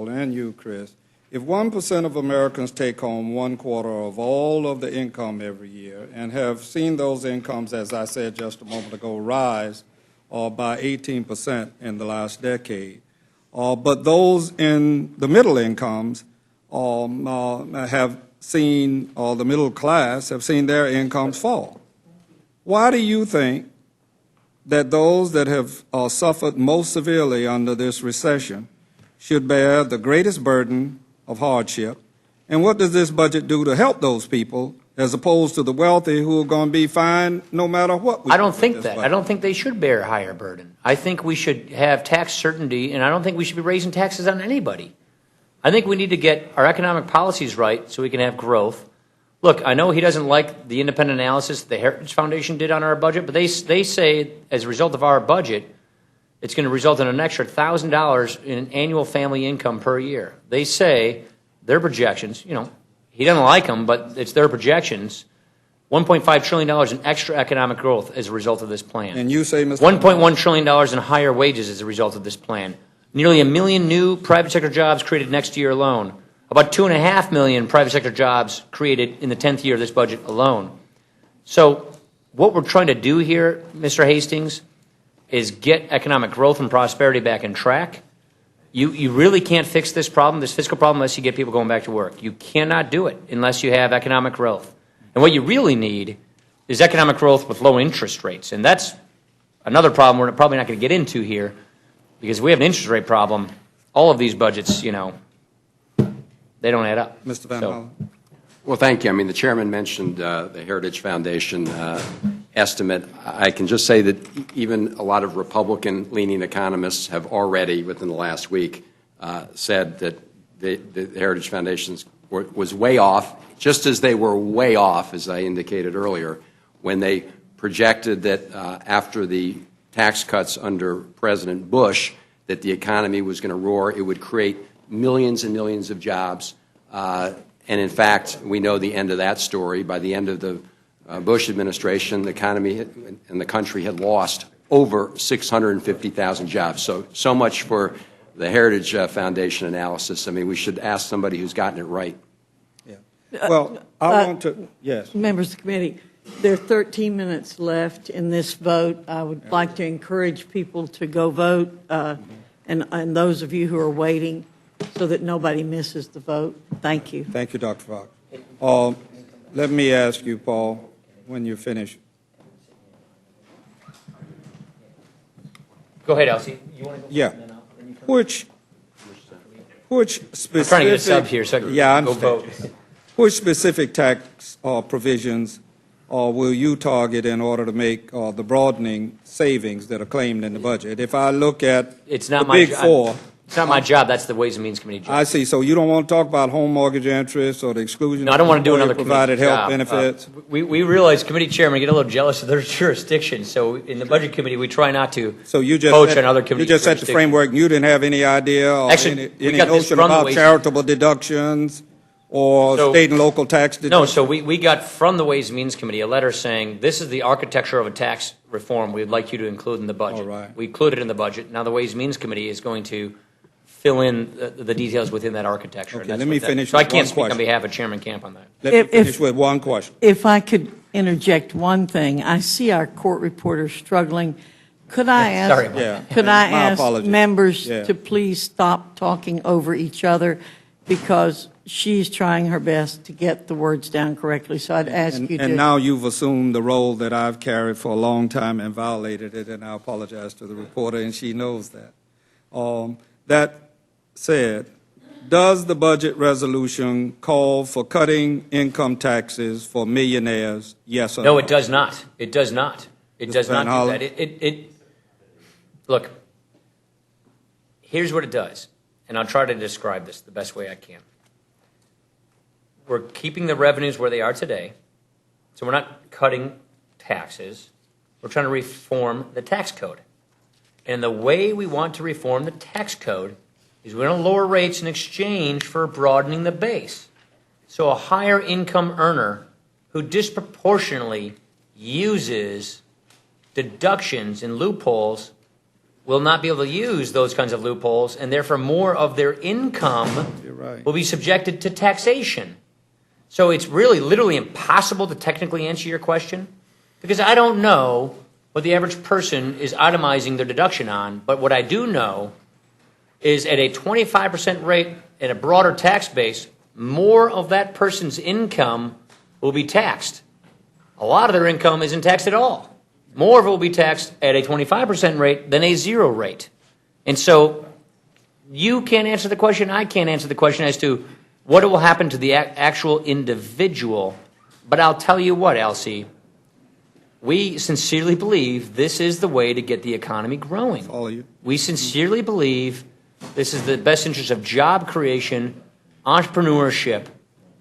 and you, Chris. If 1% of Americans take home 1/4 of all of the income every year and have seen those incomes, as I said just a moment ago, rise by 18% in the last decade, but those in the middle incomes have seen, or the middle class have seen their incomes fall. Why do you think that those that have suffered most severely under this recession should bear the greatest burden of hardship? And what does this budget do to help those people as opposed to the wealthy who are going to be fine no matter what we do? I don't think with this that. budget? I don't think they should bear a higher burden. I think we should have tax certainty, and I don't think we should be raising taxes on anybody. I think we need to get our economic policies right so we can have growth. Look, I know he doesn't like the independent analysis the Heritage Foundation did on our budget, but they say as a result of our budget, it's going to result in an extra $1,000 in annual family income per year. They say, their projections, he doesn't like them, but it's their projections, $1.5 trillion in extra economic growth as a result of this plan. And you say, Mr. $1.1 trillion in higher wages as a result of this plan. Nearly 1 million new private sector jobs created next year alone. About 2.5 million private sector jobs created in the 10th year of this budget alone. So what we're trying to do here, Mr. Hastings, is get economic growth and prosperity back in track. You really can't fix this problem, this fiscal problem, unless you get people going back to work. You cannot do it unless you have economic growth. And what you really need is economic growth with low interest rates. And that's another problem we're probably not going to get into here, because if we have an interest rate problem, all of these budgets, they don't add up. Mr. Van Hollen. Well, thank you. I mean, the chairman mentioned the Heritage Foundation estimate. I can just say that even a lot of Republican-leaning economists have already, within the last week, said that the Heritage Foundation was way off, just as they were way off, as I indicated earlier, when they projected that after the tax cuts under President Bush, that the economy was going to roar. It would create millions and millions of jobs. And in fact, we know the end of that story. By the end of the Bush administration, the economy and the country had lost over 650,000 jobs. So much for the Heritage Foundation analysis. I mean, we should ask somebody who's gotten it right. Yeah. Well, I want to, yes. Members of the committee, there are 13 minutes left in this vote. I would like to encourage people to go vote, and those of you who are waiting, so that nobody misses the vote. Thank you. Thank you, Dr. Fox. Let me ask you, Paul, when you finish. Go ahead, Elsie. You want to go? Yeah. Which specific... I'm trying to get a sub here, so I can I go understand. vote. Which specific tax provisions will you target in order to make the broadening savings that are claimed in the budget? If I look at It's not the my big job. four... It's not my job. That's the Ways and Means Committee job. I see. So you don't want to talk about home mortgage interest or the exclusion No, I don't want to do of another provided committee health job. benefits? We realize committee chairmen get a little jealous of their jurisdiction. So in the budget committee, we try not to So you just poach set, on other committees. you just set the framework, and you didn't have any idea or Actually, we any got this notion from the about Ways- charitable deductions or So- state and local tax deductions? No, so we got from the Ways and Means Committee a letter saying, this is the architecture of a tax reform we'd like you to include in the budget. All right. We included it in the budget. Now the Ways and Means Committee is going to fill in the details within that architecture. Okay, And that's let me what that- finish So I with can't one speak on question. behalf of Chairman Camp on that. Let me If- finish with one question. If I could interject one thing, I see our court reporter struggling. Could I ask? sorry about that. Could My I ask apologies. members Yeah. to please stop talking over each other, because she's trying her best to get the words down correctly, so I'd ask you to... And now you've assumed the role that I've carried for a long time and violated it, and I apologize to the reporter, and she knows that. That said, does the budget resolution call for cutting income taxes for millionaires, yes or no? No, it does not. It does not. It does not do that. Look, here's what it does, and I'll try to describe this the best way I can. We're keeping the revenues where they are today, so we're not cutting taxes. We're trying to reform the tax code. And the way we want to reform the tax code is we're going to lower rates in exchange for broadening the base. So a higher income earner who disproportionately uses deductions and loopholes will not be able to use those kinds of loopholes, and therefore more of their income will be subjected to taxation. So it's really literally impossible to technically answer your question, because I don't know what the average person is itemizing their deduction on, but what I do know is at a 25% rate and a broader tax base, more of that person's income will be taxed. A lot of their income isn't taxed at all. More of it will be taxed at a 25% rate than a 0 rate. And so you can't answer the question, I can't answer the question as to what will happen to the actual individual. But I'll tell you what, Elsie, we sincerely believe this is the way to get the economy growing. All of you. We sincerely believe this is the best interest of job creation, entrepreneurship,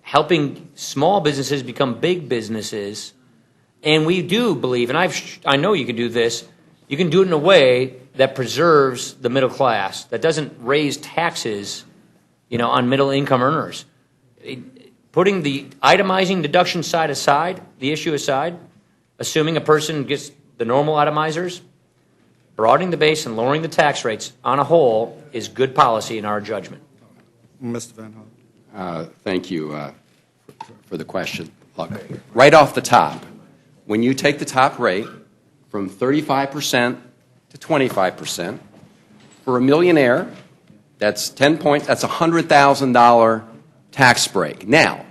helping small businesses become big businesses. And we do believe, and I know you can do this, you can do it in a way that preserves the middle class, that doesn't raise taxes, on middle income earners. Putting the itemizing deduction side aside, the issue aside, assuming a person gets the normal itemizers, broadening the base and lowering the tax rates on a whole is good policy in our judgment. Mr. Van Hollen. Thank you for the question. Look, right off the top, when you take the top rate from 35% to 25%, for a millionaire, that's 10 points, that's a $100,000 tax break. Now,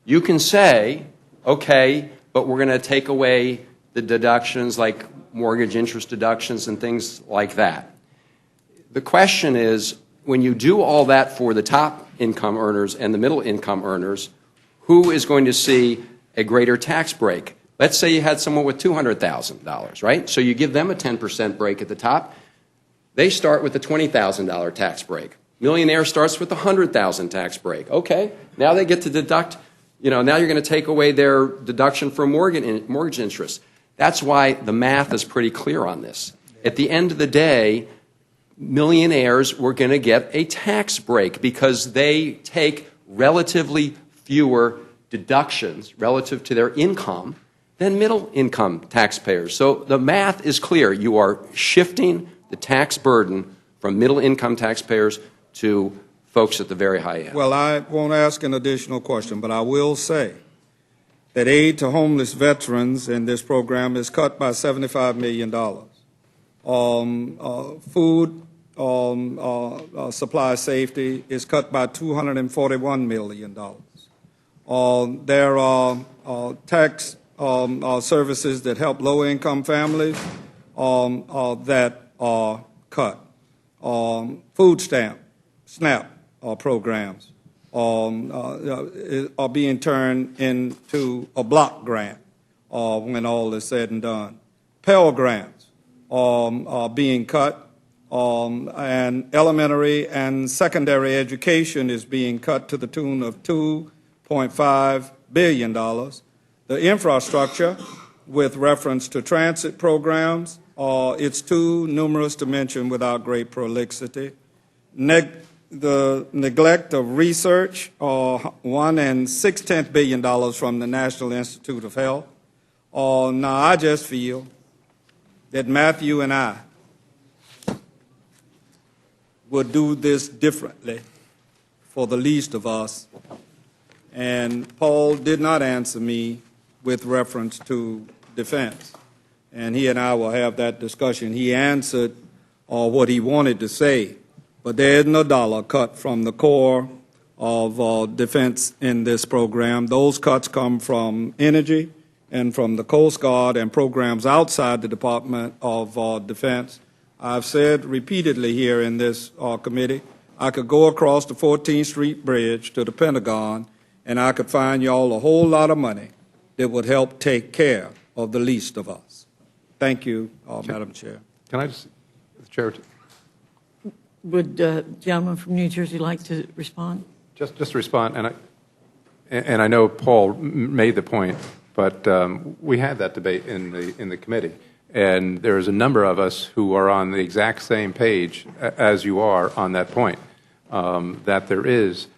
you can say, okay, but we're going to take away the deductions like mortgage interest deductions and things like that. The question is, when you do all that for the top income earners and the middle income earners, who is going to see a greater tax break? Let's say you had someone with $200,000, right? So you give them a 10% break at the top. They start with a $20,000 tax break. Millionaire starts with a $100,000 tax break. Okay, now they get to deduct, now you're going to take away their deduction for mortgage interest. That's why the math is pretty clear on this. At the end of the day, millionaires were going to get a tax break because they take relatively fewer deductions relative to their income than middle income taxpayers. So the math is clear. You are shifting the tax burden from middle income taxpayers to folks at the very high end. Well, I won't ask an additional question, but I will say that aid to homeless veterans in this program is cut by $75 million. Food supply safety is cut by $241 million. There are tax services that help low-income families that are cut. Food stamp, SNAP programs are being turned into a block grant when all is said and done. Pell grants are being cut, and elementary and secondary education is being cut to the tune of $2.5 billion. The infrastructure, with reference to transit programs, it's too numerous to mention without great prolixity. The neglect of research, $1.6 billion from the National Institute of Health. Now, I just feel that Matthew and I would do this differently for the least of us. And Paul did not answer me with reference to defense. And he and I will have that discussion. He answered what he wanted to say, but there is no dollar cut from the core of defense in this program. Those cuts come from energy and from the Coast Guard and programs outside the Department of Defense. I've said repeatedly here in this committee, I could go across the 14th Street Bridge to the Pentagon, and I could find y'all a whole lot of money that would help take care of the least of us. Thank you, Madam Chair. Can I just, Chair? Would gentleman from New Jersey like to respond? Just to respond, and I know Paul made the point, but we had that debate in the committee, and there's a number of us who are on the exact same page as you are on that point, that there is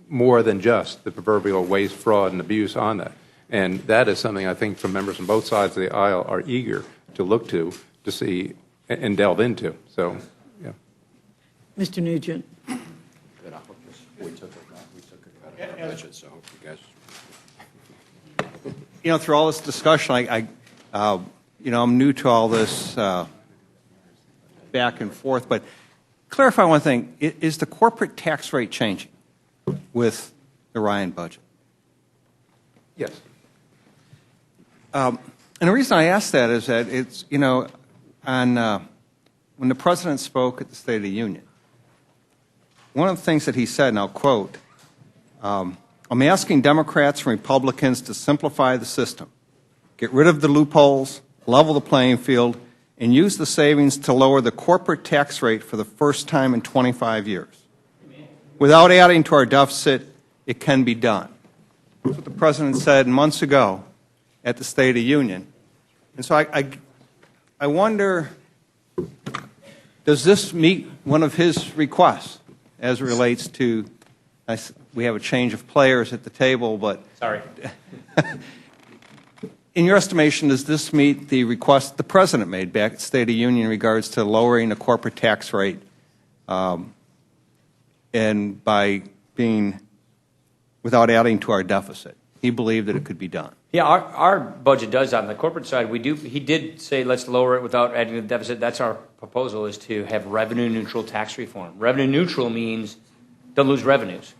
more than just the proverbial waste, fraud, and abuse on that. And that is something I think from members on both sides of the aisle are eager to look to see, and delve into. So, yeah. Mr. Nugent. We took it out of the budget, so hope you guys. You know, through all this discussion, I'm new to all this back and forth, but clarify one thing. Is the corporate tax rate changing with the Ryan budget? Yes. And the reason I ask that is that it's, when the President spoke at the State of the Union, one of the things that he said, and I'll quote, I'm asking Democrats and Republicans to simplify the system, get rid of the loopholes, level the playing field, and use the savings to lower the corporate tax rate for the first time in 25 years. Without adding to our deficit, it can be done. That's what the President said months ago at the State of the Union. And so I wonder, does this meet one of his requests as it relates to, we have a change of players at the table, but... Sorry. In your estimation, does this meet the request the President made back at the State of the Union in regards to lowering the corporate tax rate and by being, without adding to our deficit? He believed that it could be done. Yeah, our budget does on the corporate side. He did say let's lower it without adding to the deficit. That's our proposal, is to have revenue neutral tax reform. Revenue neutral means don't lose revenues,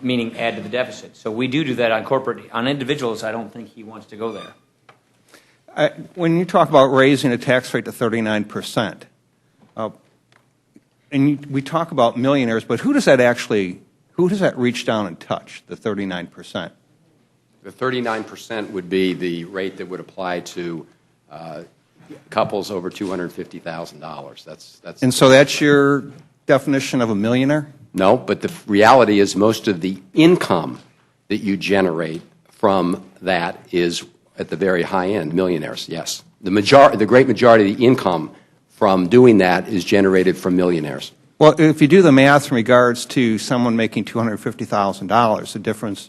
meaning add to the deficit. So we do that on corporate. On individuals, I don't think he wants to go there. When you talk about raising the tax rate to 39%, and we talk about millionaires, but who does that reach down and touch, the 39%? The 39% would be the rate that would apply to couples over $250,000. And so that's your definition of a millionaire? No, but the reality is most of the income that you generate from that is at the very high end, millionaires, yes. The great majority of the income from doing that is generated from millionaires. Well, if you do the math in regards to someone making $250,000, the difference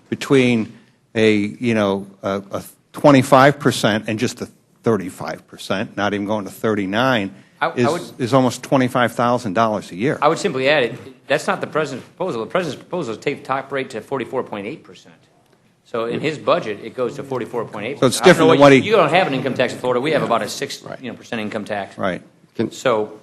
between a 25% and just a 35%, not even going to 39, is almost $25,000 a year. I would simply add it. That's not the President's proposal. The President's proposal is to take the top rate to 44.8%. So in his budget, it goes to 44.8%. So it's different than what he... You don't have an income tax in Florida. We have about a 6% income tax. Right. So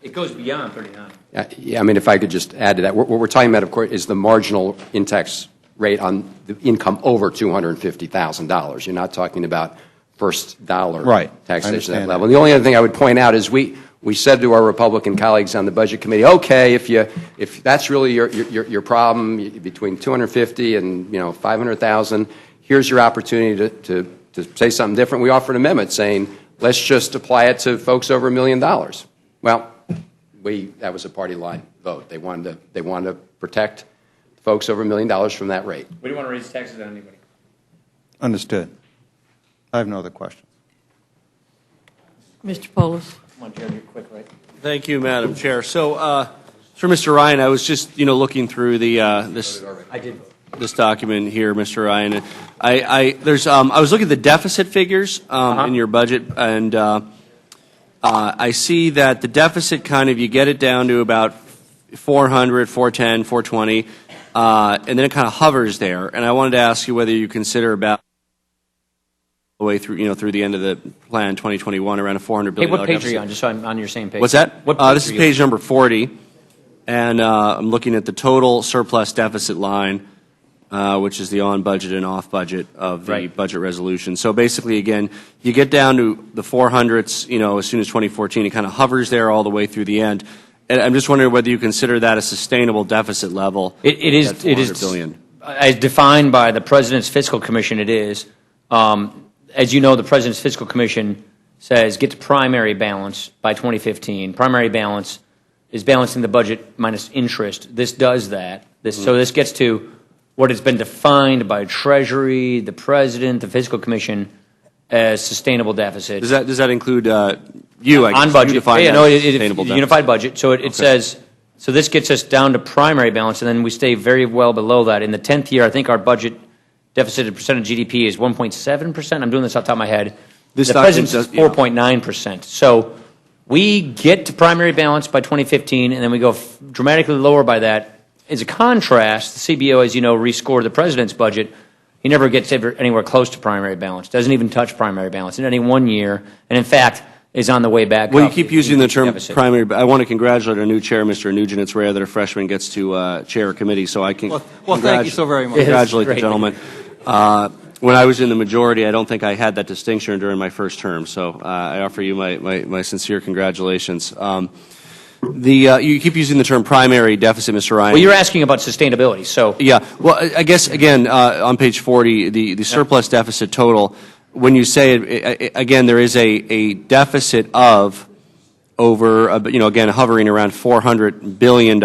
it goes beyond 39. Yeah, I mean, if I could just add to that, what we're talking about, of course, is the marginal in-tax rate on the income over $250,000. You're not talking about first dollar taxation at that level. And the only other thing I would point out is we said to our Republican colleagues on the Budget Committee, okay, if that's really your problem between $250,000 and $500,000, here's your opportunity to say something different. We offered an amendment saying, let's just apply it to folks over $1 million. Well, that was a party line vote. They wanted to protect folks over $1 million from that rate. We don't want to raise taxes on anybody. Understood. I have no other questions. Mr. Polis. Come on, Jeremy, quick, right? Thank you, Madam Chair. So, for Mr. Ryan, I was just, looking through the this document here, Mr. Ryan. I was looking at the deficit figures in your budget, and I see that the deficit you get it down to about 400, 410, 420, and then it kind of hovers there. And I wanted to ask you whether you consider about the way through, through the end of the plan, 2021, around a $400 billion Hey, what page deficit. are you on, just so I'm on your same page? What's that? What page this is page number 40. and I'm looking at the total surplus deficit line, which is the on-budget and off-budget of the budget resolution. So basically, again, you get down to the 400s, as soon as 2014. It kind of hovers there all the way through the end. And I'm just wondering whether you consider that a sustainable deficit level. It is. It is billion. As defined by the President's Fiscal Commission. It is. As you know, the President's Fiscal Commission says get to primary balance by 2015. Primary balance is balancing the budget minus interest. This does that. So this gets to what has been defined by Treasury, the President, the Fiscal Commission as sustainable deficit. Does that include you? I guess, on budget? Sustainable deficit. Unified budget. So it says. So this gets us down to primary balance, and then we stay very well below that. In the 10th year, I think our budget deficit percent of GDP is 1.7%. I'm doing this off the top of my head. The President's is 4.9%. So we get to primary balance by 2015, and then we go dramatically lower by that. As a contrast, the CBO, as you know, rescored the President's budget. He never gets anywhere close to primary balance, doesn't even touch primary balance in any 1 year, and in fact is on the way back Well, up. you keep using the term deficit. primary. I want to congratulate our new chair, Mr. Nugent. It's rare that a freshman gets to chair a committee, so I can thank you so very much. Congratulate the gentleman. When I was in the majority, I don't think I had that distinction during my first term, so I offer you my sincere congratulations. You keep using the term primary deficit, Mr. Ryan. Well, you're asking about sustainability, so. Yeah, well, I guess, again, on page 40, the surplus deficit total, when you say it, again, there is a deficit of over, again, hovering around $400 billion.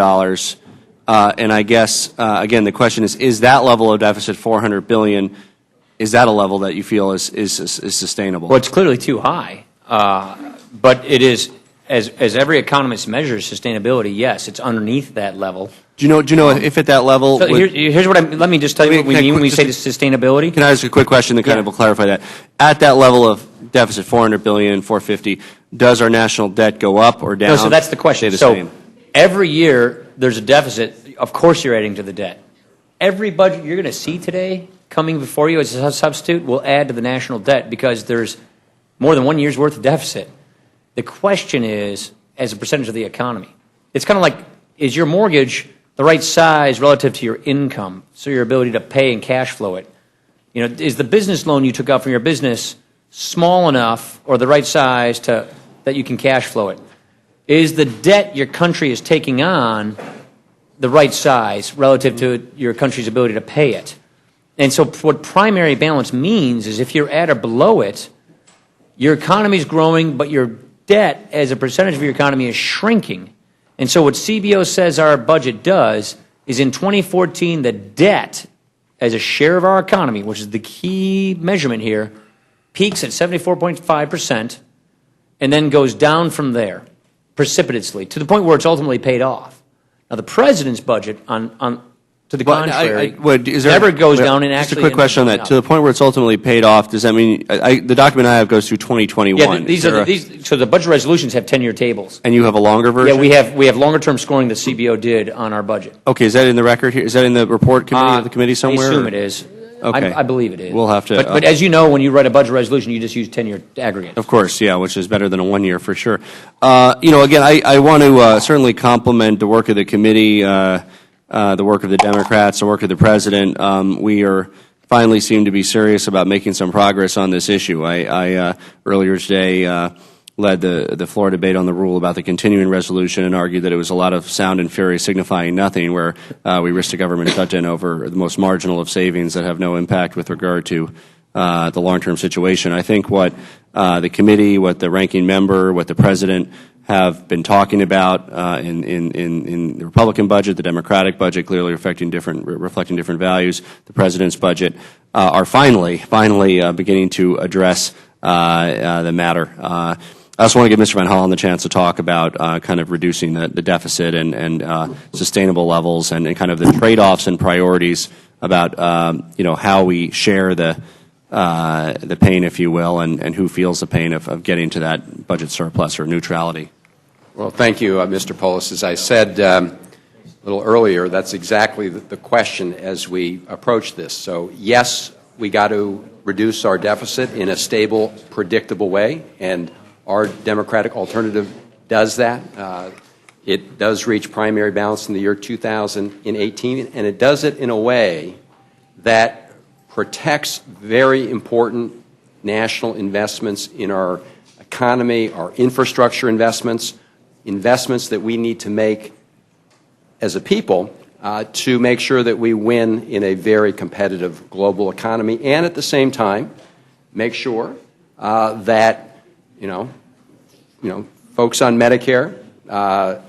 And I guess, again, the question is that level of deficit, $400 billion, is that a level that you feel is sustainable? Well, it's clearly too high, but it is, as every economist measures sustainability, yes, it's underneath that level. Do you know if at that level? So here's what let me just tell you what we mean when we say sustainability. Can I ask a quick question that kind of will clarify that? At that level of deficit, $400 billion, $450, does our national debt go up or down? No, so that's the question. Same? Every year there's a deficit. Of course, you're adding to the debt. Every budget you're going to see today coming before you as a substitute will add to the national debt because there's more than 1 year's worth of deficit. The question is, as a percentage of the economy, it's kind of like, is your mortgage the right size relative to your income, so your ability to pay and cash flow it? Is the business loan you took out from your business small enough or the right size that you can cash flow it? Is the debt your country is taking on the right size relative to your country's ability to pay it? And so what primary balance means is if you're at or below it, your economy is growing, but your debt as a percentage of your economy is shrinking. And so what CBO says our budget does is in 2014, the debt as a share of our economy, which is the key measurement here, peaks at 74.5% and then goes down from there precipitously to the point where it's ultimately paid off. Now, the President's budget, to the contrary, never goes down and actually... Just a quick question on that. To the point where it's ultimately paid off, does that mean... the document I have goes through 2021. Yeah, so the budget resolutions have 10-year tables. And you have a longer version? Yeah, we have longer-term scoring the CBO did on our budget. Okay, is that in the record here? Is that in the report committee of the committee somewhere? I assume it is. Okay. I believe it is. We'll have to... But as you know, when you write a budget resolution, you just use 10-year aggregate. Of course, yeah, which is better than a 1 year for sure. Again, I want to certainly compliment the work of the committee, the work of the Democrats, the work of the President. We finally seem to be serious about making some progress on this issue. I earlier today led the floor debate on the rule about the continuing resolution and argued that it was a lot of sound and fury signifying nothing, where we risked a government shutdown over the most marginal of savings that have no impact with regard to the long-term situation. I think what the committee, what the ranking member, what the President have been talking about in the Republican budget, the Democratic budget, clearly reflecting different values, the President's budget, are finally beginning to address the matter. I also want to give Mr. Van Hollen the chance to talk about kind of reducing the deficit and sustainable levels and kind of the trade-offs and priorities about how we share the pain, if you will, and who feels the pain of getting to that budget surplus or neutrality. Well, thank you, Mr. Polis. As I said a little earlier, that's exactly the question as we approach this. So, yes, we got to reduce our deficit in a stable, predictable way, and our Democratic alternative does that. It does reach primary balance in the year 2018, and it does it in a way that protects very important national investments in our economy, our infrastructure investments, investments that we need to make as a people to make sure that we win in a very competitive global economy, and at the same time make sure that folks on Medicare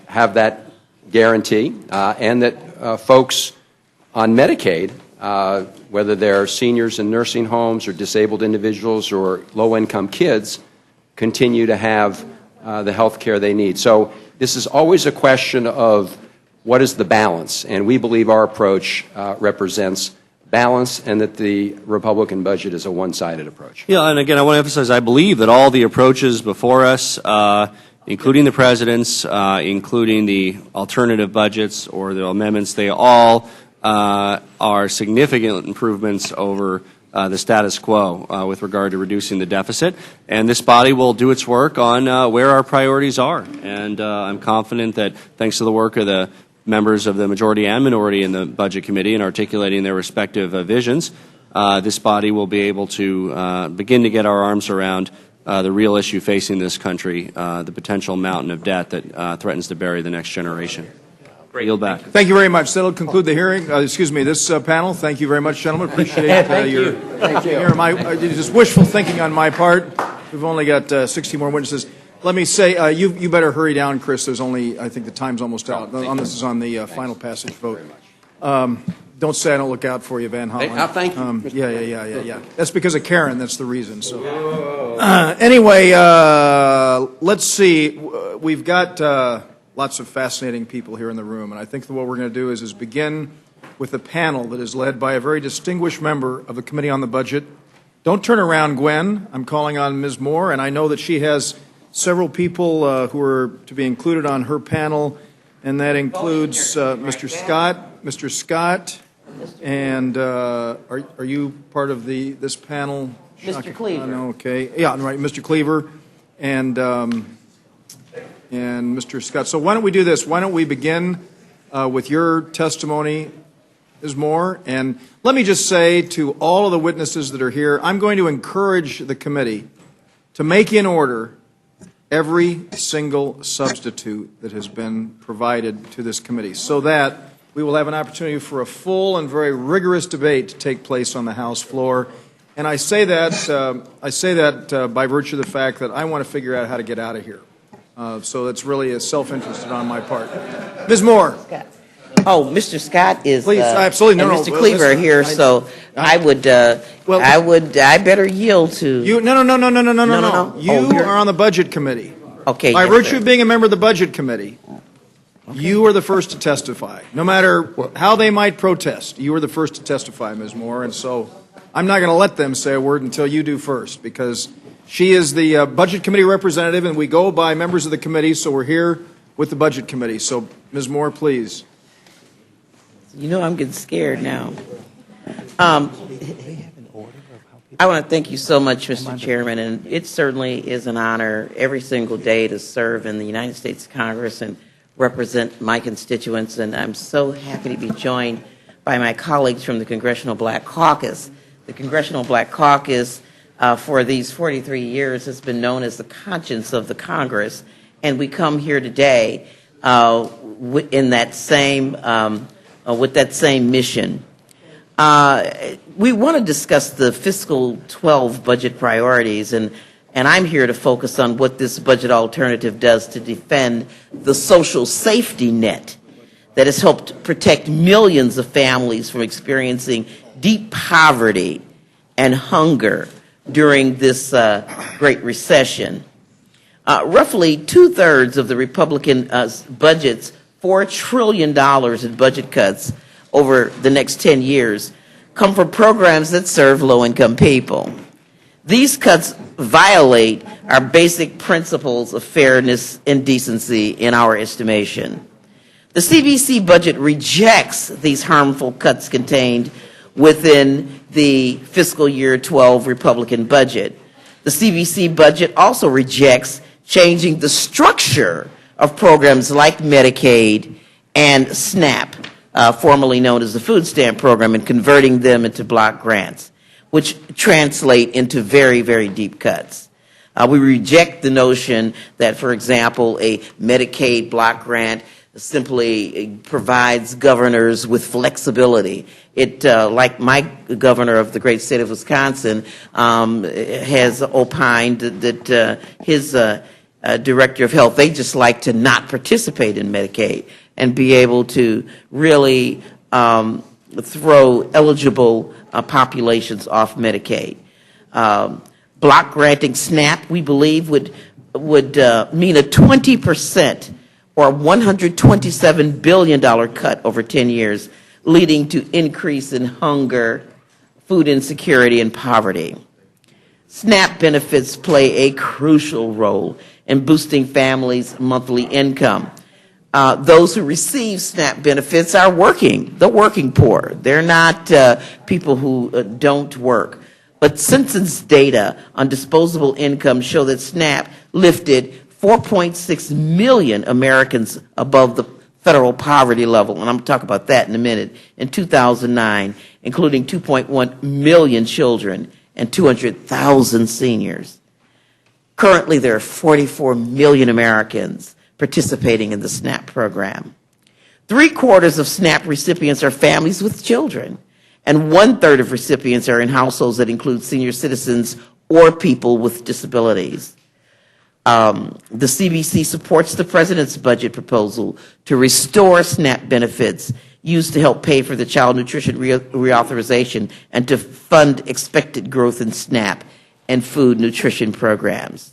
have that guarantee, and that folks on Medicaid, whether they're seniors in nursing homes or disabled individuals or low-income kids, continue to have the health care they need. So this is always a question of what is the balance, and we believe our approach represents balance, and that the Republican budget is a one-sided approach. Yeah, and again, I want to emphasize, I believe that all the approaches before us, including the President's, including the alternative budgets or the amendments, they all are significant improvements over the status quo with regard to reducing the deficit. And this body will do its work on where our priorities are. And I'm confident that thanks to the work of the members of the majority and minority in the Budget Committee in articulating their respective visions, this body will be able to begin to get our arms around the real issue facing this country, the potential mountain of debt that threatens to bury the next generation. Yield back. Thank you very much. That'll conclude the hearing. This panel. Thank you very much, gentlemen. Appreciate your just wishful thinking on my part. We've only got 60 more witnesses. Let me say, you better hurry down, Chris. There's only, I think the time's almost out. This is on the final passage vote. Don't say I don't look out for you, Van Hollen. Thank you. Yeah. That's because of Karen. That's the reason. So anyway, let's see. We've got lots of fascinating people here in the room, and I think that what we're going to do is begin with a panel that is led by a very distinguished member of the Committee on the Budget. Don't turn around, Gwen. I'm calling on Ms. Moore, and I know that she has several people who are to be included on her panel, and that includes Mr. Scott, and are you part of this panel? Mr. Cleaver. Okay. Yeah, right, Mr. Cleaver and Mr. Scott. So why don't we do this? Why don't we begin with your testimony, Ms. Moore? And let me just say to all of the witnesses that are here, I'm going to encourage the committee to make in order every single substitute that has been provided to this committee, so that we will have an opportunity for a full and very rigorous debate to take place on the House floor. And I say that by virtue of the fact that I want to figure out how to get out of here. So it's really a self-interested on my part. Ms. Moore. Oh, Mr. Scott is. Please, absolutely, and Mr. Cleaver are here, so I better yield to. You no. You are on the Budget Committee. Okay. By virtue of being a member of the Budget Committee, you are the first to testify. No matter how they might protest, you are the first to testify, Ms. Moore, and so I'm not going to let them say a word until you do first, because she is the Budget Committee representative, and we go by members of the committee, so we're here with the Budget Committee. So, Ms. Moore, please. You know I'm getting scared now. I want to thank you so much, Mr. Chairman, and it certainly is an honor every single day to serve in the United States Congress and represent my constituents, and I'm so happy to be joined by my colleagues from the Congressional Black Caucus. The Congressional Black Caucus for these 43 years has been known as the conscience of the Congress, and we come here today in that same with that same mission. We want to discuss the fiscal 12 budget priorities, and I'm here to focus on what this budget alternative does to defend the social safety net that has helped protect millions of families from experiencing deep poverty and hunger during this Great Recession. Roughly two-thirds of the Republican budget's $4 trillion in budget cuts over the next 10 years come from programs that serve low-income people. These cuts violate our basic principles of fairness and decency in our estimation. The CBC budget rejects these harmful cuts contained within the fiscal year 12 Republican budget. The CBC budget also rejects changing the structure of programs like Medicaid and SNAP, formerly known as the Food Stamp Program, and converting them into block grants, which translate into very, very deep cuts. We reject the notion that, for example, a Medicaid block grant simply provides governors with flexibility. It, like my governor of the great state of Wisconsin, has opined that his director of health, they just like to not participate in Medicaid and be able to really throw eligible populations off Medicaid. Block granting SNAP, we believe, would mean a 20% or $127 billion cut over 10 years, leading to increase in hunger, food insecurity, and poverty. SNAP benefits play a crucial role in boosting families' monthly income. Those who receive SNAP benefits are working, the working poor. They're not people who don't work. But census data on disposable income show that SNAP lifted 4.6 million Americans above the federal poverty level, and I'm going to talk about that in a minute, in 2009, including 2.1 million children and 200,000 seniors. Currently, there are 44 million Americans participating in the SNAP program. 3/4 of SNAP recipients are families with children, and 1/3 of recipients are in households that include senior citizens or people with disabilities. The CBC supports the President's budget proposal to restore SNAP benefits used to help pay for the child nutrition reauthorization and to fund expected growth in SNAP and food nutrition programs.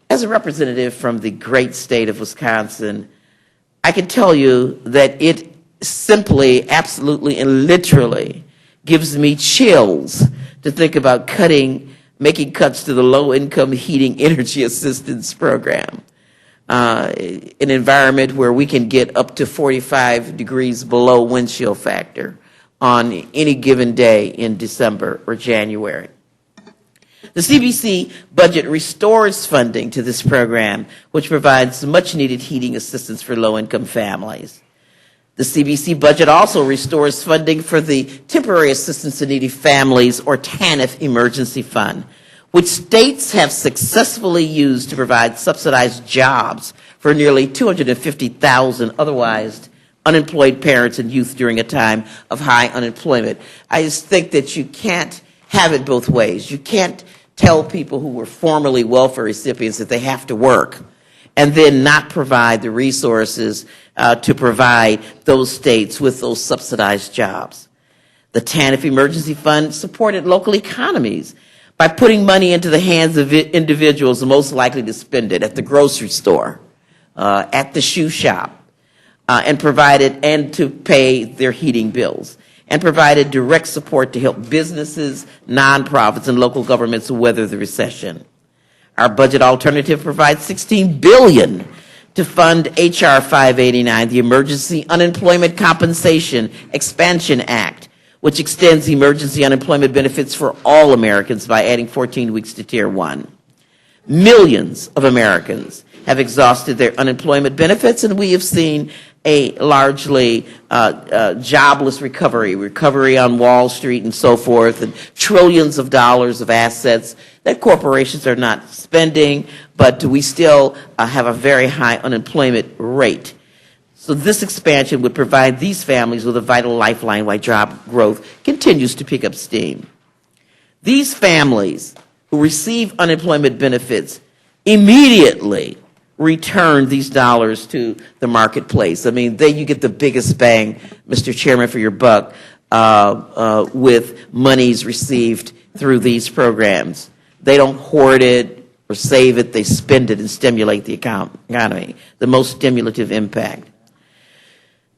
As a representative from the great state of Wisconsin, I can tell you that it simply, absolutely, and literally gives me chills to think about making cuts to the low-income heating energy assistance program, an environment where we can get up to 45 degrees below windshield factor on any given day in December or January. The CBC budget restores funding to this program, which provides much-needed heating assistance for low-income families. The CBC budget also restores funding for the Temporary Assistance to Needy Families, or TANF, emergency fund, which states have successfully used to provide subsidized jobs for nearly 250,000 otherwise unemployed parents and youth during a time of high unemployment. I just think that you can't have it both ways. You can't tell people who were formerly welfare recipients that they have to work and then not provide the resources to provide those states with those subsidized jobs. The TANF Emergency Fund supported local economies by putting money into the hands of individuals most likely to spend it at the grocery store, at the shoe shop, and to pay their heating bills, and provided direct support to help businesses, nonprofits, and local governments weather the recession. Our budget alternative provides $16 billion to fund H.R. 589, the Emergency Unemployment Compensation Expansion Act, which extends emergency unemployment benefits for all Americans by adding 14 weeks to Tier 1. Millions of Americans have exhausted their unemployment benefits, and we have seen a largely jobless recovery on Wall Street and so forth, and trillions of dollars of assets that corporations are not spending, but we still have a very high unemployment rate. So this expansion would provide these families with a vital lifeline while job growth continues to pick up steam. These families who receive unemployment benefits immediately return these dollars to the marketplace. I mean, you get the biggest bang, Mr. Chairman, for your buck with monies received through these programs. They don't hoard it or save it. They spend it and stimulate the economy, the most stimulative impact.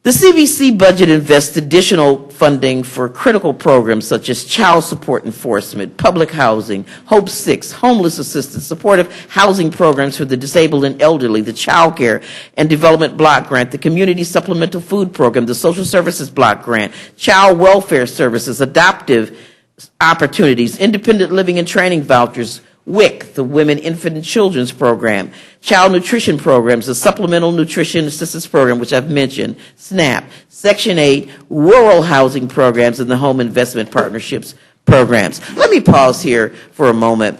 The CBC budget invests additional funding for critical programs such as child support enforcement, public housing, Hope 6, homeless assistance, supportive housing programs for the disabled and elderly, the child care and development block grant, the community supplemental food program, the social services block grant, child welfare services, adoptive opportunities, independent living and training vouchers, WIC, the Women, Infant, and Children's Program, child nutrition programs, the Supplemental Nutrition Assistance Program, which I've mentioned, SNAP, Section 8, rural housing programs, and the Home Investment Partnerships programs. Let me pause here for a moment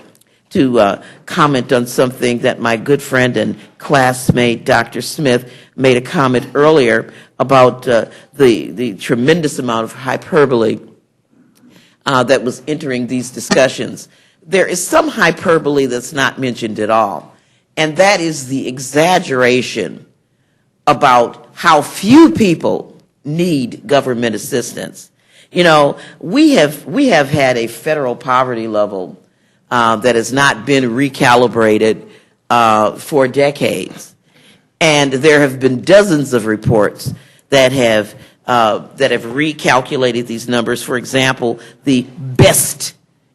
to comment on something that my good friend and classmate, Dr. Smith, made a comment earlier about the tremendous amount of hyperbole that was entering these discussions. There is some hyperbole that's not mentioned at all, and that is the exaggeration about how few people need government assistance. You know, we have had a federal poverty level that has not been recalibrated for decades, and there have been dozens of reports that have recalculated these numbers. For example, the BEST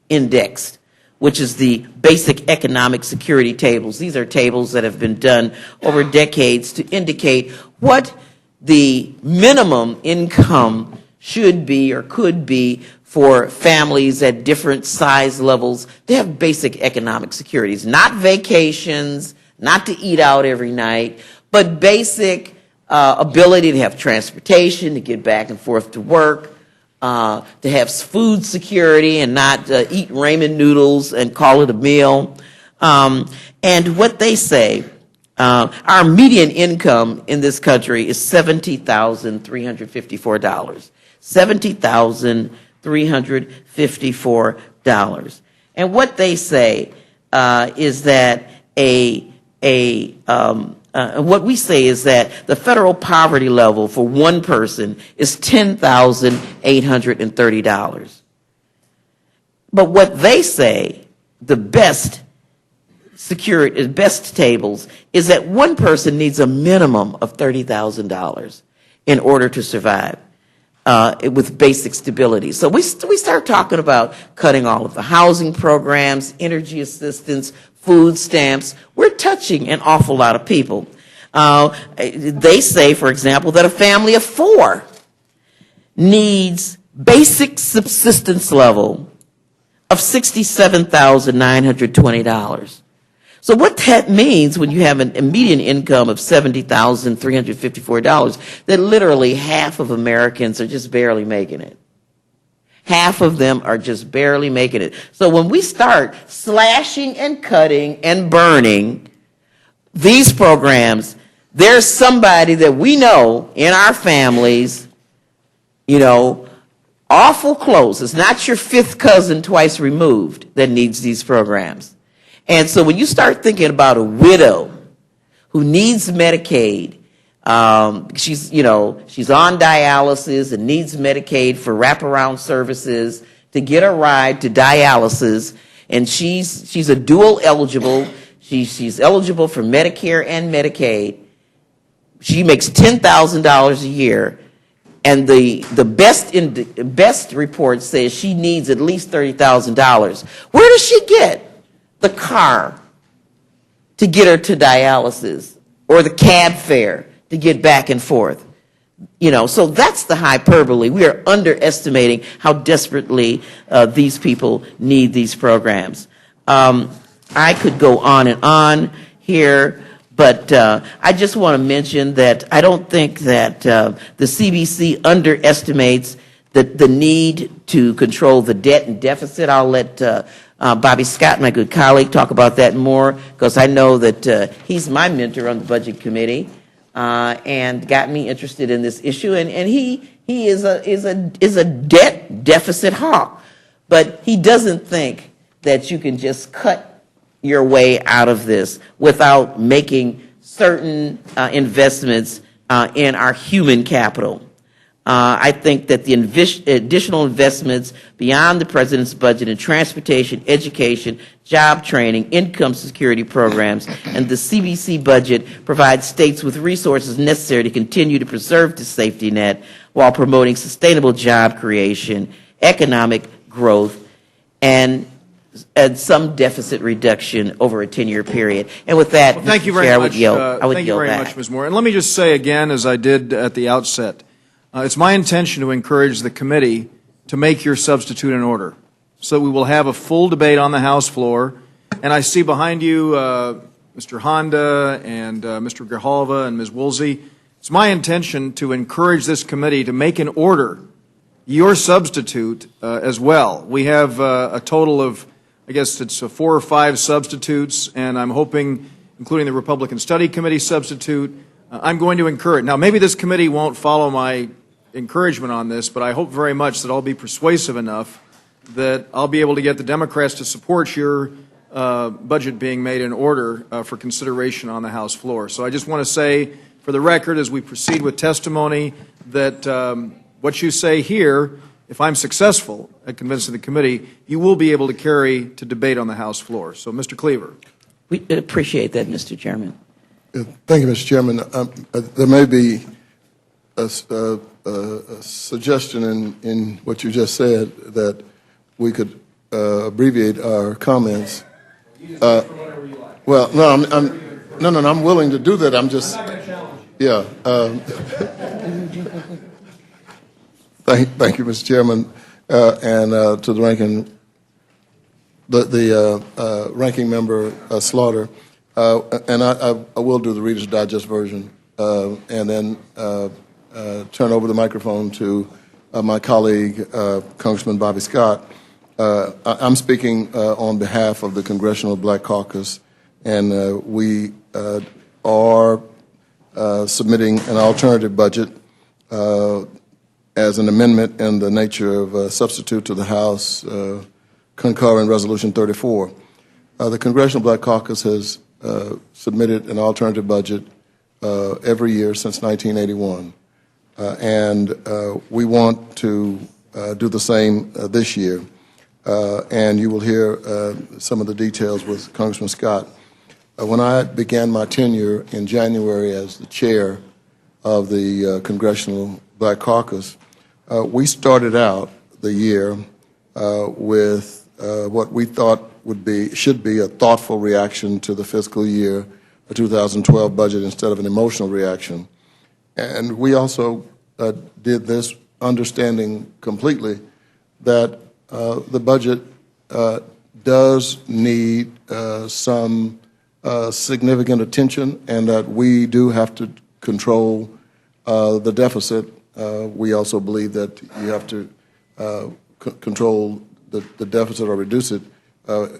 index, which is the Basic Economic Security tables. These are tables that have been done over decades to indicate what the minimum income should be or could be for families at different size levels. They have basic economic securities, not vacations, not to eat out every night, but basic ability to have transportation, to get back and forth to work, to have food security and not eat ramen noodles and call it a meal. And what they say, our median income in this country is $70,354. $70,354. And what they say is that what we say is that the federal poverty level for one person is $10,830. But what they say, the best tables, is that one person needs a minimum of $30,000 in order to survive with basic stability. So we start talking about cutting all of the housing programs, energy assistance, food stamps. We're touching an awful lot of people. They say, for example, that a family of 4 needs basic subsistence level of $67,920. So what that means when you have a median income of $70,354, that literally half of Americans are just barely making it. Half of them are just barely making it. So when we start slashing and cutting and burning these programs, there's somebody that we know in our families, you know, awful close. It's not your 5th cousin twice removed that needs these programs. And so when you start thinking about a widow who needs Medicaid, she's on dialysis and needs Medicaid for wraparound services to get a ride to dialysis, and she's a dual eligible. She's eligible for Medicare and Medicaid. She makes $10,000 a year, and the best report says she needs at least $30,000. Where does she get the car to get her to dialysis, or the cab fare to get back and forth? You know, so that's the hyperbole. We are underestimating how desperately these people need these programs. I could go on and on here, but I just want to mention that I don't think that the CBC underestimates the need to control the debt and deficit. I'll let Bobby Scott, my good colleague, talk about that more, because I know that he's my mentor on the Budget Committee and got me interested in this issue. And he is a debt deficit hawk, but he doesn't think that you can just cut your way out of this without making certain investments in our human capital. I think that the additional investments beyond the President's budget in transportation, education, job training, income security programs, and the CBC budget provides states with resources necessary to continue to preserve the safety net while promoting sustainable job creation, economic growth, and some deficit reduction over a 10-year period. And with that, thank you very Chair, much. Thank you very much, Ms. Moore. And let me just say again, as I did at the outset, it's my intention to encourage the committee to make your substitute in order so that we will have a full debate on the House floor. And I see behind you Mr. Honda and Mr. Grijalva and Ms. Woolsey. It's my intention to encourage this committee to make an order your substitute as well. We have a total of, I guess it's 4 or 5 substitutes, and I'm hoping, including the Republican Study Committee substitute, I'm going to encourage. Now, maybe this committee won't follow my encouragement on this, but I hope very much that I'll be persuasive enough that I'll be able to get the Democrats to support your budget being made in order for consideration on the House floor. So I just want to say, for the record, as we proceed with testimony, that what you say here, if I'm successful at convincing the committee, you will be able to carry to debate on the House floor. So, Mr. Cleaver. We appreciate that, Mr. Chairman. Thank you, Mr. Chairman. There may be a suggestion in what you just said that we could abbreviate our comments. Well, no, I'm willing to do that. I'm just, yeah. Thank you, Mr. Chairman, and to the ranking member Slaughter. And I will do the Reader's Digest version, and then turn over the microphone to my colleague, Congressman Bobby Scott. I'm speaking on behalf of the Congressional Black Caucus, and we are submitting an alternative budget as an amendment in the nature of a substitute to the House concurrent Resolution 34. The Congressional Black Caucus has submitted an alternative budget every year since 1981, and we want to do the same this year. And you will hear some of the details with Congressman Scott. When I began my tenure in January as the chair of the Congressional Black Caucus, we started out the year with what we thought should be a thoughtful reaction to the fiscal year 2012 budget instead of an emotional reaction. And we also did this understanding completely that the budget does need some significant attention, and that we do have to control the deficit. We also believe that you have to control the deficit or reduce it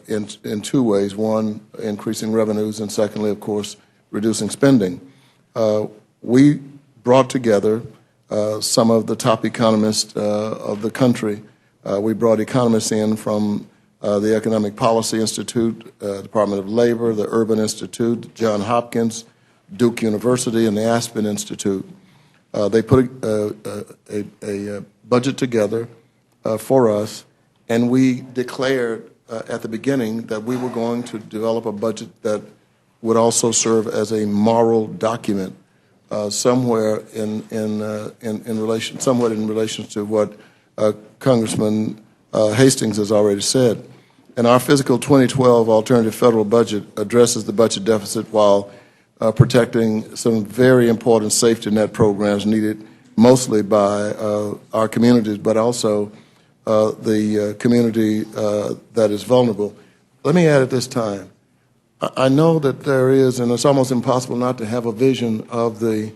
in 2 ways. One, increasing revenues, and secondly, of course, reducing spending. We brought together some of the top economists of the country. We brought economists in from the Economic Policy Institute, Department of Labor, the Urban Institute, Johns Hopkins, Duke University, and the Aspen Institute. They put a budget together for us, and we declared at the beginning that we were going to develop a budget that would also serve as a moral document, somewhere in relation to what Congressman Hastings has already said. And our fiscal 2012 alternative federal budget addresses the budget deficit while protecting some very important safety net programs needed mostly by our communities, but also the community that is vulnerable. Let me add at this time, I know that there is, and it's almost impossible not to have a vision of the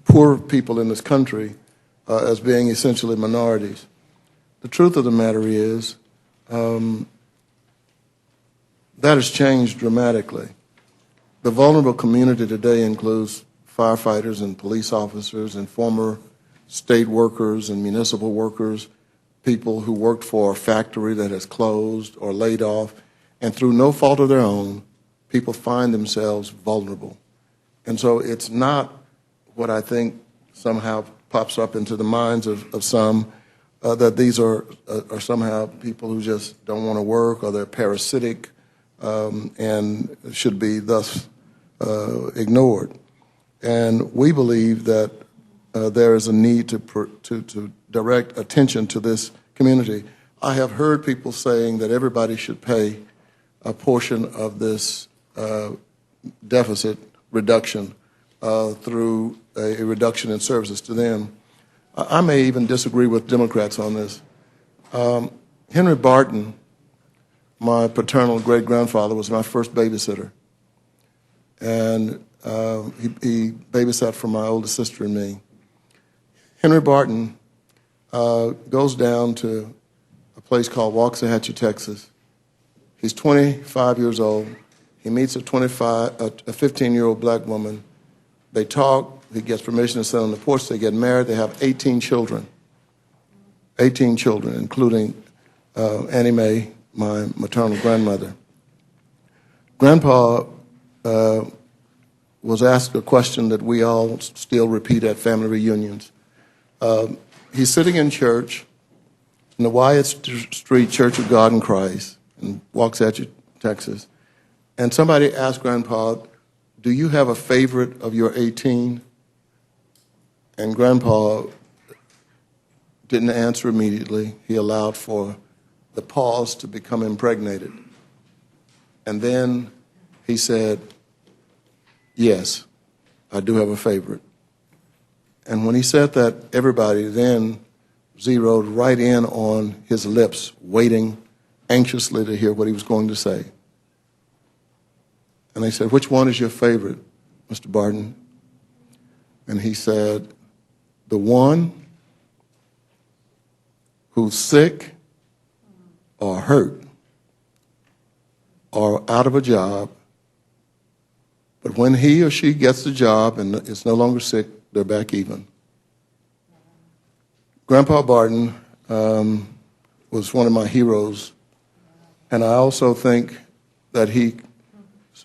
poor people in this country as being essentially minorities. The truth of the matter is that has changed dramatically. The vulnerable community today includes firefighters and police officers and former state workers and municipal workers, people who worked for a factory that has closed or laid off, and through no fault of their own, people find themselves vulnerable. And so it's not what I think somehow pops up into the minds of some, that these are somehow people who just don't want to work, or they're parasitic and should be thus ignored. And we believe that there is a need to direct attention to this community. I have heard people saying that everybody should pay a portion of this deficit reduction through a reduction in services to them. I may even disagree with Democrats on this. Henry Barton my paternal great-grandfather was my first babysitter. And he babysat for my older sister and me. Henry Barton goes down to a place called Waxahachie, Texas. He's 25 years old. He meets a 15-year-old black woman. They talk. He gets permission to sit on the porch. They get married. They have 18 children. 18 children, including Annie Mae, my maternal grandmother. Grandpa was asked a question that we all still repeat at family reunions. He's sitting in church in the Wyatt Street Church of God in Christ in Waxahachie, Texas, and somebody asked Grandpa, "Do you have a favorite of your 18?" And Grandpa didn't answer immediately. He allowed for the pause to become impregnated. And then he said, "Yes, I do have a favorite." And when he said that, everybody then zeroed right in on his lips, waiting anxiously to hear what he was going to say. And they said, "Which one is your favorite, Mr. Barton?" And he said, "The one who's sick or hurt or out of a job, but when he or she gets the job and is no longer sick, they're back even." Grandpa Barton was one of my heroes, and I also think that he,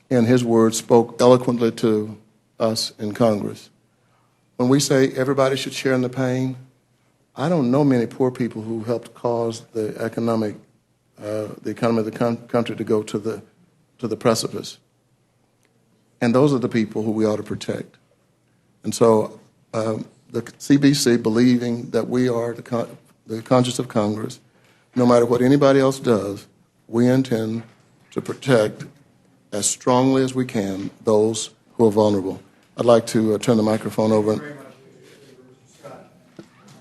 in his words, spoke eloquently to us in Congress. When we say everybody should share in the pain, I don't know many poor people who helped cause the economy of the country to go to the precipice. And those are the people who we ought to protect. And so the CBC, believing that we are the conscience of Congress, no matter what anybody else does, we intend to protect as strongly as we can those who are vulnerable. I'd like to turn the microphone over.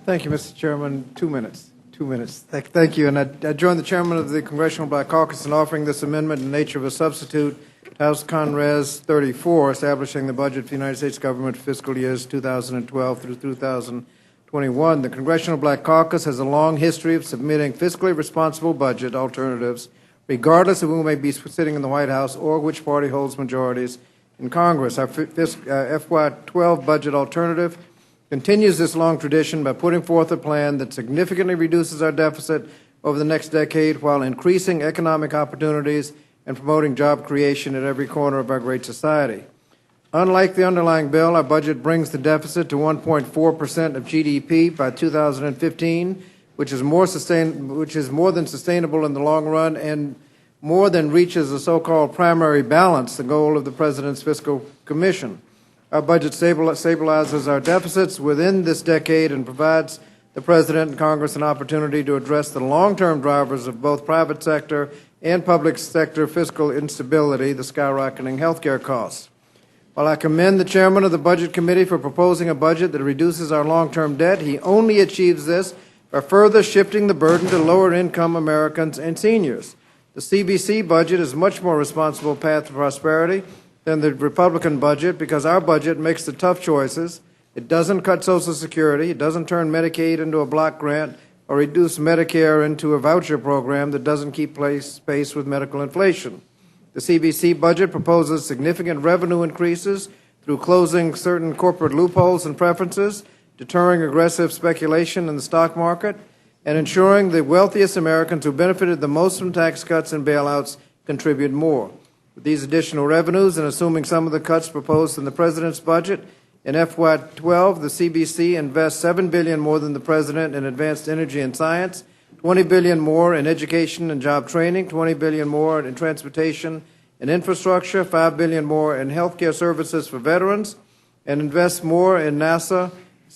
Thank you, Mr. Chairman. 2 minutes. 2 minutes. Thank you. And I join the chairman of the Congressional Black Caucus in offering this amendment in the nature of a substitute, House Con Res 34, establishing the budget for the United States government for fiscal years 2012 through 2021. The Congressional Black Caucus has a long history of submitting fiscally responsible budget alternatives, regardless of who may be sitting in the White House or which party holds majorities in Congress. Our FY12 budget alternative continues this long tradition by putting forth a plan that significantly reduces our deficit over the next decade while increasing economic opportunities and promoting job creation at every corner of our great society. Unlike the underlying bill, our budget brings the deficit to 1.4% of GDP by 2015, which is more than sustainable in the long run and more than reaches the so-called primary balance, the goal of the President's Fiscal Commission. Our budget stabilizes our deficits within this decade and provides the President and Congress an opportunity to address the long-term drivers of both private sector and public sector fiscal instability, the skyrocketing health care costs. While I commend the chairman of the Budget Committee for proposing a budget that reduces our long-term debt, he only achieves this by further shifting the burden to lower-income Americans and seniors. The CBC budget is a much more responsible path to prosperity than the Republican budget because our budget makes the tough choices. It doesn't cut Social Security. It doesn't turn Medicaid into a block grant or reduce Medicare into a voucher program that doesn't keep pace with medical inflation. The CBC budget proposes significant revenue increases through closing certain corporate loopholes and preferences, deterring aggressive speculation in the stock market, and ensuring the wealthiest Americans who benefited the most from tax cuts and bailouts contribute more. With these additional revenues and assuming some of the cuts proposed in the President's budget, in FY12, the CBC invests $7 billion more than the President in advanced energy and science, $20 billion more in education and job training, $20 billion more in transportation and infrastructure, $5 billion more in health care services for veterans, and invests more in NASA,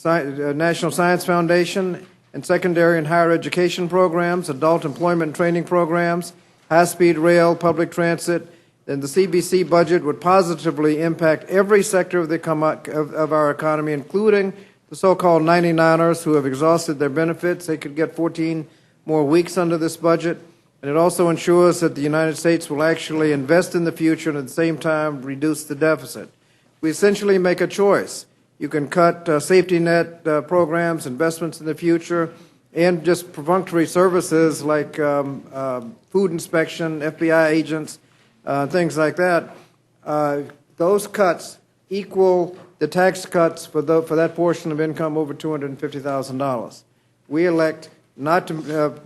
National Science Foundation, and secondary and higher education programs, adult employment and training programs, high-speed rail, public transit, then the CBC budget would positively impact every sector of our economy, including the so-called 99ers who have exhausted their benefits. They could get 14 more weeks under this budget. And it also ensures that the United States will actually invest in the future and at the same time reduce the deficit. We essentially make a choice. You can cut safety net programs, investments in the future, and just perfunctory services like food inspection, FBI agents, things like that. Those cuts equal the tax cuts for that portion of income over $250,000. We elect not to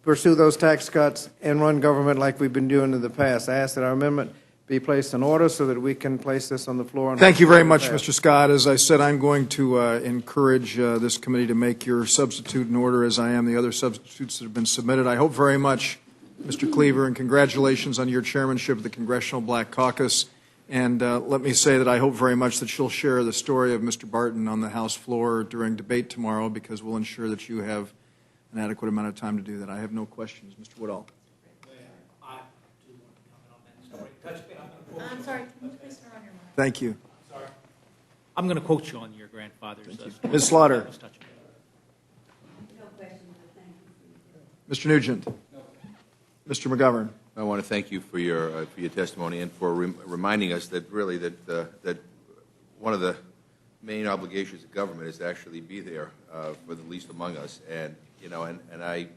pursue those tax cuts and run government like we've been doing in the past. I ask that our amendment be placed in order so that we can place this on the floor. Thank you very much, Mr. Scott. As I said, I'm going to encourage this committee to make your substitute in order, as I am the other substitutes that have been submitted. I hope very much, Mr. Cleaver, and congratulations on your chairmanship of the Congressional Black Caucus. And let me say that I hope very much that you'll share the story of Mr. Barton on the House floor during debate tomorrow, because we'll ensure that you have an adequate amount of time to do that. I have no questions. Mr. Woodall. I'm sorry, can you please turn on your mic? Thank you. Sorry. I'm going to quote you on your grandfather's. Ms. Slaughter. Mr. Nugent. Mr. McGovern. I want to thank you for your testimony and for reminding us that really that one of the main obligations of government is to actually be there for the least among us. And I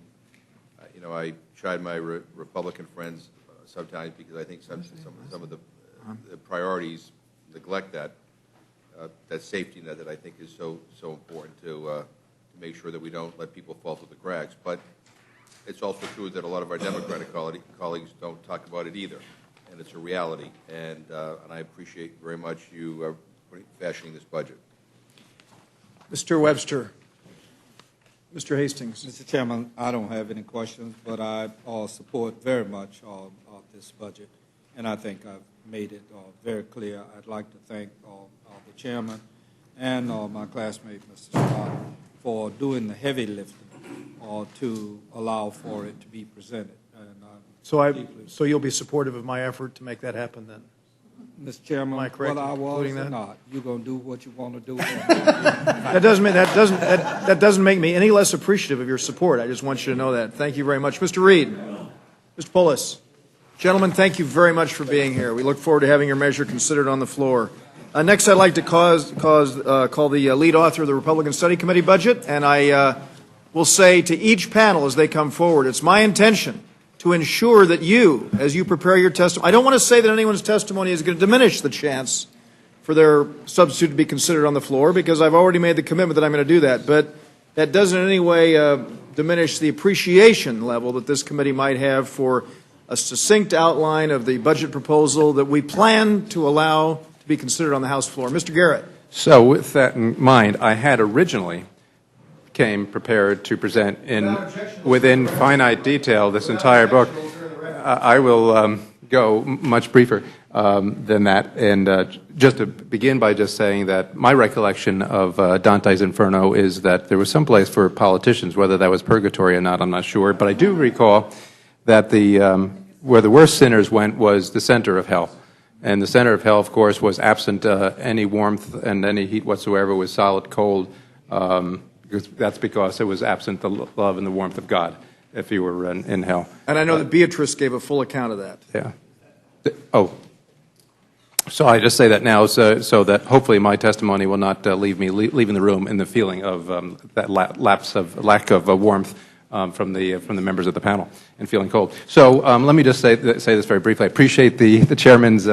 chide my Republican friends sometimes because I think some of the priorities neglect that safety net that I think is so important to make sure that we don't let people fall through the cracks. But it's also true that a lot of our Democratic colleagues don't talk about it either, and it's a reality. And I appreciate very much you fashioning this budget. Mr. Webster. Mr. Hastings. Mr. Chairman, I don't have any questions, but I support very much this budget, and I think I've made it very clear. I'd like to thank the chairman and my classmate, Mr. Scott, for doing the heavy lifting to allow for it to be presented. And so you'll be supportive of my effort to make that happen then? Mr. Chairman, Am I correct whether I was including or that? not, you're going to do what you want to do. That doesn't make me any less appreciative of your support. I just want you to know that. Thank you very much. Mr. Reed. Mr. Pullis. Gentlemen, thank you very much for being here. We look forward to having your measure considered on the floor. Next, I'd like to call the lead author of the Republican Study Committee budget, and I will say to each panel as they come forward, it's my intention to ensure that you, as you prepare your testimony, I don't want to say that anyone's testimony is going to diminish the chance for their substitute to be considered on the floor, because I've already made the commitment that I'm going to do that, but that doesn't in any way diminish the appreciation level that this committee might have for a succinct outline of the budget proposal that we plan to allow to be considered on the House floor. Mr. Garrett. So with that in mind, I had originally came prepared to present within finite detail this entire book. I will go much briefer than that, and just to begin by just saying that my recollection of Dante's Inferno is that there was some place for politicians, whether that was purgatory or not, I'm not sure, but I do recall that where the worst sinners went was the center of hell. And the center of hell, of course, was absent any warmth and any heat whatsoever, was solid cold. That's because it was absent the love and the warmth of God, if you were in hell. And I know that Beatrice gave a full account of that. Yeah. So I just say that now so that hopefully my testimony will not leave me leaving the room in the feeling of that lack of warmth from the members of the panel and feeling cold. So let me just say this very briefly. I appreciate the chairman's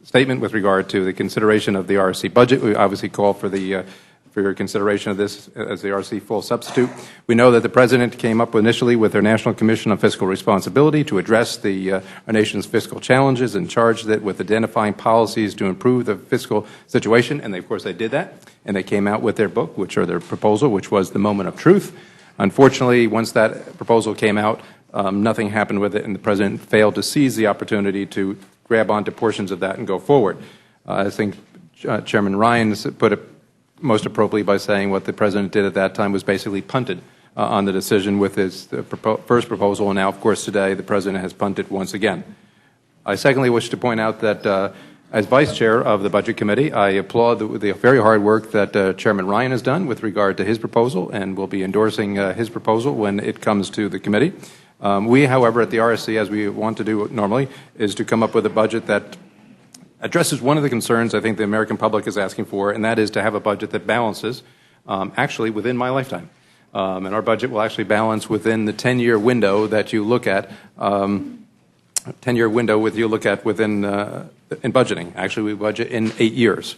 statement with regard to the consideration of the RC budget. We obviously call for your consideration of this as the RC full substitute. We know that the President came up initially with their National Commission on Fiscal Responsibility to address our nation's fiscal challenges and charged it with identifying policies to improve the fiscal situation, and of course they did that, and they came out with their book, their proposal, which was The Moment of Truth. Unfortunately, once that proposal came out, nothing happened with it, and the President failed to seize the opportunity to grab onto portions of that and go forward. I think Chairman Ryan put it most appropriately by saying what the President did at that time was basically punted on the decision with his first proposal, and now, of course, today the President has punted once again. I secondly wish to point out that as Vice Chair of the Budget Committee, I applaud the very hard work that Chairman Ryan has done with regard to his proposal, and will be endorsing his proposal when it comes to the committee. We, however, at the RSC, as we want to do normally, is to come up with a budget that addresses one of the concerns I think the American public is asking for, and that is to have a budget that balances actually within my lifetime. And our budget will actually balance within the 10-year window that you look at, 10-year window you look at within in budgeting. Actually, we budget in 8 years.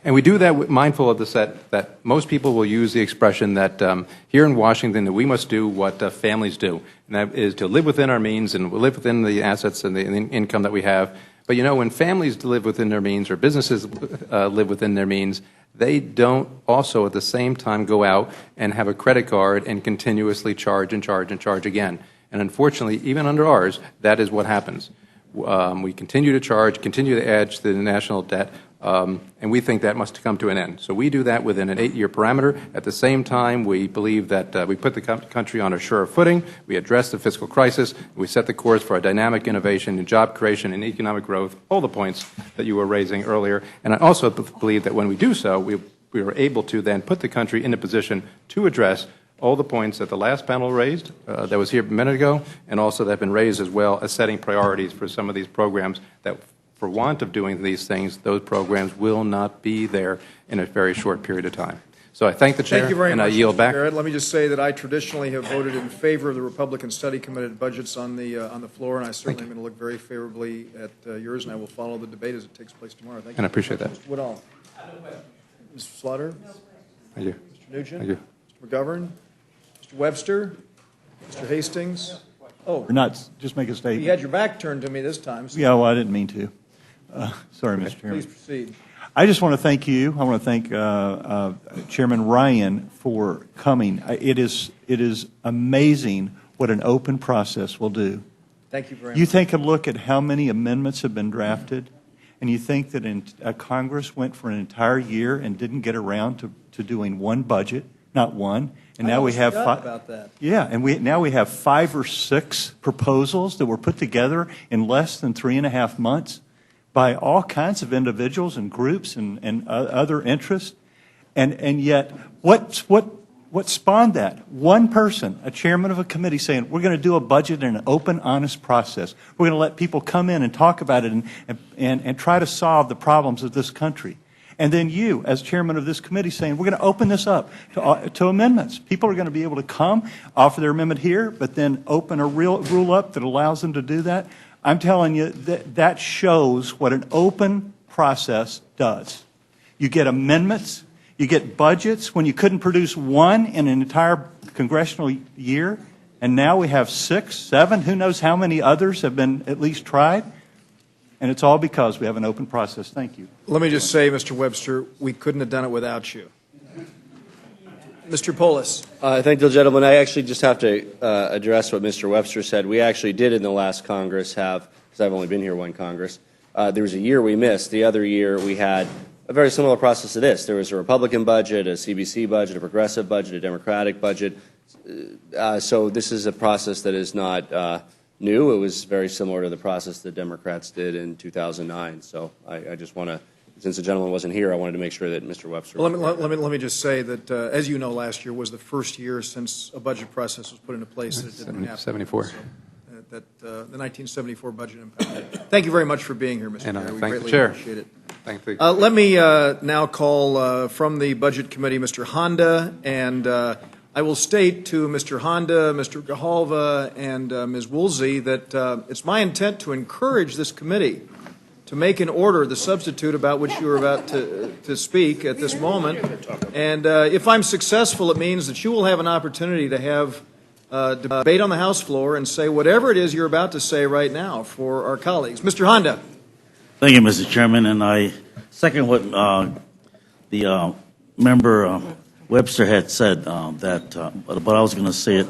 And we do that mindful of the set that most people will use the expression that here in Washington that we must do what families do, and that is to live within our means and live within the assets and the income that we have. But you know, when families live within their means or businesses live within their means, they don't also at the same time go out and have a credit card and continuously charge and charge and charge again. And unfortunately, even under ours, that is what happens. We continue to charge, continue to add to the national debt, and we think that must come to an end. So we do that within an 8-year parameter. At the same time, we believe that we put the country on a surer footing, we address the fiscal crisis, we set the course for a dynamic innovation and job creation and economic growth, all the points that you were raising earlier. And I also believe that when we do so, we are able to then put the country in a position to address all the points that the last panel raised, that was here a minute ago, and also that have been raised as well as setting priorities for some of these programs that, for want of doing these things, those programs will not be there in a very short period of time. So I thank the Chair, Thank you very and much, I yield Mr. back. Barrett. Let me just say that I traditionally have voted in favor of the Republican study committee budgets on the floor, and I certainly am going to look very favorably at yours, and I will follow the debate as it takes place tomorrow. Thank you. And I appreciate that. Mr. Woodall. Mr. Slaughter. Thank you. Mr. Nugent. Thank you. Mr. McGovern. Mr. Webster. Mr. Hastings. Oh, Or not, just make a statement. you had your back turned to me this time. So Yeah, well, I didn't mean to. Sorry, Mr. Chairman. please proceed. I just want to thank you. I want to thank Chairman Ryan for coming. It is amazing what an open process will do. Thank you very You much. take a look at how many amendments have been drafted, and you think that Congress went for an entire year and didn't get around to doing one budget, not one, and now we have forgot about that. Yeah, and now we have 5 or 6 proposals that were put together in less than 3.5 months by all kinds of individuals and groups and other interests, and yet what spawned that? One person, a chairman of a committee, saying we're going to do a budget in an open, honest process. We're going to let people come in and talk about it and try to solve the problems of this country. And then you, as chairman of this committee, saying we're going to open this up to amendments. People are going to be able to come, offer their amendment here, but then open a rule up that allows them to do that. I'm telling you, that shows what an open process does. You get amendments, you get budgets when you couldn't produce one in an entire congressional year, and now we have 6, 7, who knows how many others have been at least tried. And it's all because we have an open process. Thank you. Let me just say, Mr. Webster, we couldn't have done it without you. Mr. Polis. Thank the gentleman. I actually just have to address what Mr. Webster said. We actually did in the last Congress have, because I've only been here one Congress, there was a year we missed. The other year we had a very similar process to this. There was a Republican budget, a CBC budget, a progressive budget, a Democratic budget. So this is a process that is not new. It was very similar to the process the Democrats did in 2009. So I just want to, since the gentleman wasn't here, I wanted to make sure that Mr. Webster. Well, let me just say that, as you know, last year was the first year since a budget process was put into place that it didn't happen. 74. So, the 1974 budget impact. Thank you very much for being here, Mr. And Chair. We thank the greatly chair. appreciate it. Thank the Let me now call from the Budget Committee Mr. Honda, and I will state to Mr. Honda, Mr. Gahalva, and Ms. Woolsey that it's my intent to encourage this committee to make an order the substitute about which you are about to speak at this moment. And if I'm successful, it means that you will have an opportunity to have debate on the House floor and say whatever it is you're about to say right now for our colleagues. Mr. Honda. Thank you, Mr. Chairman, and I second what the member Webster had said, but I was going to say it.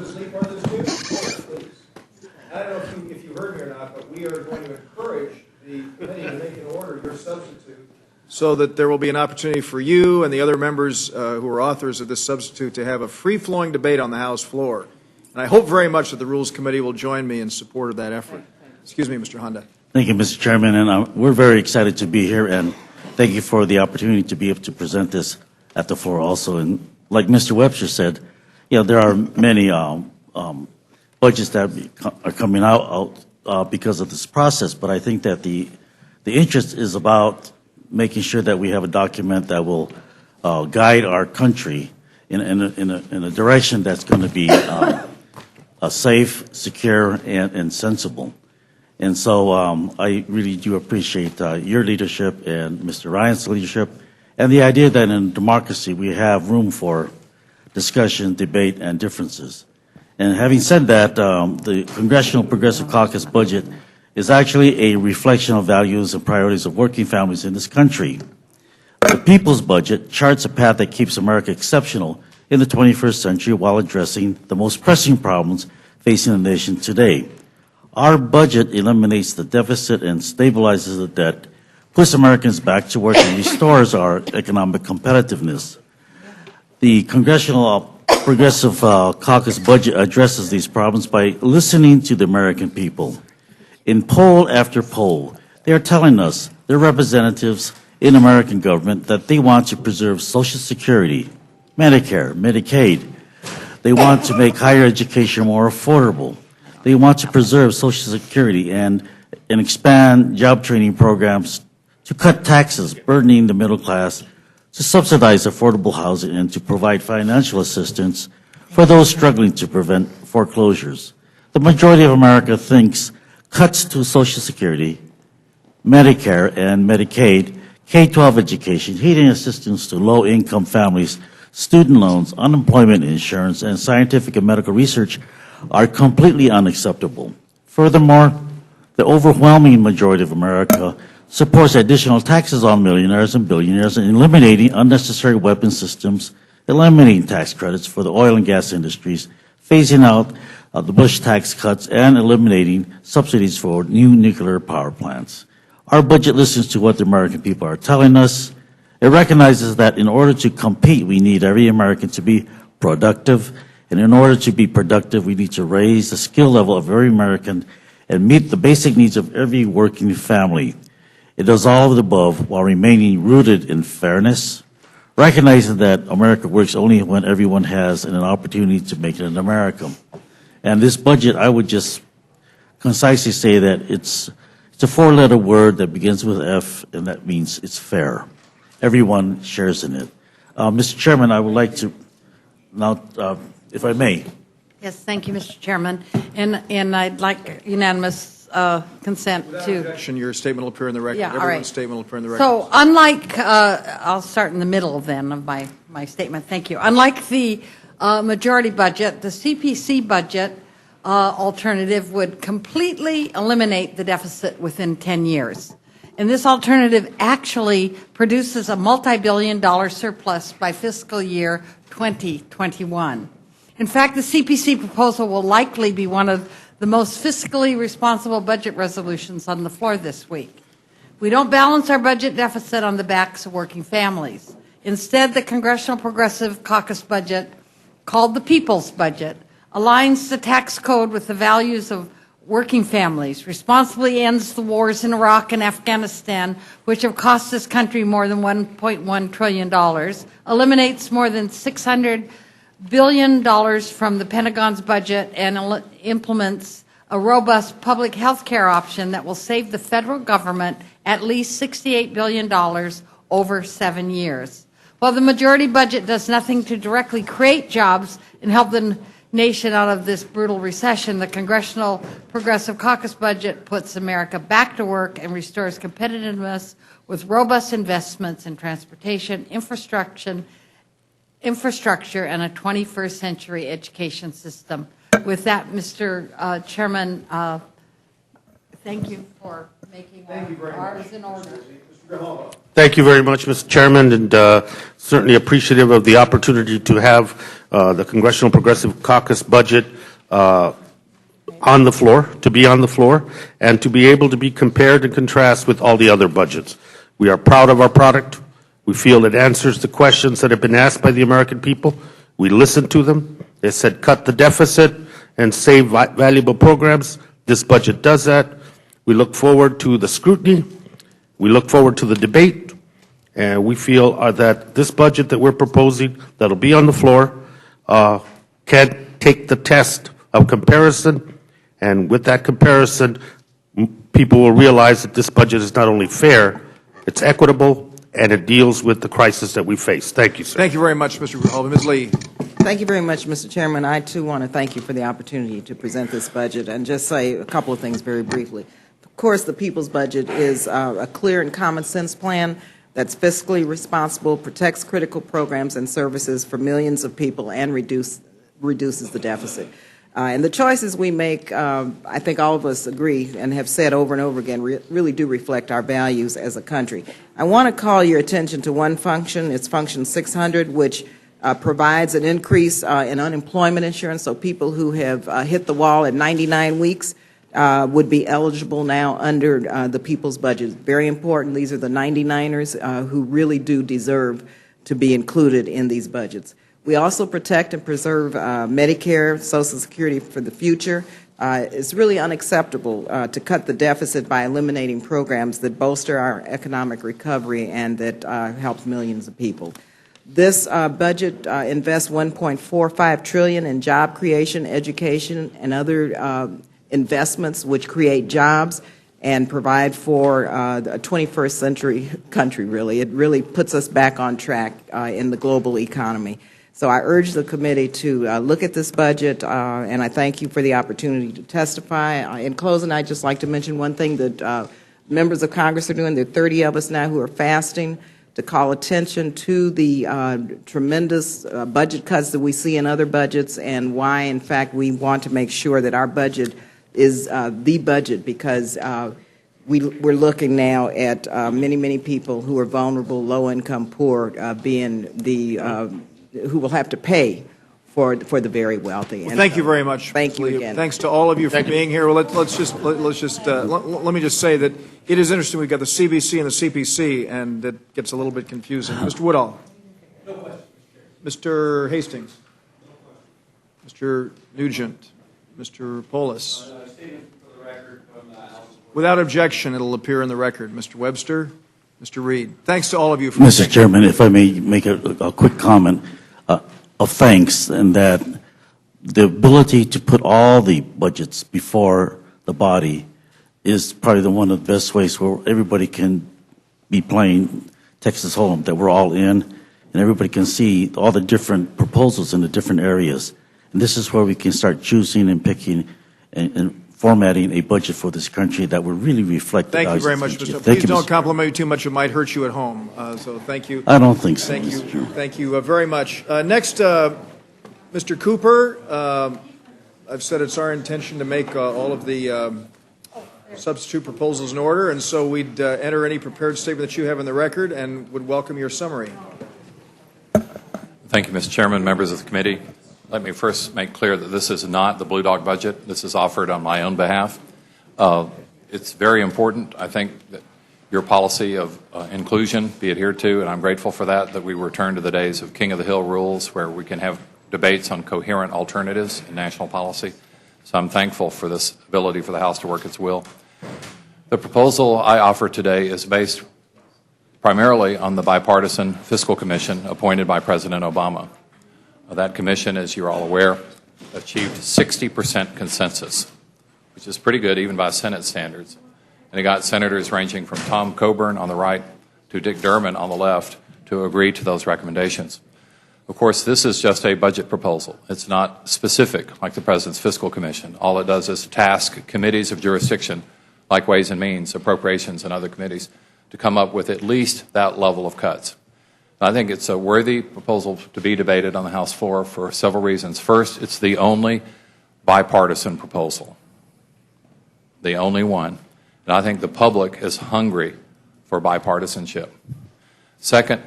I don't know if you heard me or not, but we are going to encourage the committee to make an order your substitute so that there will be an opportunity for you and the other members who are authors of this substitute to have a free-flowing debate on the House floor. And I hope very much that the Rules Committee will join me in support of that effort. Excuse me, Mr. Honda. Thank you, Mr. Chairman, and we're very excited to be here, and thank you for the opportunity to be able to present this at the floor also. And like Mr. Webster said, there are many budgets that are coming out because of this process, but I think that the interest is about making sure that we have a document that will guide our country in a direction that's going to be safe, secure, and sensible. And so I really do appreciate your leadership and Mr. Ryan's leadership, and the idea that in democracy we have room for discussion, debate, and differences. And having said that, the Congressional Progressive Caucus budget is actually a reflection of values and priorities of working families in this country. The People's Budget charts a path that keeps America exceptional in the 21st century while addressing the most pressing problems facing the nation today. Our budget eliminates the deficit and stabilizes the debt, puts Americans back to work, and restores our economic competitiveness. The Congressional Progressive Caucus budget addresses these problems by listening to the American people. In poll after poll, they are telling us, their representatives in American government, that they want to preserve Social Security, Medicare, Medicaid. They want to make higher education more affordable. They want to preserve Social Security and expand job training programs, to cut taxes burdening the middle class, to subsidize affordable housing, and to provide financial assistance for those struggling to prevent foreclosures. The majority of America thinks cuts to Social Security, Medicare, and Medicaid, K-12 education, heating assistance to low-income families, student loans, unemployment insurance, and scientific and medical research are completely unacceptable. Furthermore, the overwhelming majority of America supports additional taxes on millionaires and billionaires and eliminating unnecessary weapon systems, eliminating tax credits for the oil and gas industries, phasing out the Bush tax cuts, and eliminating subsidies for new nuclear power plants. Our budget listens to what the American people are telling us. It recognizes that in order to compete, we need every American to be productive. And in order to be productive, we need to raise the skill level of every American and meet the basic needs of every working family. It does all of the above while remaining rooted in fairness, recognizing that America works only when everyone has an opportunity to make it in America. And this budget, I would just concisely say that it's a four-letter word that begins with F, and that means it's fair. Everyone shares in it. Mr. Chairman, I would like to now, if I may. Yes, thank you, Mr. Chairman. And I'd like unanimous consent to. Objection, your statement will appear in the record. Yeah, all Everyone's right. statement will appear in the record. So unlike, I'll start in the middle then of my statement. Thank you. Unlike the majority budget, the CPC budget alternative would completely eliminate the deficit within 10 years. And this alternative actually produces a multi-billion-dollar surplus by fiscal year 2021. In fact, the CPC proposal will likely be one of the most fiscally responsible budget resolutions on the floor this week. We don't balance our budget deficit on the backs of working families. Instead, the Congressional Progressive Caucus budget, called the People's Budget, aligns the tax code with the values of working families, responsibly ends the wars in Iraq and Afghanistan, which have cost this country more than $1.1 trillion, eliminates more than $600 billion from the Pentagon's budget, and implements a robust public health care option that will save the federal government at least $68 billion over 7 years. While the majority budget does nothing to directly create jobs and help the nation out of this brutal recession, the Congressional Progressive Caucus budget puts America back to work and restores competitiveness with robust investments in transportation, infrastructure, and a 21st century education system. With that, Mr. Chairman, thank you for making ours in order. Thank you very much, Mr. Chairman, and certainly appreciative of the opportunity to have the Congressional Progressive Caucus budget on the floor, to be on the floor, and to be able to be compared and contrast with all the other budgets. We are proud of our product. We feel it answers the questions that have been asked by the American people. We listened to them. They said cut the deficit and save valuable programs. This budget does that. We look forward to the scrutiny. We look forward to the debate. And we feel that this budget that we're proposing, that'll be on the floor, can take the test of comparison, and with that comparison, people will realize that this budget is not only fair, it's equitable, and it deals with the crisis that we face. Thank you, sir. Thank you very much, Mr. Grijalva. Ms. Lee. Thank you very much, Mr. Chairman. I, too, want to thank you for the opportunity to present this budget and just say a couple of things very briefly. Of course, the people's budget is a clear and common sense plan that's fiscally responsible, protects critical programs and services for millions of people, and reduces the deficit. And the choices we make, I think all of us agree and have said over and over again, really do reflect our values as a country. I want to call your attention to one function. It's Function 600, which provides an increase in unemployment insurance, so people who have hit the wall at 99 weeks would be eligible now under the people's budget. Very important. These are the 99ers who really do deserve to be included in these budgets. We also protect and preserve Medicare, Social Security for the future. It's really unacceptable to cut the deficit by eliminating programs that bolster our economic recovery and that help millions of people. This budget invests $1.45 trillion in job creation, education, and other investments which create jobs and provide for a 21st century country, really. It really puts us back on track in the global economy. So I urge the committee to look at this budget, and I thank you for the opportunity to testify. In closing, I'd just like to mention one thing that members of Congress are doing. There are 30 of us now who are fasting to call attention to the tremendous budget cuts that we see in other budgets and why, in fact, we want to make sure that our budget is the budget, because we're looking now at many people who are vulnerable, low-income, poor, being the who will have to pay for the very wealthy. Well, thank you very much. Thank you again. Thanks to all of you for being here. Well, let me just say that it is interesting. We've got the CBC and the CPC, and it gets a little bit confusing. Mr. Woodall. No question. Mr. Hastings. Mr. Nugent. Mr. Polis. Without objection, it'll appear in the record. Mr. Webster. Mr. Reed. Thanks to all of you for Mr. Chairman, if I may make a quick comment of thanks, and that the ability to put all the budgets before the body is probably one of the best ways where everybody can be playing Texas Hold'em, that we're all in, and everybody can see all the different proposals in the different areas. And this is where we can start choosing and picking and formatting a budget for this country that will really reflect the Thank values you very of much, this country. Mr. Thank Please you, don't Mr. compliment me too much. It might hurt you at home. So thank you. I don't think so, Thank you. Mr. Chairman. Thank you very much. Next, Mr. Cooper. I've said it's our intention to make all of the substitute proposals in order, and so we'd enter any prepared statement that you have in the record and would welcome your summary. Thank you, Mr. Chairman, members of the committee. Let me first make clear that this is not the Blue Dog budget. This is offered on my own behalf. It's very important, I think, that your policy of inclusion be adhered to, and I'm grateful for that we return to the days of King of the Hill rules where we can have debates on coherent alternatives in national policy. So I'm thankful for this ability for the House to work its will. The proposal I offer today is based primarily on the Bipartisan Fiscal Commission appointed by President Obama. That commission, as you're all aware, achieved 60% consensus, which is pretty good even by Senate standards. And it got senators ranging from Tom Coburn on the right to Dick Durbin on the left to agree to those recommendations. Of course, this is just a budget proposal. It's not specific like the President's Fiscal Commission. All it does is task committees of jurisdiction, like Ways and Means, Appropriations, and other committees, to come up with at least that level of cuts. I think it's a worthy proposal to be debated on the House floor for several reasons. First, it's the only bipartisan proposal, the only one. And I think the public is hungry for bipartisanship. Second,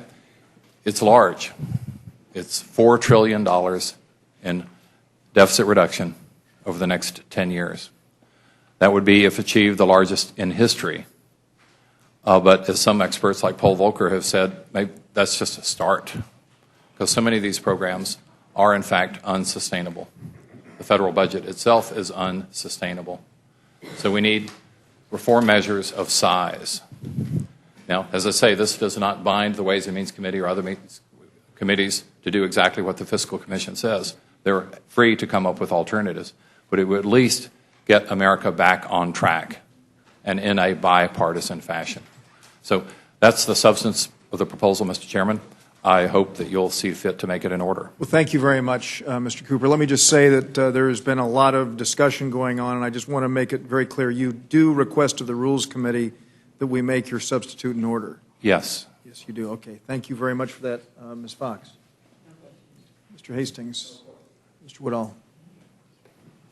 it's large. It's $4 trillion in deficit reduction over the next 10 years. That would be, if achieved, the largest in history. But as some experts like Paul Volcker have said, maybe that's just a start, because so many of these programs are, in fact, unsustainable. The federal budget itself is unsustainable. So we need reform measures of size. Now, as I say, this does not bind the Ways and Means Committee or other committees to do exactly what the Fiscal Commission says. They're free to come up with alternatives. but it would at least get America back on track and in a bipartisan fashion. So that's the substance of the proposal, Mr. Chairman. I hope that you'll see fit to make it in order. Well, thank you very much, Mr. Cooper. Let me just say that there has been a lot of discussion going on, and I just want to make it very clear. You do request to the Rules Committee that we make your substitute in order. Yes. Yes, you do. Okay. Thank you very much for that, Ms. Fox. Mr. Hastings. Mr. Woodall.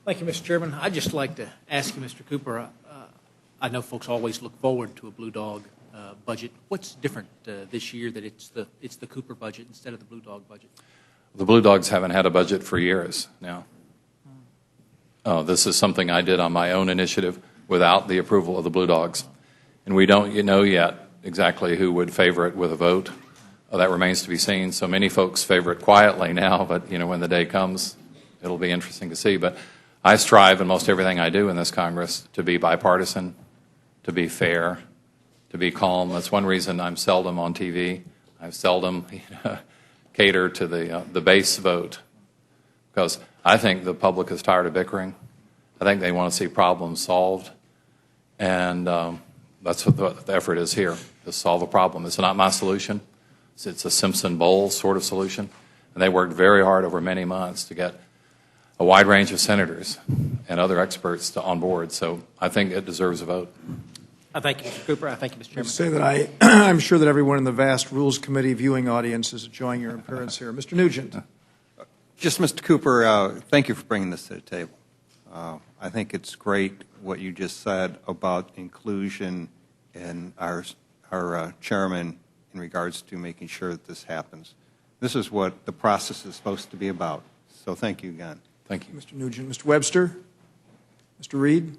Thank you, Mr. Chairman. I'd just like to ask you, Mr. Cooper, I know folks always look forward to a Blue Dog budget. What's different this year that it's the Cooper budget instead of the Blue Dog budget? The Blue Dogs haven't had a budget for years now. This is something I did on my own initiative without the approval of the Blue Dogs. And we don't know yet exactly who would favor it with a vote. That remains to be seen. So many folks favor it quietly now, but when the day comes, it'll be interesting to see. But I strive in most everything I do in this Congress to be bipartisan, to be fair, to be calm. That's one reason I'm seldom on TV. I seldom cater to the base vote, because I think the public is tired of bickering. I think they want to see problems solved, and that's what the effort is here, to solve a problem. It's not my solution. It's a Simpson-Bowles sort of solution, and they worked very hard over many months to get a wide range of senators and other experts on board. So I think it deserves a vote. I thank you, Mr. Cooper. I thank you, Mr. Chairman. Say that I'm sure that everyone in the vast Rules Committee viewing audience is enjoying your appearance here. Mr. Nugent. Just, Mr. Cooper, thank you for bringing this to the table. I think it's great what you just said about inclusion in our chairman in regards to making sure that this happens. This is what the process is supposed to be about. So thank you again. Thank you. Mr. Nugent. Mr. Webster? Mr. Reed?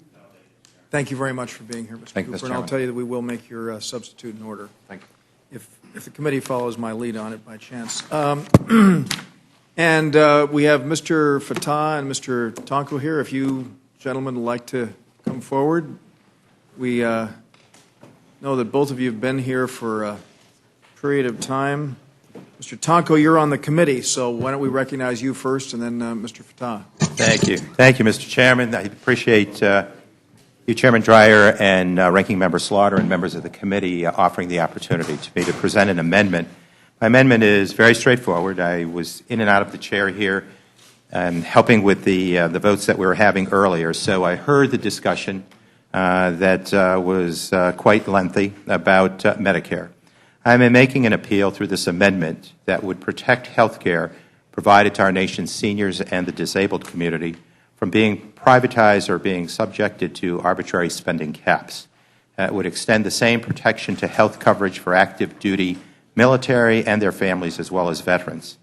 Thank you very much for being here, Mr. Thank you, Cooper. Mr. And I'll Chairman. tell you that we will make your substitute in order. Thank you. If the committee follows my lead on it by chance. And we have Mr. Fatah and Mr. Tonko here. If you gentlemen would like to come forward. We know that both of you have been here for a period of time. Mr. Tonko, you're on the committee, so why don't we recognize you first, and then Mr. Fatah. Thank you. Thank you, Mr. Chairman. I appreciate you, Chairman Dreyer, and Ranking Member Slaughter, and members of the committee offering the opportunity to me to present an amendment. My amendment is very straightforward. I was in and out of the chair here and helping with the votes that we were having earlier, so I heard the discussion that was quite lengthy about Medicare. I'm making an appeal through this amendment that would protect health care provided to our nation's seniors and the disabled community from being privatized or being subjected to arbitrary spending caps. It would extend the same protection to health coverage for active duty military and their families as well as veterans.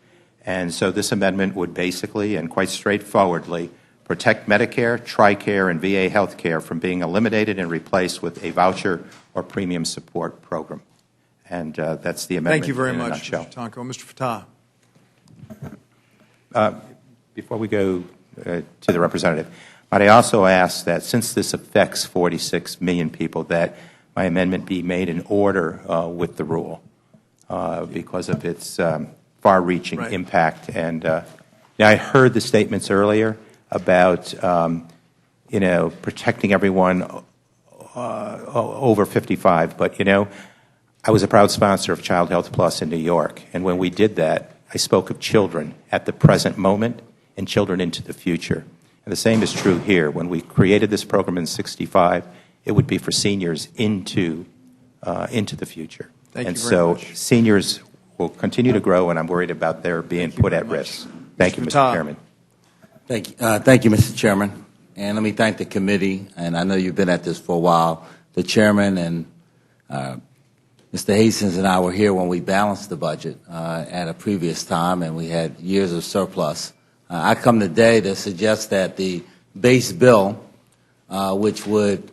And so this amendment would basically and quite straightforwardly protect Medicare, TRICARE, and VA health care from being eliminated and replaced with a voucher or premium support program. And that's the amendment. Thank you very in a much, nutshell. Mr. Tonko. Mr. Fatah. Before we go to the representative, might I also ask that since this affects 46 million people, that my amendment be made in order with the rule because of its far-reaching impact. And I heard the statements earlier about protecting everyone over 55, but I was a proud sponsor of Child Health Plus in New York, and when we did that, I spoke of children at the present moment and children into the future. And the same is true here. When we created this program in 65, it would be for seniors into the future. Thank and you very so much. seniors will continue to grow, and I'm worried about their being put at risk. Thank you, Mr. Chairman. Thank you, Mr. Chairman. And let me thank the committee, and I know you've been at this for a while. The chairman and Mr. Hastings and I were here when we balanced the budget at a previous time, and we had years of surplus. I come today to suggest that the base bill, which would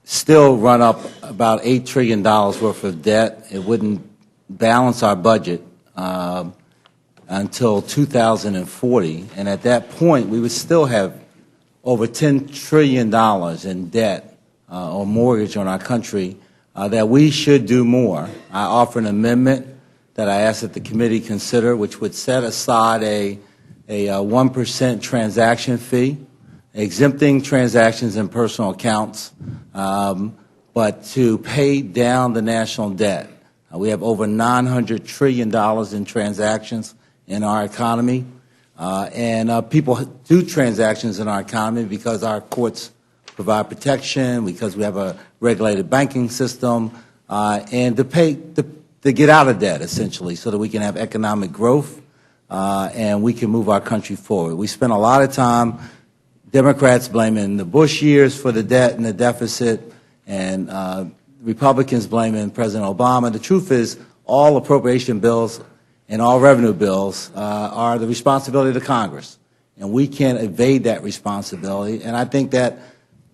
still run up about $8 trillion worth of debt, it wouldn't balance our budget until 2040, and at that point we would still have over $10 trillion in debt or mortgage on our country, that we should do more. I offer an amendment that I ask that the committee consider, which would set aside a a 1% transaction fee, exempting transactions in personal accounts, but to pay down the national debt. We have over $900 trillion in transactions in our economy, and people do transactions in our economy because our courts provide protection, because we have a regulated banking system, and to get out of debt, essentially, so that we can have economic growth and we can move our country forward. We spent a lot of time, Democrats blaming the Bush years for the debt and the deficit, and Republicans blaming President Obama. The truth is, all appropriation bills and all revenue bills are the responsibility of the Congress, and we can't evade that responsibility. And I think that,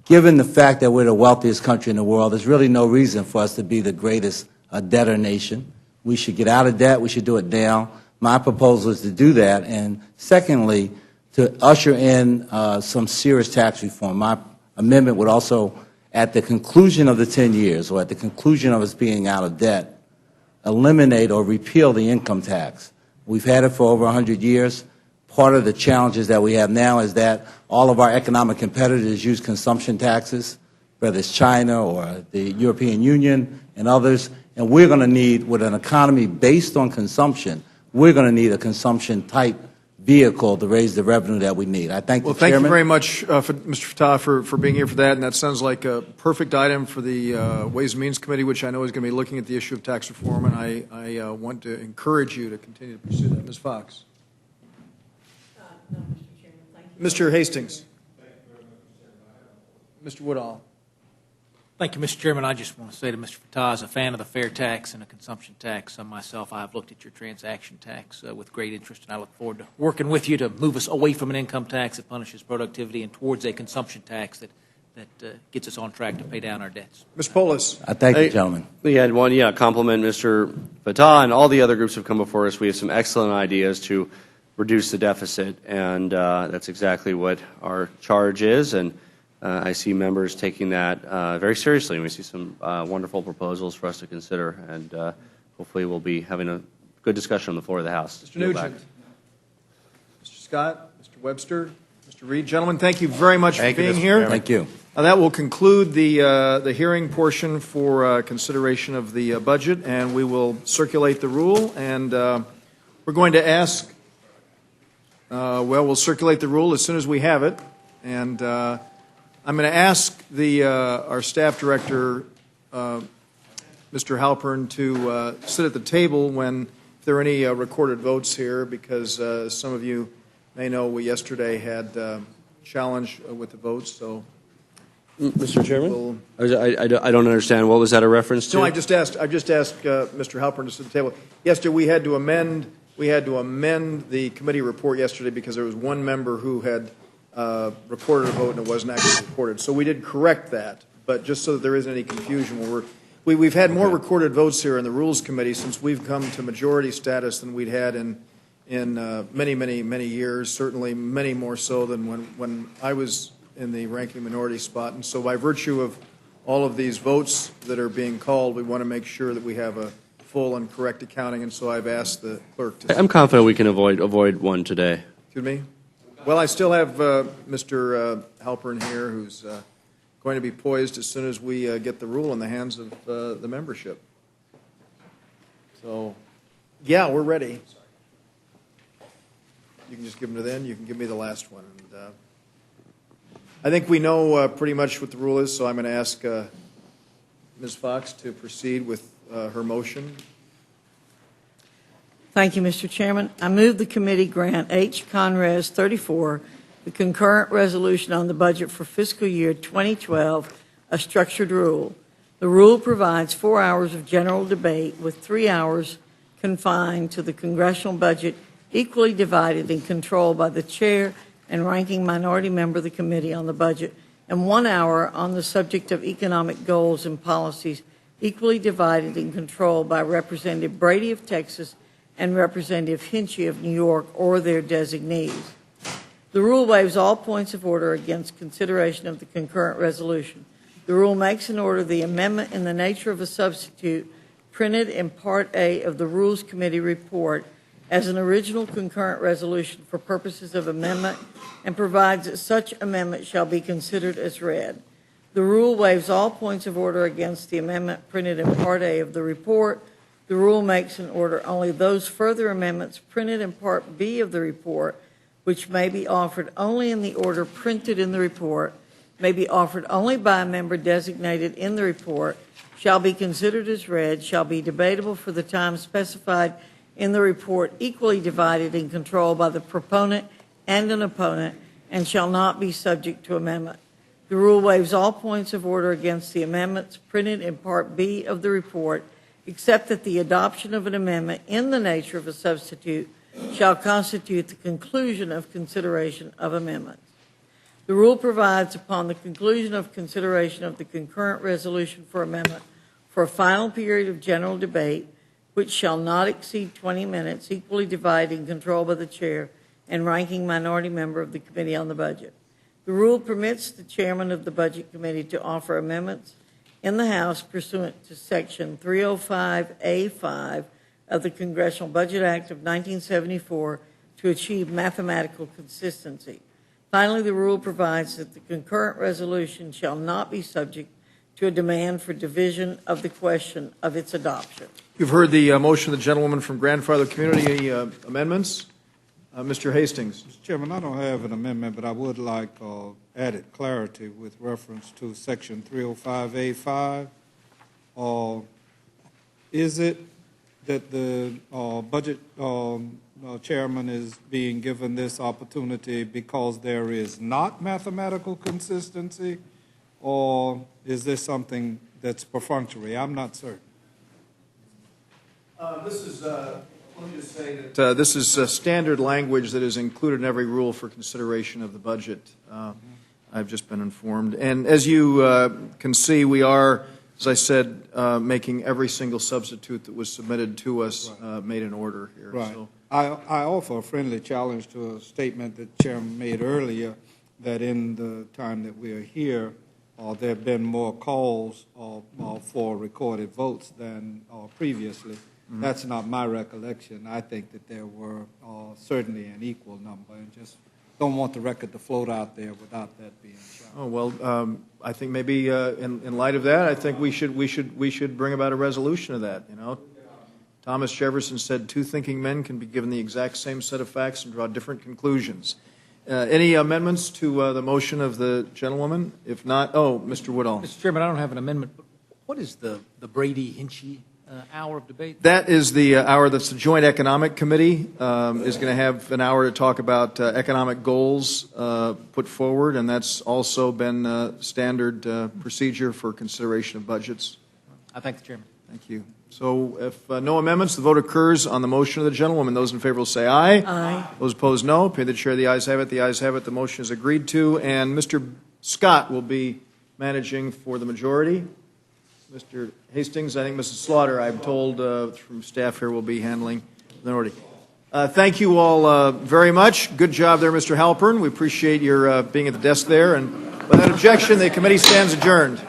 given the fact that we're the wealthiest country in the world, there's really no reason for us to be the greatest debtor nation. We should get out of debt. We should do it now. My proposal is to do that. And secondly, to usher in some serious tax reform. My amendment would also, at the conclusion of the 10 years, or at the conclusion of us being out of debt, eliminate or repeal the income tax. We've had it for over 100 years. Part of the challenges that we have now is that all of our economic competitors use consumption taxes, whether it's China or the European Union and others. And we're going to need, with an economy based on consumption, we're going to need a consumption-type vehicle to raise the revenue that we need. I thank the Thank Chairman. you very much, Mr. Fattah, for being here for that. And that sounds like a perfect item for the Ways and Means Committee, which I know is going to be looking at the issue of tax reform. And I want to encourage you to continue to pursue that. Ms. Fox. No, Mr. Chairman, thank you. Mr. Hastings. Mr. Woodall. Thank you, Mr. Chairman. I just want to say to Mr. Fattah, as a fan of the fair tax and a consumption tax, myself, I have looked at your transaction tax with great interest, and I look forward to working with you to move us away from an income tax that punishes productivity and towards a consumption tax that gets us on track to pay down our debts. Ms. Polis. I thank you, gentlemen. We had one, compliment Mr. Fattah, and all the other groups have come before us. We have some excellent ideas to reduce the deficit, and that's exactly what our charge is. And I see members taking that very seriously, and we see some wonderful proposals for us to consider, and hopefully we'll be having a good discussion on the floor of the House. Mr. Nugent. Mr. Scott, Mr. Webster, Mr. Reed. Gentlemen, thank you very much for being here. Thank you. That will conclude the hearing portion for consideration of the budget, and we will circulate the rule. And we're going to ask, we'll circulate the rule as soon as we have it. And I'm going to ask our staff director, Mr. Halpern, to sit at the table when if there are any recorded votes here, because some of you may know we yesterday had challenge with the votes. So, Mr. Chairman, I don't understand. What was that a reference to? No, I just asked Mr. Halpern to sit at the table. Yesterday we had to amend the committee report yesterday because there was one member who had recorded a vote and it wasn't actually recorded. So we did correct that, but just so that there isn't any confusion, we've had more recorded votes here in the Rules Committee since we've come to majority status than we'd had in many years, certainly many more so than when I was in the ranking minority spot. And so by virtue of all of these votes that are being called, we want to make sure that we have a full and correct accounting, and so I've asked the clerk to... I'm confident we can avoid one today. Excuse me? Well, I still have Mr. Halpern here, who's going to be poised as soon as we get the rule in the hands of the membership. So, yeah, we're ready. You can just give them to them. You can give me the last one. And, I think we know pretty much what the rule is, so I'm going to ask Ms. Fox to proceed with her motion. Thank you, Mr. Chairman. I move the committee grant H. Conres 34 the concurrent resolution on the budget for fiscal year 2012, a structured rule. The rule provides 4 hours of general debate with 3 hours confined to the congressional budget, equally divided and controlled by the chair and ranking minority member of the committee on the budget, and 1 hour on the subject of economic goals and policies, equally divided and controlled by Representative Brady of Texas and Representative Hinchey of New York or their designees. The rule waives all points of order against consideration of the concurrent resolution. The rule makes an order the amendment in the nature of a substitute printed in Part A of the Rules Committee report as an original concurrent resolution for purposes of amendment and provides that such amendment shall be considered as read. The rule waives all points of order against the amendment printed in Part A of the report. The rule makes in order only those further amendments printed in Part B of the report, which may be offered only in the order printed in the report, may be offered only by a member designated in the report, shall be considered as read, shall be debatable for the time specified in the report, equally divided and controlled by the proponent and an opponent, and shall not be subject to amendment. The rule waives all points of order against the amendments printed in Part B of the report, except that the adoption of an amendment in the nature of a substitute shall constitute the conclusion of consideration of amendments. The rule provides upon the conclusion of consideration of the concurrent resolution for amendment for a final period of general debate, which shall not exceed 20 minutes, equally divided and controlled by the chair and ranking minority member of the Committee on the Budget. The rule permits the chairman of the Budget Committee to offer amendments in the House pursuant to Section 305A5 of the Congressional Budget Act of 1974 to achieve mathematical consistency. Finally, the rule provides that the concurrent resolution shall not be subject to a demand for division of the question of its adoption. You've heard the motion of the gentleman from Grandfather Community. Any amendments? Mr. Hastings. Mr. Chairman, I don't have an amendment, but I would like added clarity with reference to Section 305A5. Is it that the budget chairman is being given this opportunity because there is not mathematical consistency, or is this something that's perfunctory? I'm not certain. Let me just say that this is standard language that is included in every rule for consideration of the budget. I've just been informed. And as you can see, we are, as I said, making every single substitute that was submitted to us made in order here. Right. So, I offer a friendly challenge to a statement that the chairman made earlier, that in the time that we are here, there have been more calls for recorded votes than previously. Mm-hmm. That's not my recollection. I think that there were certainly an equal number, and just don't want the record to float out there without that being shown. oh well, I think maybe in light of that, I think we should bring about a resolution of that. You know, Thomas Jefferson said, "Two thinking men can be given the exact same set of facts and draw different conclusions." Any amendments to the motion of the gentlewoman? If not, Mr. Woodall. Mr. Chairman, I don't have an amendment, but what is the Brady-Hinchy hour of debate? That is the hour that's the Joint Economic Committee is going to have an hour to talk about economic goals put forward, and that's also been standard procedure for consideration of budgets. I thank the chairman. Thank you. So if no amendments, the vote occurs on the motion of the gentlewoman. Those in favor will say aye. Aye. Those opposed, no. Pay the chair. The ayes have it. The ayes have it. The motion is agreed to, and Mr. Scott will be managing for the majority. Mr. Hastings, I think Mrs. Slaughter, I'm told from staff here, will be handling the minority. Thank you all very much. Good job there, Mr. Halpern. We appreciate your being at the desk there. And without objection, the committee stands adjourned.